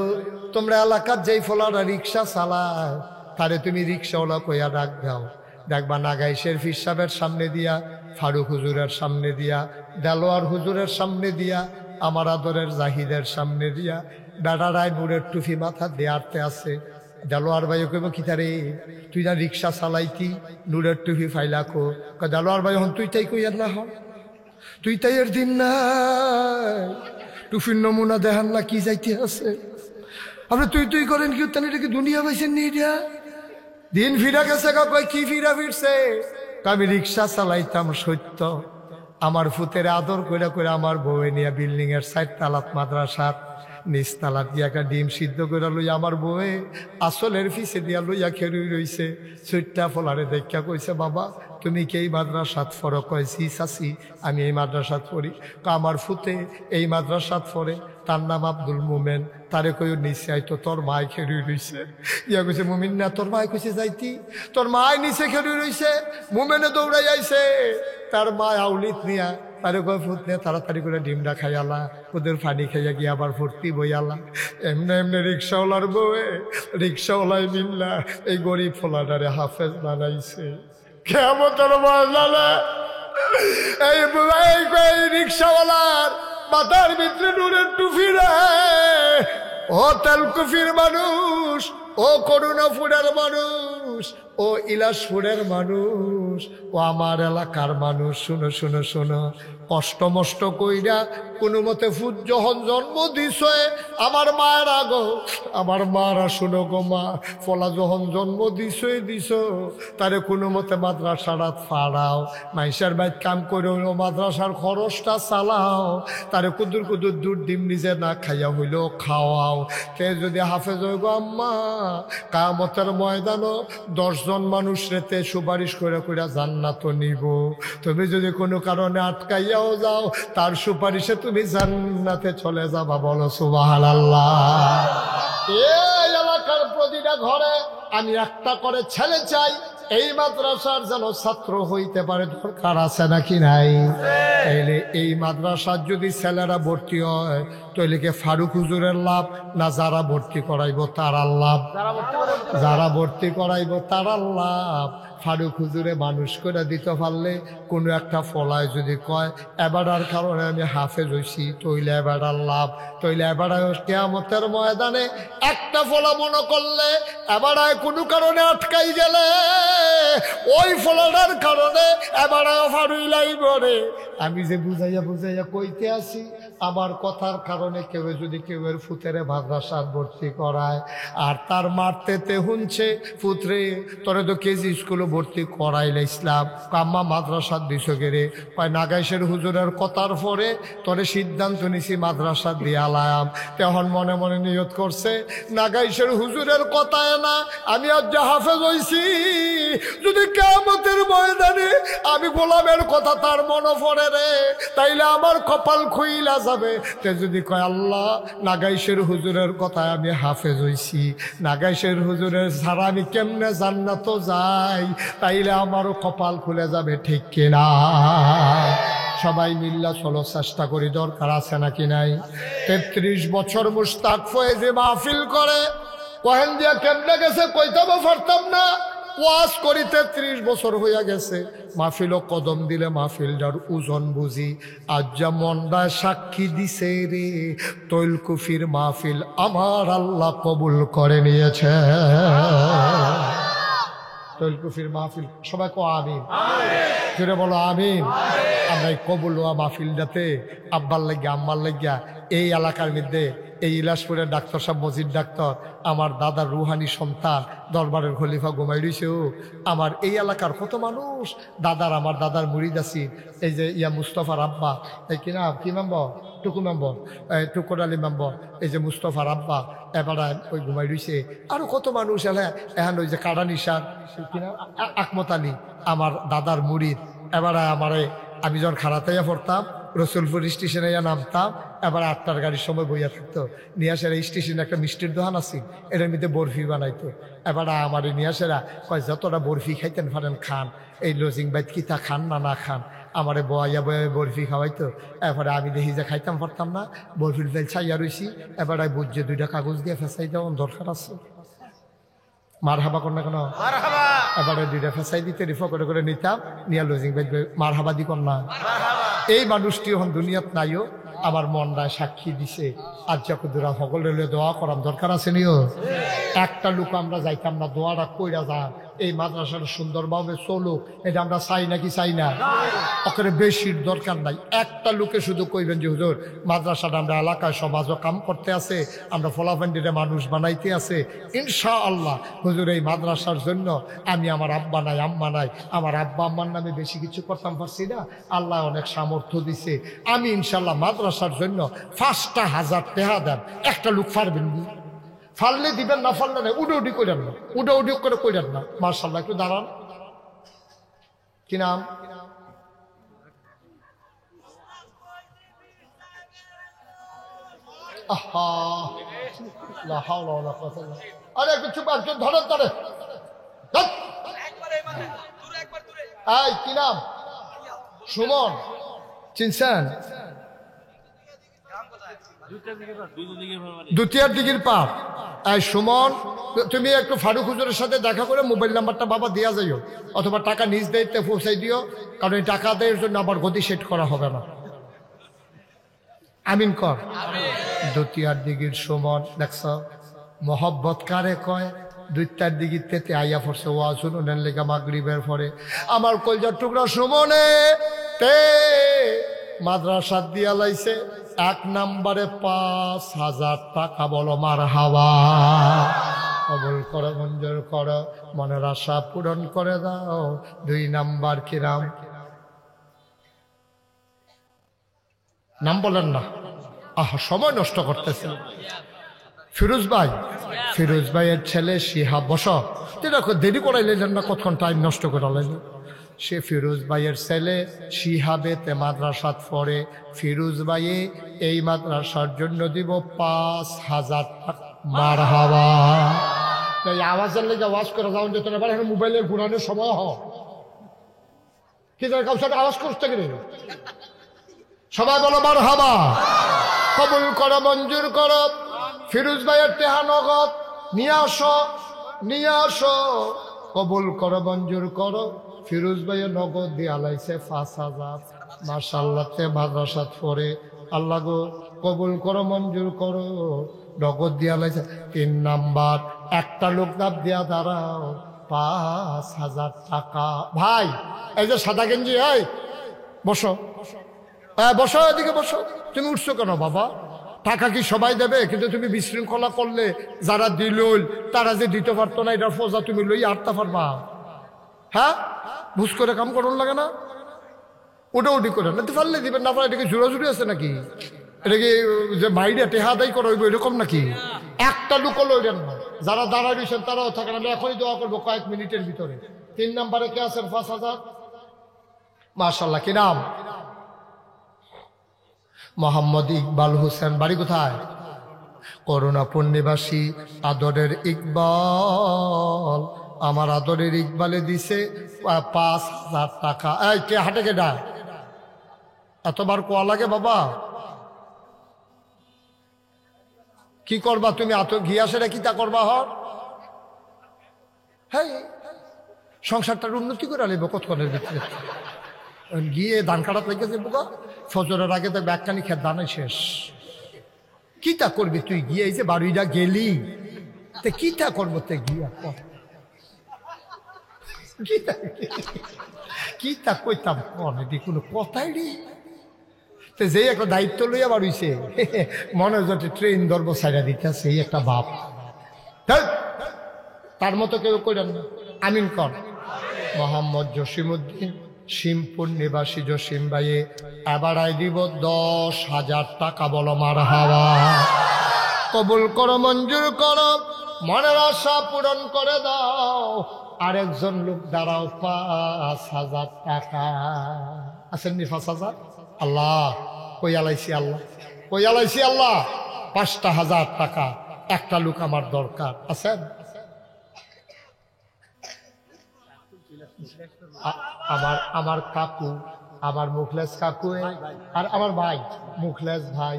তোমরা এলাকার যেই ফলারা রিক্সা চালায় তারে তুমি রিক্সাওয়ালা কইয়া ডাক দাও। দেখবা নাগাইশের ফির সাহেবের সামনে দিয়া, ফারুক হুজুরের সামনে দিয়া, দেলোয়ার হুজুরের সামনে দিয়া, আমার আদরের জাহিদের সামনে দিয়া বেড়ারায় নূরের টুপি মাথা দেয়ারতে আছে। দেলোয়ার ভাই কইব কি তারে তুই না রিক্সা চালাইতি, নূরের টুপি ফাইলাকো। দেলোয়ার ভাই হন তুই তাই কইয়ার না, হন তুই তাই এর দিন না টুফির নমুনা দেখান না কি যাইতে আছে। আপনি তুই তুই করেন কি, তাহলে এটা কি দুনিয়া পাইছেন নি? এটা দিন ফিরা গেছে। কয় কি ফিরা ফিরছে? আমি রিক্সা চালাইতাম সত্য, আমার ফুতের আদর কইরা কইরা আমার বউয়ে নিয়ে বিল্ডিং এর 4 তালাত মাদ্রাসার নিচ তালাত দিয়ে একটা ডিম সিদ্ধ করে লইয়া আমার বউয়ে আসলের ফিসে দিয়া লইয়া খেরুই রইছে। ছুটটা ফলারে দেখা কইছে বাবা তুমি কি এই মাদ্রাসাত পড়ো? কয় জি চাচি আমি এই মাদ্রাসাত পড়ি। আমার ফুতে এই মাদ্রাসাত পড়ে, তার নাম আব্দুল মোমেন। তারে কই নিচে আইতো, তোর মায় খেরুই রইছে। ইয়া কইছে মুমিন না, তোর মায় কইছে যাইতি, তোর মায় নিচে খেরুই রইছে। মুমেনে দৌড়াই আইছে, তার মায় আউলিত নিয়া তারে কয় ফুট নিয়ে তাড়াতাড়ি করে ডিমটা খাইয়ালা, ওদের পানি খাইয়া গিয়ে আবার ভর্তি বইয়ালা। এমনি এমনি রিক্সাওয়ালার বউয়ে রিক্সাওয়ালাই মিল্লা এই গরিব ফোলাটারে হাফেজ বানাইছে। কিয়ামতের ময়দানে এই রিক্সাওয়ালার মাথার ভিতরে নূরের টুপি রে। ও তেলকুফির মানুষ, ও করুণাপুরের মানুষ, ও ইলাসপুরের মানুষ, ও আমার এলাকার মানুষ, শুনো শুনো শুনো, কষ্ট মষ্ট কইরা কোনো মতে ফুট যখন জন্ম দিছ আমার মায়ের আগো, আমার মারা শুনো গো মা, ফলা যখন জন্ম দিছ তারে কোনো মতে মাদ্রাসারাত ফাড়াও, মাইসার বাইত কাম করে হইলেও মাদ্রাসার খরচটা চালাও, তারে কুদুর কুদুর দুধ ডিম নিজে না খাইয়া হইলেও খাওয়াও। তে যদি হাফেজ হই গো আম্মা, কিয়ামতের ময়দানও 10 জন মানুষ রেতে সুপারিশ করে কইরা জান্নাত নিব। তুমি যদি কোনো কারণে আটকাইয়াও যাও, তার সুপারিশে তুমি জান্নাতে চলে যাবা। বলো সুবহানাল্লাহ। এই এলাকার প্রতিটা ঘরে আমি একটা করে ছেলে চাই, এই মাদ্রাসার যেন ছাত্র হইতে পারে। দরকার আছে নাকি নাই? তাইলে এই মাদ্রাসার যদি ছেলেরা ভর্তি হয় তাইলে কি ফারুক হুজুরের লাভ, না যারা ভর্তি করাইব তারার লাভ? যারা ভর্তি করাইব তারার লাভ। ফারুক হুজুরে মানুষ করে দিতে পারলে কোনো একটা ফলায় যদি কয় এবারার কারণে আমি হাফেজ হইছি, তৈলে এবারার লাভ। তৈলে এবারায় কিয়ামতের ময়দানে একটা ফলা মনে করলে এবারায় কোনো কারণে আটকাই গেলে ওই ফলাটার কারণে এবারায় ফারুই লাইব রে। আমি যে বুঝাইয়া বুঝাইয়া কইতে আসি, আমার কথার কারণে কেউ যদি কেউয়ের ফুতেরে মাদ্রাসাত ভর্তি করায় আর তার মারতেতে হুনছে ফুতরে তোরে তো কেজি স্কুলে ভর্তি করাইলে ইসলাম কাম্মা মাদ্রাসাত দিছ গেরে, কয় নাগাইশের হুজুরের কথার পরে তোরে সিদ্ধান্ত নিছি মাদ্রাসাত দিয়ালাম। তখন মনে মনে নিয়ত করছে নাগাইশের হুজুরের কথায় না আমি আজ হাফেজ হইছি, যদি কিয়ামতের ময়দানে আমি গোলামের কথা তার মনে পড়ে রে, তাইলে আমার কপাল খুইলা যাবে। তে যদি কয় আল্লাহ নাগাইশের হুজুরের কথায় আমি হাফেজ হইছি, নাগাইশের হুজুরের ছাড়া আমি কেমনে জান্নাত যাই, তাইলে আমারও কপাল খুলে যাবে। ঠিক কিনা? সবাই মিল্লা চলো চেষ্টা করি, দরকার আছে নাকি নাই? 33 বছর মুশতাক ফয়েজে মাহফিল করে, কহেন দিয়া কেমনে গেছে কইতাম পারতাম না। ওয়াজ করি 33 বছর হইয়া গেছে, মাহফিলও কদম দিলে মাহফিলটার ওজন বুঝি। আজ যা মনটায় সাক্ষী দিছে রে, তৈলকুফির মাহফিল আমার আল্লাহ কবুল করে নিয়েছে। তৈলকুফির মাহফিল সবাই কো আমিন, ফিরে বলো আমিন। আমরা এই কবুল হওয়া মাহফিলটাতে আব্বার লাগিয়া আম্মার লাগিয়া এই এলাকার মধ্যে এই ইলাসপুরের ডাক্তার সাহেব মজিদ ডাক্তার, আমার দাদার রুহানি সন্তান দরবারের খলিফা ঘুমাই রইছেও, আমার এই এলাকার কত মানুষ দাদার, আমার দাদার মুরিদ আছি, এই যে ইয়া মুস্তফার আব্বা, এই কি নাম, কি মেম্বর, টুকু মেম্বর, টুকুর আলী মেম্বর, এই যে মুস্তফার আব্বা এবার ওই ঘুমাই রইছে, আরো কত মানুষ এলে এখন ওই যে কাড়া নিশান কি নাম, আকমত আলী আমার দাদার মুরিদ, এবার আমারে আমি যখন খারাতাইয়া পড়তাম রসুলপুর স্টেশনে নামতাম, এবার 8টার গাড়ির সময় বইয়া থাকতো, নিয়াসেরা স্টেশনে একটা মিষ্টির দোকান আছে, এটার মধ্যে বরফি বানাইতো, এবার আমার নিয়াসেরা কয় যতটা বরফি খাইতেন পারেন খান, এই লজিং বাইত কিতা খান না না খান, আমারে বয়া বয়া বরফি খাওয়াইতো, এরপরে আমি দেখি যে খাইতাম পারতাম না, বরফির ফেল ছাইয়া রইছি, এবার বুঝছে 2টা কাগজ দিয়ে ফেসাই দেওয়ার দরকার আছে, মার হাবা কর না কেন, এবারে 2টা ফেসাই দিতে রিফা করে নিতাম, নিয়া লজিং বাইত মার হাবা দি কর না। এই মানুষটি এখন দুনিয়াত নাইও, আমার মনটায় সাক্ষী দিছে, আজ যখন দূরা সকলে দোয়া করার দরকার আছে নিও, একটা লোক আমরা যাইতাম না, দোয়াটা কইরা যান, এই মাদ্রাসাটা সুন্দরভাবে চলুক, এটা আমরা চাই নাকি চাই না, ওখানে বেশির দরকার নাই, একটা লোকে শুধু কইবেন যে হুজুর মাদ্রাসাটা আমরা এলাকায় সমাজও কাম করতে আছে, আমরা ফলাফান্ডিরে মানুষ বানাইতে আছে, ইনশাআল্লাহ হুজুর এই মাদ্রাসার জন্য আমি আমার আব্বা নাই আম্মা নাই, আমার আব্বা আম্মার নামে বেশি কিছু করতাম পারছি না, আল্লাহ অনেক সামর্থ্য দিছে, আমি ইনশাআল্লাহ মাদ্রাসার জন্য 5,000 টাকা দেন, একটা লোক পারবেন, ফাললে দিবেন না ফাললে না, উডি করেন না, উডি করে করেন না, মার্শাল্লাহ একটু দাঁড়ান, কি নাম, আরে একটু চুপ, একটু ধরেন ধরে, এই কি নাম, সুমন, চিনছেন, দুতিয়ার দিঘির পার, এই সুমন তুমি একটু ফারুক হুজুরের সাথে দেখা করে মোবাইল নাম্বারটা বাবা দেওয়া যাইও, অথবা টাকা নিজ দায়িত্বে পৌঁছাই দিও, কারণ এই টাকা দেওয়ার জন্য আবার গতি সেট করা হবে না, আমিন কর। দুতিয়ার দিঘির সুমন দেখছ মোহব্বত কারে কয়, 2টার দিঘির তেতে আইয়া পড়ছে ওয়াজুন ওনের লেগা মাগরিবের পরে, আমার কলজার টুকরা সুমনে তে মাদ্রাসা দিয়া লাইছে 1 নম্বরে 5,000 টাকা, বলো মার হাওয়া, কবুল করো মঞ্জুর করো, মনের আশা পূরণ করে দাও। 2 নাম্বার কিরাম, নাম বলেন না, আহা সময় নষ্ট করতেছেন, ফিরোজ ভাই, ফিরোজ ভাইয়ের ছেলে শিহাব, বস, দেখো দেরি করাইলেন না, কতক্ষণ টাইম নষ্ট করালেন, সে ফিরোজ ভাইয়ের ছেলে শিহাবেতে মাদ্রাসাত পড়ে, ফিরোজ ভাইয়ে এই মাদ্রাসার জন্য দিব 5,000 টাকা, মার হাওয়া, এই আওয়াজের লেগে আওয়াজ করে যাও যেত না, মোবাইলের ঘুরানোর সময় হ, কি জানি কাউসার আওয়াজ করতে গেলে, সবাই বলো মার হাওয়া, কবুল করো মঞ্জুর করো, ফিরোজ ভাইয়ের টেহা নগদ নিয়ে আসো, নিয়ে আসো, কবুল করো মঞ্জুর করো, ফিরোজ ভাইয়ের নগদ দিয়ে আলাইছে 5,000, মাশাআল্লাহ তে মাদ্রাসাত পড়ে, আল্লাহ গো কবুল করো মঞ্জুর করো, নগদ দিয়ে আলাইছে। 3 নাম্বার, একটা লোক দাব দিয়া দাঁড়াও, 5,000 টাকা। ভাই এই যে সাদা গেঞ্জি, এই বসো, বসো এদিকে বসো, তুমি উঠছো কেন বাবা, টাকা কি সবাই দেবে, কিন্তু তুমি বিশৃঙ্খলা করলে যারা দিল তারা যে দিতে পারতো না, এটার ফজা তুমি লই আটতে পারবা, হ্যাঁ বুঝ করে কাম করুন লাগে না, উডি করে না পারলে দিবেন, না পারলে এটাকে জোরাজুরি আছে নাকি, এটাকে যে বাইরে টেহা দায়ী করা হইব এরকম নাকি, একটা লুকো লইলেন না, যারা দাঁড়ায় রয়েছেন তারাও থাকে না, এখনই দোয়া করবো কয়েক মিনিটের ভিতরে। 3 নাম্বারে কে আছেন 5,000, মাশাআল্লাহ, কি নাম, মোহাম্মদ ইকবাল হোসেন, বাড়ি কোথায়, করুণাপুর নিবাসী, আদরের ইকবাল, আমার আদরের ইকবালে দিছে 5,000 টাকা। এই কে হাটে কেডা, এতবার কোয়া লাগে বাবা, কি করবা তুমি, এত গিয়াসেরা কি তা করবা, হ্যাঁ সংসারটার উন্নতি করে আলিব কতক্ষণের ভিতরে, গিয়ে ধান কাটাত লেগেছে বোকা, ফজরের আগে তো ব্যাগখানি খেয়ে দানাই শেষ, কি তা করবি তুই গিয়ে, এই যে বাড়িটা গেলি তে কি তা করবো তে গিয়া, কি তা কইতাম কনে দি কোনো কথাই নেই। তো যে একটা দায়িত্ব লইয়া বাড়িছে মনে হয় যে ট্রেন ধরবো সাইডা দিতেছে এই একটা ভাব। ধ্যাৎ, তার মতো কেউ কইলেন না। আমিন কর। মোহাম্মদ জসিমউদ্দিন শিমপুর নিবাসী জসিম ভাইয়ে এবারাই দিব 10,000 টাকা। বলো মারহাবা। কবুল করো, মঞ্জুর করো, মনের আশা পূরণ করে দাও। আরেকজন লোক দাঁড়াও, 5,000 টাকা। আসেননি 5,000? আল্লাহ কই আলাইছি, আল্লাহ কই আলাইছি, আল্লাহ 5,000 টাকা। একটা লোক আমার দরকার। আছেন? আমার কাকু, আমার মুখলেস কাকু আর আমার ভাই মুখলেস ভাই।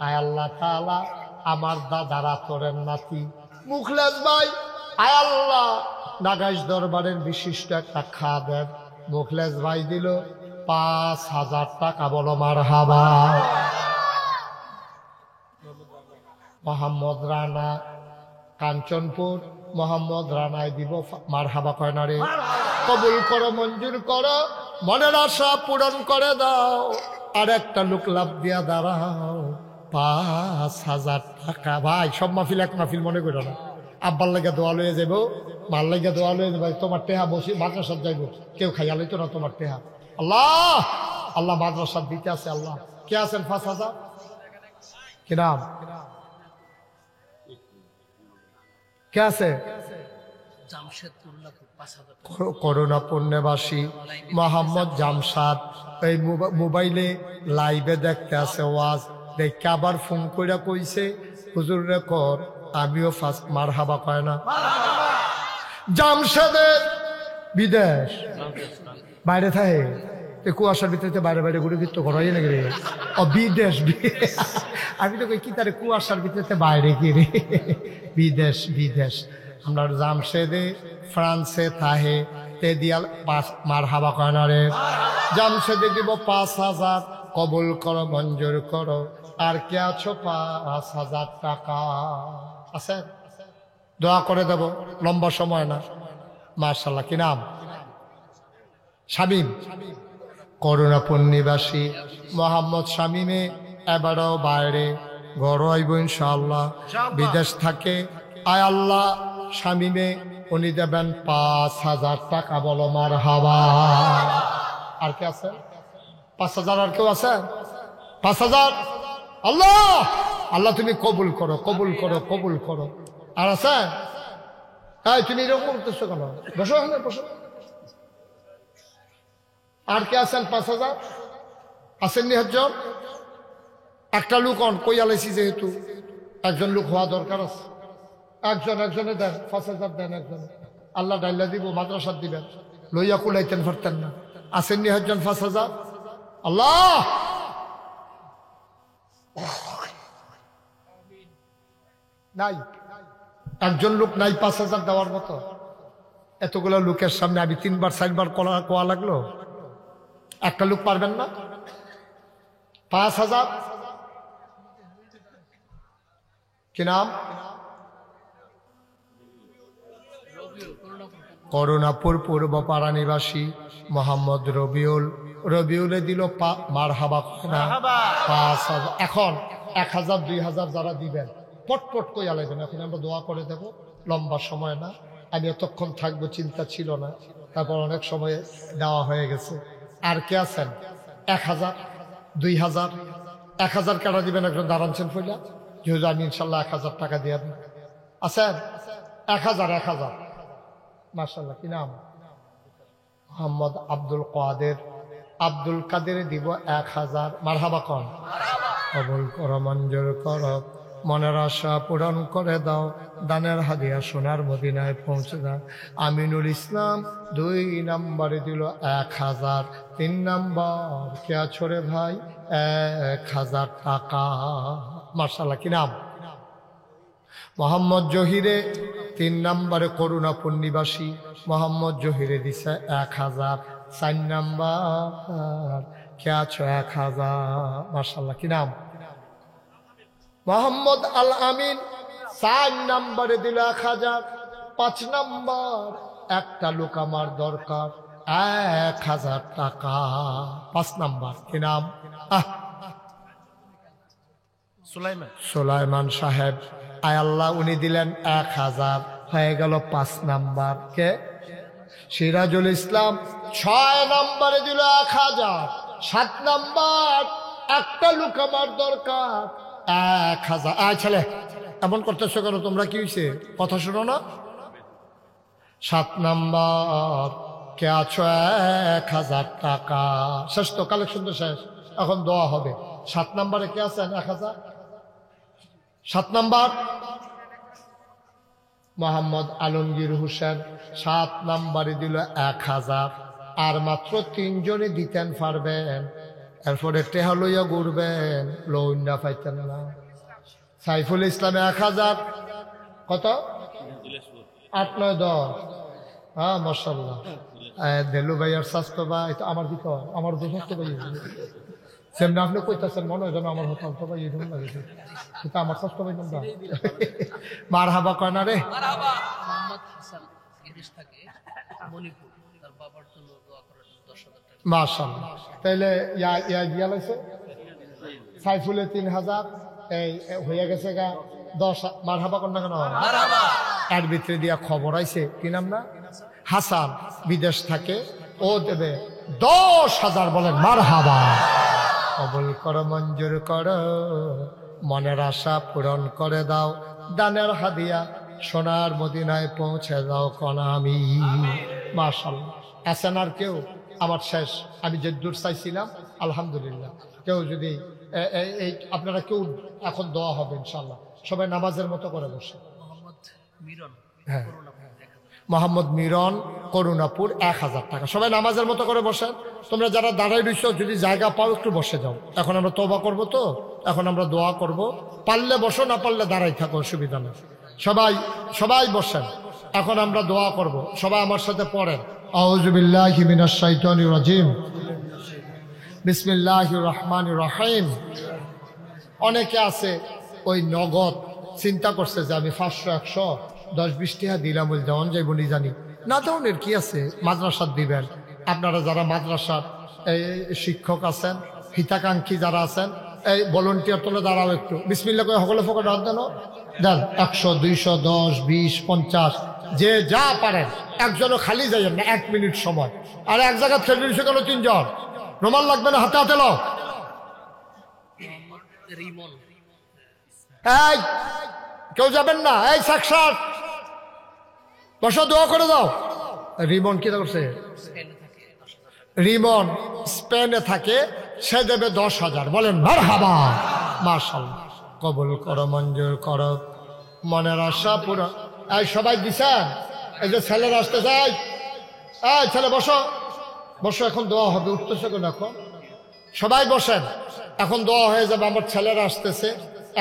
আয় আল্লাহ তাআলা আমার দাদারা তোরের নাতি মুখলেস ভাই, আয় আল্লাহ নাগাইশ দরবারের বিশিষ্ট একটা খাদেম মুখলেস ভাই দিল 5,000 টাকা। বলো মারহাবা। মোহাম্মদ রানা কাঞ্চনপুর, মোহাম্মদ রানায় দিব মারহাবা। কয় না রে? কবুল করো, মঞ্জুর করো, মনের আশা পূরণ করে দাও। আর একটা লোক লাভ দিয়া দাঁড়াও, 5,000 টাকা। ভাই সব মাহফিল এক মাহফিল মনে করো না। আব্বার লাগে দোয়া লয়ে যাবো, মার লাগে দোয়া লয়ে যাবো। তোমার টেহা বসে মাদ্রাসার যাইবো, কেউ খাইয়া লইতো না তোমার টেহা। আল্লাহ আল্লাহ মাদ্রাসার দিতে আছে। আল্লাহ কে আছেন 5,000? কি নাম? কে আছে? করোনা পণ্যবাসী মোহাম্মদ জামশাদ। এই মোবাইলে লাইভে দেখতে আছে ওয়াজ দেখে আবার ফোন করে কইছে হুজুর রে কর, আমিও ফার্স্ট মারহাবা। কয় না? জামশাদের বিদেশ বাইরে থাকে, কুয়াশার ভিতরে বাইরে বাইরে ঘুরে ফিরতে করাই নাকি রে? ও বিদেশ। আমি তো কই কি তারে কুয়াশার ভিতরে বাইরে কি রে? বিদেশ বিদেশ। আমরা জামশেদে ফ্রান্সে থাহে তে দিয়াল মারহাবা। কয় না রে? জামশেদে দিব 5,000। কবুল করো, মঞ্জুর করো। আর কে আছো? 5,000 টাকা আছে? দোয়া করে দেব, লম্বা সময় না। মাশাআল্লাহ। কি নাম? শামীম। করুণাপুর নিবাসী মোহাম্মদ শামীমে এবারও বাইরে ঘর আইব ইনশাআল্লাহ, বিদেশ থাকে। আয় আল্লাহ শামীমে উনি দেবেন 5,000 টাকা। বলো মারহাবা। আর কে আছে? 5,000। আর কেউ আছে? 5,000। আল্লাহ আল্লাহ তুমি কবুল করো, কবুল করো, কবুল করো। আর আছে? হ্যাঁ, তুমি এরকম করতেছো কেন? বসো, বসো। আর কে আছেন? 5,000 আসেননি? হজ্জন একটা লোক অন কই আলাইছি, যেহেতু একজন লোক হওয়া দরকার আছে। একজনে দেন 5,000 দেন একজনে। আল্লাহ ডাইলা দিব, মাদ্রাসার দিবেন, লইয়া কুলাইতেন পারতেন না। আসেননি হজ্জন 5,000? আল্লাহ নাই, একজন লোক নাই 5,000 দেওয়ার মতো। এতগুলো লোকের সামনে আমি 3বার 4বার কোয়া লাগলো। একটা লোক পারবেন না? 5,000। কি নাম? করুণাপুর পূর্বপাড়া নিবাসী মোহাম্মদ রবিউল। রবিউলে দিল মারহাবা। 5,000। এখন 1,000 2,000 যারা দিবেন পটপট কই আলাইবেন। এখন আমরা দোয়া করে দেব, লম্বা সময় না। আমি এতক্ষণ থাকবো চিন্তা ছিল না, তারপর অনেক সময় দেওয়া হয়ে গেছে। আর কে আছেন? 1,000 2,000? 1,000 কাটা দিবেন। একজন দাঁড়াচ্ছেন ফইলা, যেহেতু আমি ইনশাল্লাহ 1,000 টাকা দিয়ে দিন। আছেন? 1,000 মাশাআল্লাহ। কি নাম? মোহাম্মদ আব্দুল কাদের। আব্দুল কাদের দিব 1,000। মারহাবা কন। কবুল করো, মঞ্জুর করো, মনের আশা পূরণ করে দাও। দানের হাদিয়া সোনার মদিনায় পৌঁছে দাও। আমিনুল ইসলাম 2 নম্বরে দিল 1,000। 3 নম্বর কে আছো রে ভাই? 1,000 টাকা। মাশাআল্লাহ। কি নাম? মোহাম্মদ জহিরে 3 নম্বরে করুণাপুর নিবাসী মোহাম্মদ জহিরে দিছে 1,000। 4 নম্বর কে আছো? 1,000। মাশাআল্লাহ। কি নাম? মোহাম্মদ আল আমিন 4 নম্বরে দিল 1,000। 5 নম্বর একটা লোক আমার দরকার 1000 টাকা। 5 নাম্বার কি নাম? সুলাইমান। সুলাইমান সাহেব। আয় আল্লাহ, উনি দিলেন 1000, হয়ে গেল 5 নাম্বার। কে? সিরাজুল ইসলাম। 6 নাম্বারে দিল 1000। 7 নাম্বার, একটা লোক আমার দরকার 1000। আয় ছেলে, এমন করতেছো কেন তোমরা? কি হয়েছে? কথা শোনো না। 7 নাম্বার, কে আছো? 1000 টাকা। শেষ তো, কালেকশন তো শেষ, এখন দোয়া হবে। 7 নাম্বারে কে আছেন? 1000। 7 নাম্বার মোহাম্মদ আলমগীর হোসেন। 7 নাম্বারে দিল 1000। আর মাত্র 3 জনে দিতেন পারবেন। এরপরে টেহা লইয়া ঘুরবেন, লইন্ডা পাইতেন না। সাইফুল ইসলামে 1000। কত? 8, 9, 10। হ্যাঁ, মাশাআল্লাহ। দেলু ভাইয়ার স্বাস্থ্য ভাই তো আমার দিকে, আমার তো স্বাস্থ্য ভাই সেমনি আপনি কইতাছেন মনে হয় যেন আমার হতাল তো ভাই এরকম লাগেছে, কিন্তু আমার স্বাস্থ্য ভাই তোমরা মার হাবা কয় না রে। মাশাআল্লাহ। তাইলে ইয়া লাইছে সাইফুলে 3000, এই হয়ে গেছে গা 10। মার হাবা কর না কেন? এর ভিতরে দিয়া খবর আইছে, কি নাম না? হাসান, বিদেশ থাকে, ও দেবে 10,000। বলেন মার হাবা। কবুল করো, মঞ্জুর করো, মনের আশা পূরণ করে দাও, দানের হাদিয়া সোনার মদিনায় পৌঁছে দাও কোন আমি। মাশাআল্লাহ। আছেন আর কেউ? আমার শেষ, আমি যে দূর চাইছিলাম আলহামদুলিল্লাহ। কেউ যদি এই আপনারা কেউ, এখন দোয়া হবে ইনশাআল্লাহ। সবাই নামাজের মতো করে বসে। হ্যাঁ, মোহাম্মদ মিরন, করুণাপুর, 1000 টাকা। সবাই নামাজের মতো করে বসেন। তোমরা যারা দাঁড়াই রইছো, যদি জায়গা পাও একটু বসে যাও। এখন আমরা তওবা করব, তো এখন আমরা দোয়া করব। পারলে বসো, না পারলে দাঁড়াই থাকো, অসুবিধা নেই। সবাই বসেন, এখন আমরা দোয়া করব। সবাই আমার সাথে পড়েন, আউযু বিল্লাহি মিনাশ শাইতানির রাজিম, বিসমিল্লাহির রহমানির রহিম। অনেকে আছে ওই নগদ চিন্তা করছে যে আমি 500, 100, 10, 20 টাকা দিলাম, ওই দেওয়ান যাইব নি জানি না। দেওয়ানের কি আছে, মাদ্রাসার দিবেন। আপনারা যারা মাদ্রাসার এই শিক্ষক আছেন, হিতাকাঙ্ক্ষী যারা আছেন, এই ভলেন্টিয়ার তোলে দাঁড়াও একটু, বিসমিল্লাহ করে সকলে ফোকে হাত দেন, দেন। 100, 200, 10, 20, 50, যে যা পারেন। একজনও খালি যাইয়েন না, 1 মিনিট সময়। আর এক জায়গায় ছেড়ে দিয়েছে কেন 3 জন? রুমাল লাগবে না, হাতে হাতে লো। এই কেউ যাবেন না, এই 60 বসো, দোয়া করে দাও। রিমন কি করছে? রিমন স্পেনে থাকে, সে দেবে 10,000। বলেন মারহাবা। মাশাআল্লাহ। কবুল করো, মঞ্জুর করো, মনের আশা পুরো। এই সবাই দিছেন? এই যে ছেলেরা আসতে যায়, এই ছেলে বসো, বসো, এখন দোয়া হবে। উঠতেছে কেন? এখন সবাই বসেন, এখন দোয়া হয়ে যাবে। আমার ছেলেরা আসতেছে।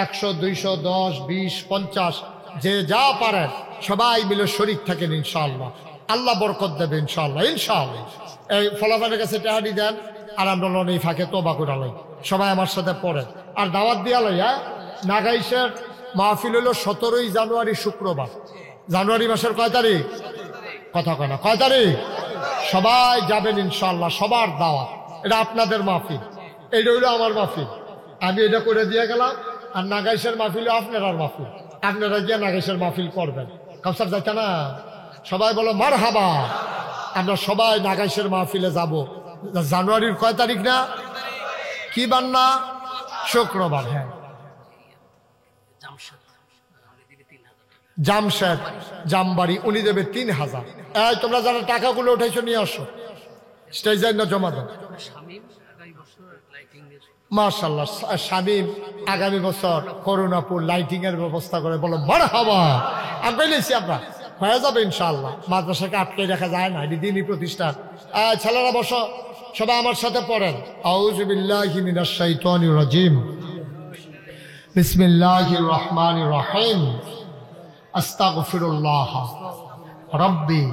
100, 200, 10, 20, 50, যে যা পারেন সবাই মিলে শরীক থাকেন ইনশাআল্লাহ। আল্লাহ বরকত দেবে ইনশাআল্লাহ। ইনশাআল্লাহ। এই ফলাফলের কাছে টাহারি দেন, আর আমরা এই ফাঁকে তোবা করে লাই। সবাই আমার সাথে পড়েন, আর দাওয়াত দিয়া লাই। হ্যাঁ, নাগাইশের মাহফিল হলো 17 জানুয়ারি, শুক্রবার। জানুয়ারি মাসের কয় তারিখ? কথা কয় না, কয় তারিখ? সবাই যাবেন ইনশাআল্লাহ। সবার দাওয়াত। এটা আপনাদের মাহফিল, এইটা হইলো আমার মাহফিল। আমি এটা করে দিয়ে গেলাম। আর নাগাইশের মাহফিল আপনার মাহফিল, আপনারা গিয়ে নাগাইশের মাহফিল করবেন। কাউসার যাইতে না? সবাই বলো মারহাবা। আমরা সবাই নাগাইশের মাহফিলে যাব। জানুয়ারির কয় তারিখ না? কি বার না? শুক্রবার। হ্যাঁ, জামশেদ জামবাড়ি, উনি দেবে 3000। এই তোমরা যারা টাকাগুলো উঠাইছো নিয়ে আসো, স্টেজে না জমা দাও। মাশাআল্লাহ। শামীম আগামী বছর করুণাপুর লাইটিং এর ব্যবস্থা করে। বলো মারহাবা। আগে নিয়েছি আমরা, হয়ে যাবে ইনশাআল্লাহ। মাদ্রাসাকে আটকে রাখা যায় না, এটি দিনই প্রতিষ্ঠান। ছেলেরা বসো, সবাই আমার সাথে পড়েন, আউযু বিল্লাহি মিনাশ শাইতানির রাজিম, বিসমিল্লাহির রহমানির রহিম, আস্তাগফিরুল্লাহ রাব্বি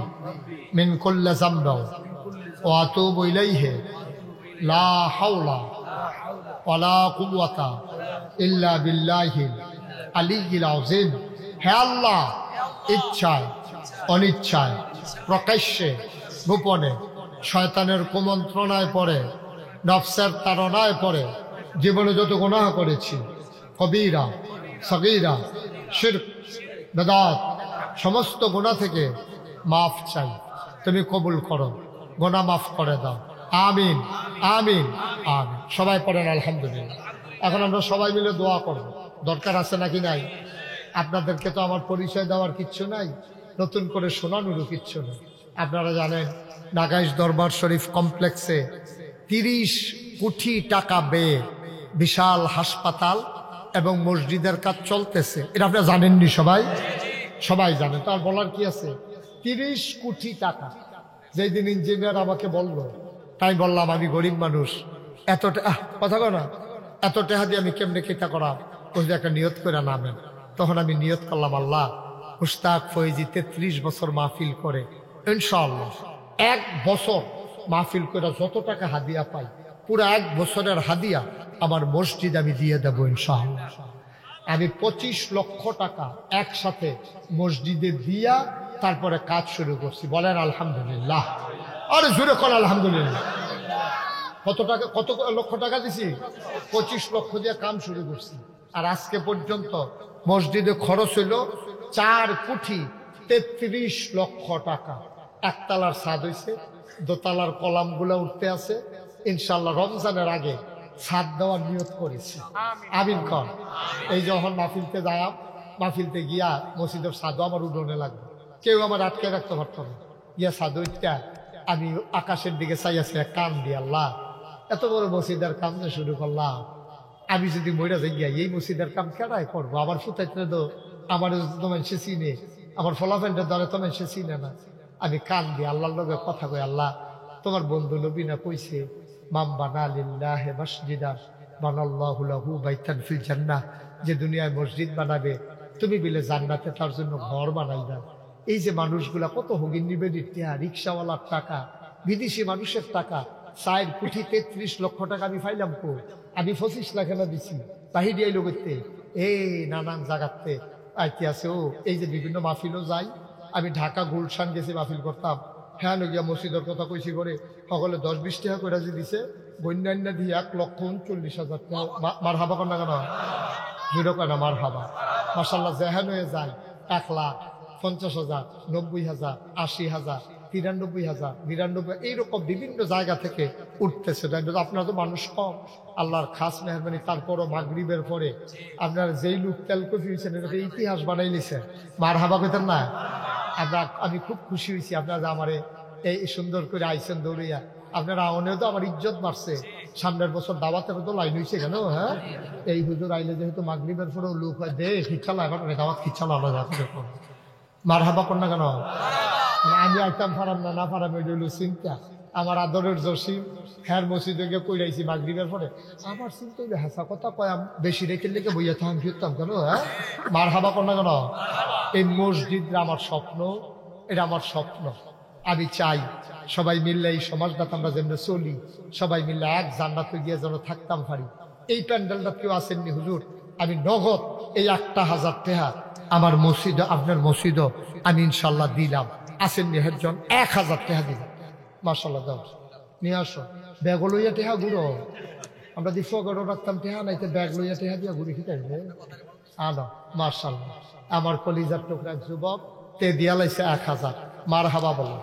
মিন কুল্লি যামবিন ওয়া আতুবু ইলাইহি লা হাওলা ওয়ালা কুওয়াতা ইল্লা বিল্লাহিল আলিয়্যিল আযীম। হে আল্লাহ, ইচ্ছায় অনিচ্ছায়, প্রকাশ্যে, গোপনে, শয়তানের কুমন্ত্রণায় পড়ে, নফসের তাড়নায় পড়ে জীবনে যত গুনাহ করেছি, কবিরা, সগীরা, শিরক, বেদাত, সমস্ত গুনাহ থেকে মাফ চাই। তুমি কবুল করো, গুনাহ মাফ করে দাও। আমিন, আমিন, আমিন। সবাই পড়েন আলহামদুলিল্লাহ। এখন আমরা সবাই মিলে দোয়া করব। দরকার আছে নাকি নাই? আপনাদেরকে তো আমার পরিচয় দেওয়ার কিচ্ছু নাই, নতুন করে শোনানোরও কিচ্ছু নেই। আপনারা জানেন নাগাইশ দরবার শরীফ কমপ্লেক্সে 30 কোটি টাকা ব্যয়ে বিশাল হাসপাতাল এবং মসজিদের কাজ চলতেছে। এটা আপনারা জানেননি? সবাই সবাই জানেন, তার বলার কি আছে? 30 কোটি টাকা। যেই দিন ইঞ্জিনিয়ার আমাকে বলল, তাই বললাম আমি গরিব মানুষ, এত কথা কয় না, এত টাকা দিয়ে আমি কেমনে কেটা করা, ওই যে একটা নিয়ত করে নামেন। তখন আমি নিয়ত করলাম, আল্লাহ মুশতাক ফৈজি 33 বছর মাহফিল করে, ইনশাআল্লাহ 1 বছর মাহফিল করে যত টাকা হাদিয়া পাই, পুরো 1 বছরের হাদিয়া আমার মসজিদ আমি দিয়ে দেবো ইনশাআল্লাহ। আমি 25 লক্ষ টাকা একসাথে মসজিদে দিয়া তারপরে কাজ শুরু করছি। বলেন আলহামদুলিল্লাহ। আরে জোরে কর আলহামদুলিল্লাহ। কত টাকা, কত লক্ষ টাকা দিছি? 25 লক্ষ দিয়ে কাম শুরু করছি। আর আজকে পর্যন্ত মসজিদে খরচ হইল 4 কোটি 33 লক্ষ টাকা। একতলার ছাদ হয়েছে, দোতলার কলামগুলো উঠতে আছে। ইনশাল্লাহ রমজানের আগে ছাদ দেওয়ার নিয়ত করেছি। আমিন কর। এই যখন মাহফিলতে যায়, মাহফিলতে গিয়া মসজিদের ছাদও আমার উঠোনে লাগবে, কেউ আমার আটকে রাখতে পারতো না। গিয়া ছাদ উঠটা আমি আকাশের দিকে চাইয়াছি, কান দিয়ে আল্লাহ এত বড় মসজিদের কাম যে শুরু করলাম, আমি যদি মরে যাই গিয়া এই মসজিদের কাম কেডাই করবো? আমার ফুটাইতে তো আমার তো মানুষে চিনে, আমার ফলাফেলটার দ্বারা তো মানুষে চিনে না। আমি কান দিয়ে আল্লাহর লগে কথা কই, আল্লাহ তোমার বন্ধু নবীনা কইছে, মাম বানা লিল্লাহি মাসজিদান বানাল্লাহু লাহু বাইতান ফিল জান্নাহ, যে দুনিয়ায় মসজিদ বানাবে তুমি বিলে জান্নাতে তার জন্য ঘর বানাইবা। এই যে মানুষগুলা কত হগিন নিবেদিত টাকা, রিক্সাওয়ালার টাকা, বিদেশি মানুষের টাকা, 4 কোটি 33 লক্ষ টাকা আমি পাইলাম কো? আমি 25 লাখ এনে দিছি বাহিরে এই লোকতে, এই নানান জায়গাতে আইতে আছে। ও এই যে বিভিন্ন মাহফিলও যাই, আমি ঢাকা গুলশান গেছি মাহফিল করতাম, হ্যাঁ গিয়া মসজিদের কথা কইছি করে সকলে 10-20 টাকা করে যে দিছে, বন্যান্য দিয়ে 1,39,000 টাকা। মার হাবা কর না কেন? জুড়ো কেন মার হাবা? মাসাল্লাহ জেহান হয়ে যায় 1,50,000, 90,000, 80,000, 93,000, 99, এইরকম বিভিন্ন জায়গা থেকে উঠতেছে। আপনার তো মানুষ কম, আল্লাহর খাস মেহরবানি। তারপরও মাগরিবের পরে আপনার যেই লোক তেল কফি হয়েছেন, এটা ইতিহাস বানাই নিছেন। মার হাবা কইতেন না? আমি খুব খুশি হয়েছি আপনারা আমারে এই সুন্দর করে আইসেন দৌড়িয়া। আপনারা অনেক তো আমার ইজ্জত বাড়ছে। সামনের বছর দাওয়াতের তো লাইন হয়েছে কেন? হ্যাঁ, এই হুজুর আইলে যেহেতু মাগরিবের পরেও লোক হয়, দে খিচ্ছালা, এখন দাওয়াত খিচ্ছালা আলাদা। মার হাবা কর না কেন? আমি আইতাম ফারাম না ফারাম, এটা হইল চিন্তা। আমার আদরের জসিম হ্যার মসজিদে গিয়ে কইরাইছি মাগরিবের পরে, আমার চিন্তা হইলে হাসা কথা কয়, বেশি রেখে লেগে বইয়া থাম ফিরতাম কেন? হ্যাঁ, মার হাবা কর না কেন? এই মসজিদটা আমার স্বপ্ন, এটা আমার স্বপ্ন। আমি চাই সবাই মিললে এই সমাজটাতে আমরা যেন চলি, সবাই মিললে এক জান্নাতে গিয়ে যেন থাকতাম পারি। এই প্যান্ডেলটা কেউ আসেননি হুজুর, আমি নগদ এই 1,000 টাকা আমার মসজিদ, আপনার মসজিদ আমি ইনশাল্লাহ দিলাম। আসেননি একজন 1,000 টাকা দিলাম। মার্শাল্লাহ দাও, নিয়ে আসো। ব্যাগ লইয়া টেহা ঘুরো, আমরা দি ফগরও রাখতাম টেহা নাইতে ব্যাগ লইয়া টেহা দিয়া ঘুরে শিখাইবে। আনো মার্শাল্লাহ, আমার কলিজার টুকরা যুবক তে দিয়া লাইছে 1,000। মার হাবা বলো।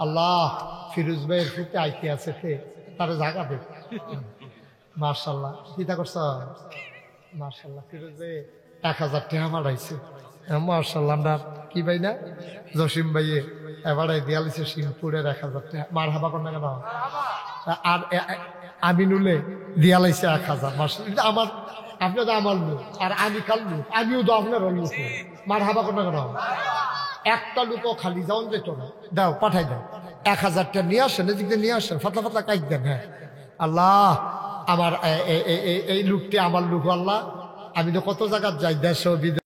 আল্লাহ ফিরোজ ভাইয়ের ফুটে আইতে আছে, তারা জাগা দে। মার্শাল্লাহ, চিন্তা করছ? মার্শাল্লাহ, ফিরোজ ভাই 1,000 টাকা মারাইছে। মার্শাল্লাহ, আমরা কি ভাই না জসিম ভাইয়ে এবারে দিয়ালিছে সিংপুরের 1,000 টাকা। মার হাবা কর না কেন? আর আমিনুলে দিয়ালাইছে 1,000। মার্শাল্লাহ, আমার আপনি তো আমার লোক, আর আমি কাল লোক, আমিও তো আপনার লোক। মার হাবা কর না কেন? একটা লোকও খালি যাওন যেত না। দাও, পাঠাই দাও, 1,000 টাকা নিয়ে আসেন, এদিক দিয়ে নিয়ে আসেন, ফাতলা ফাতলা কাইক দেন। হ্যাঁ আল্লাহ, আমার এই লোকটি আমার লোক। আল্লাহ, আমি তো কত জায়গায় যাই, দেশ বিদেশ।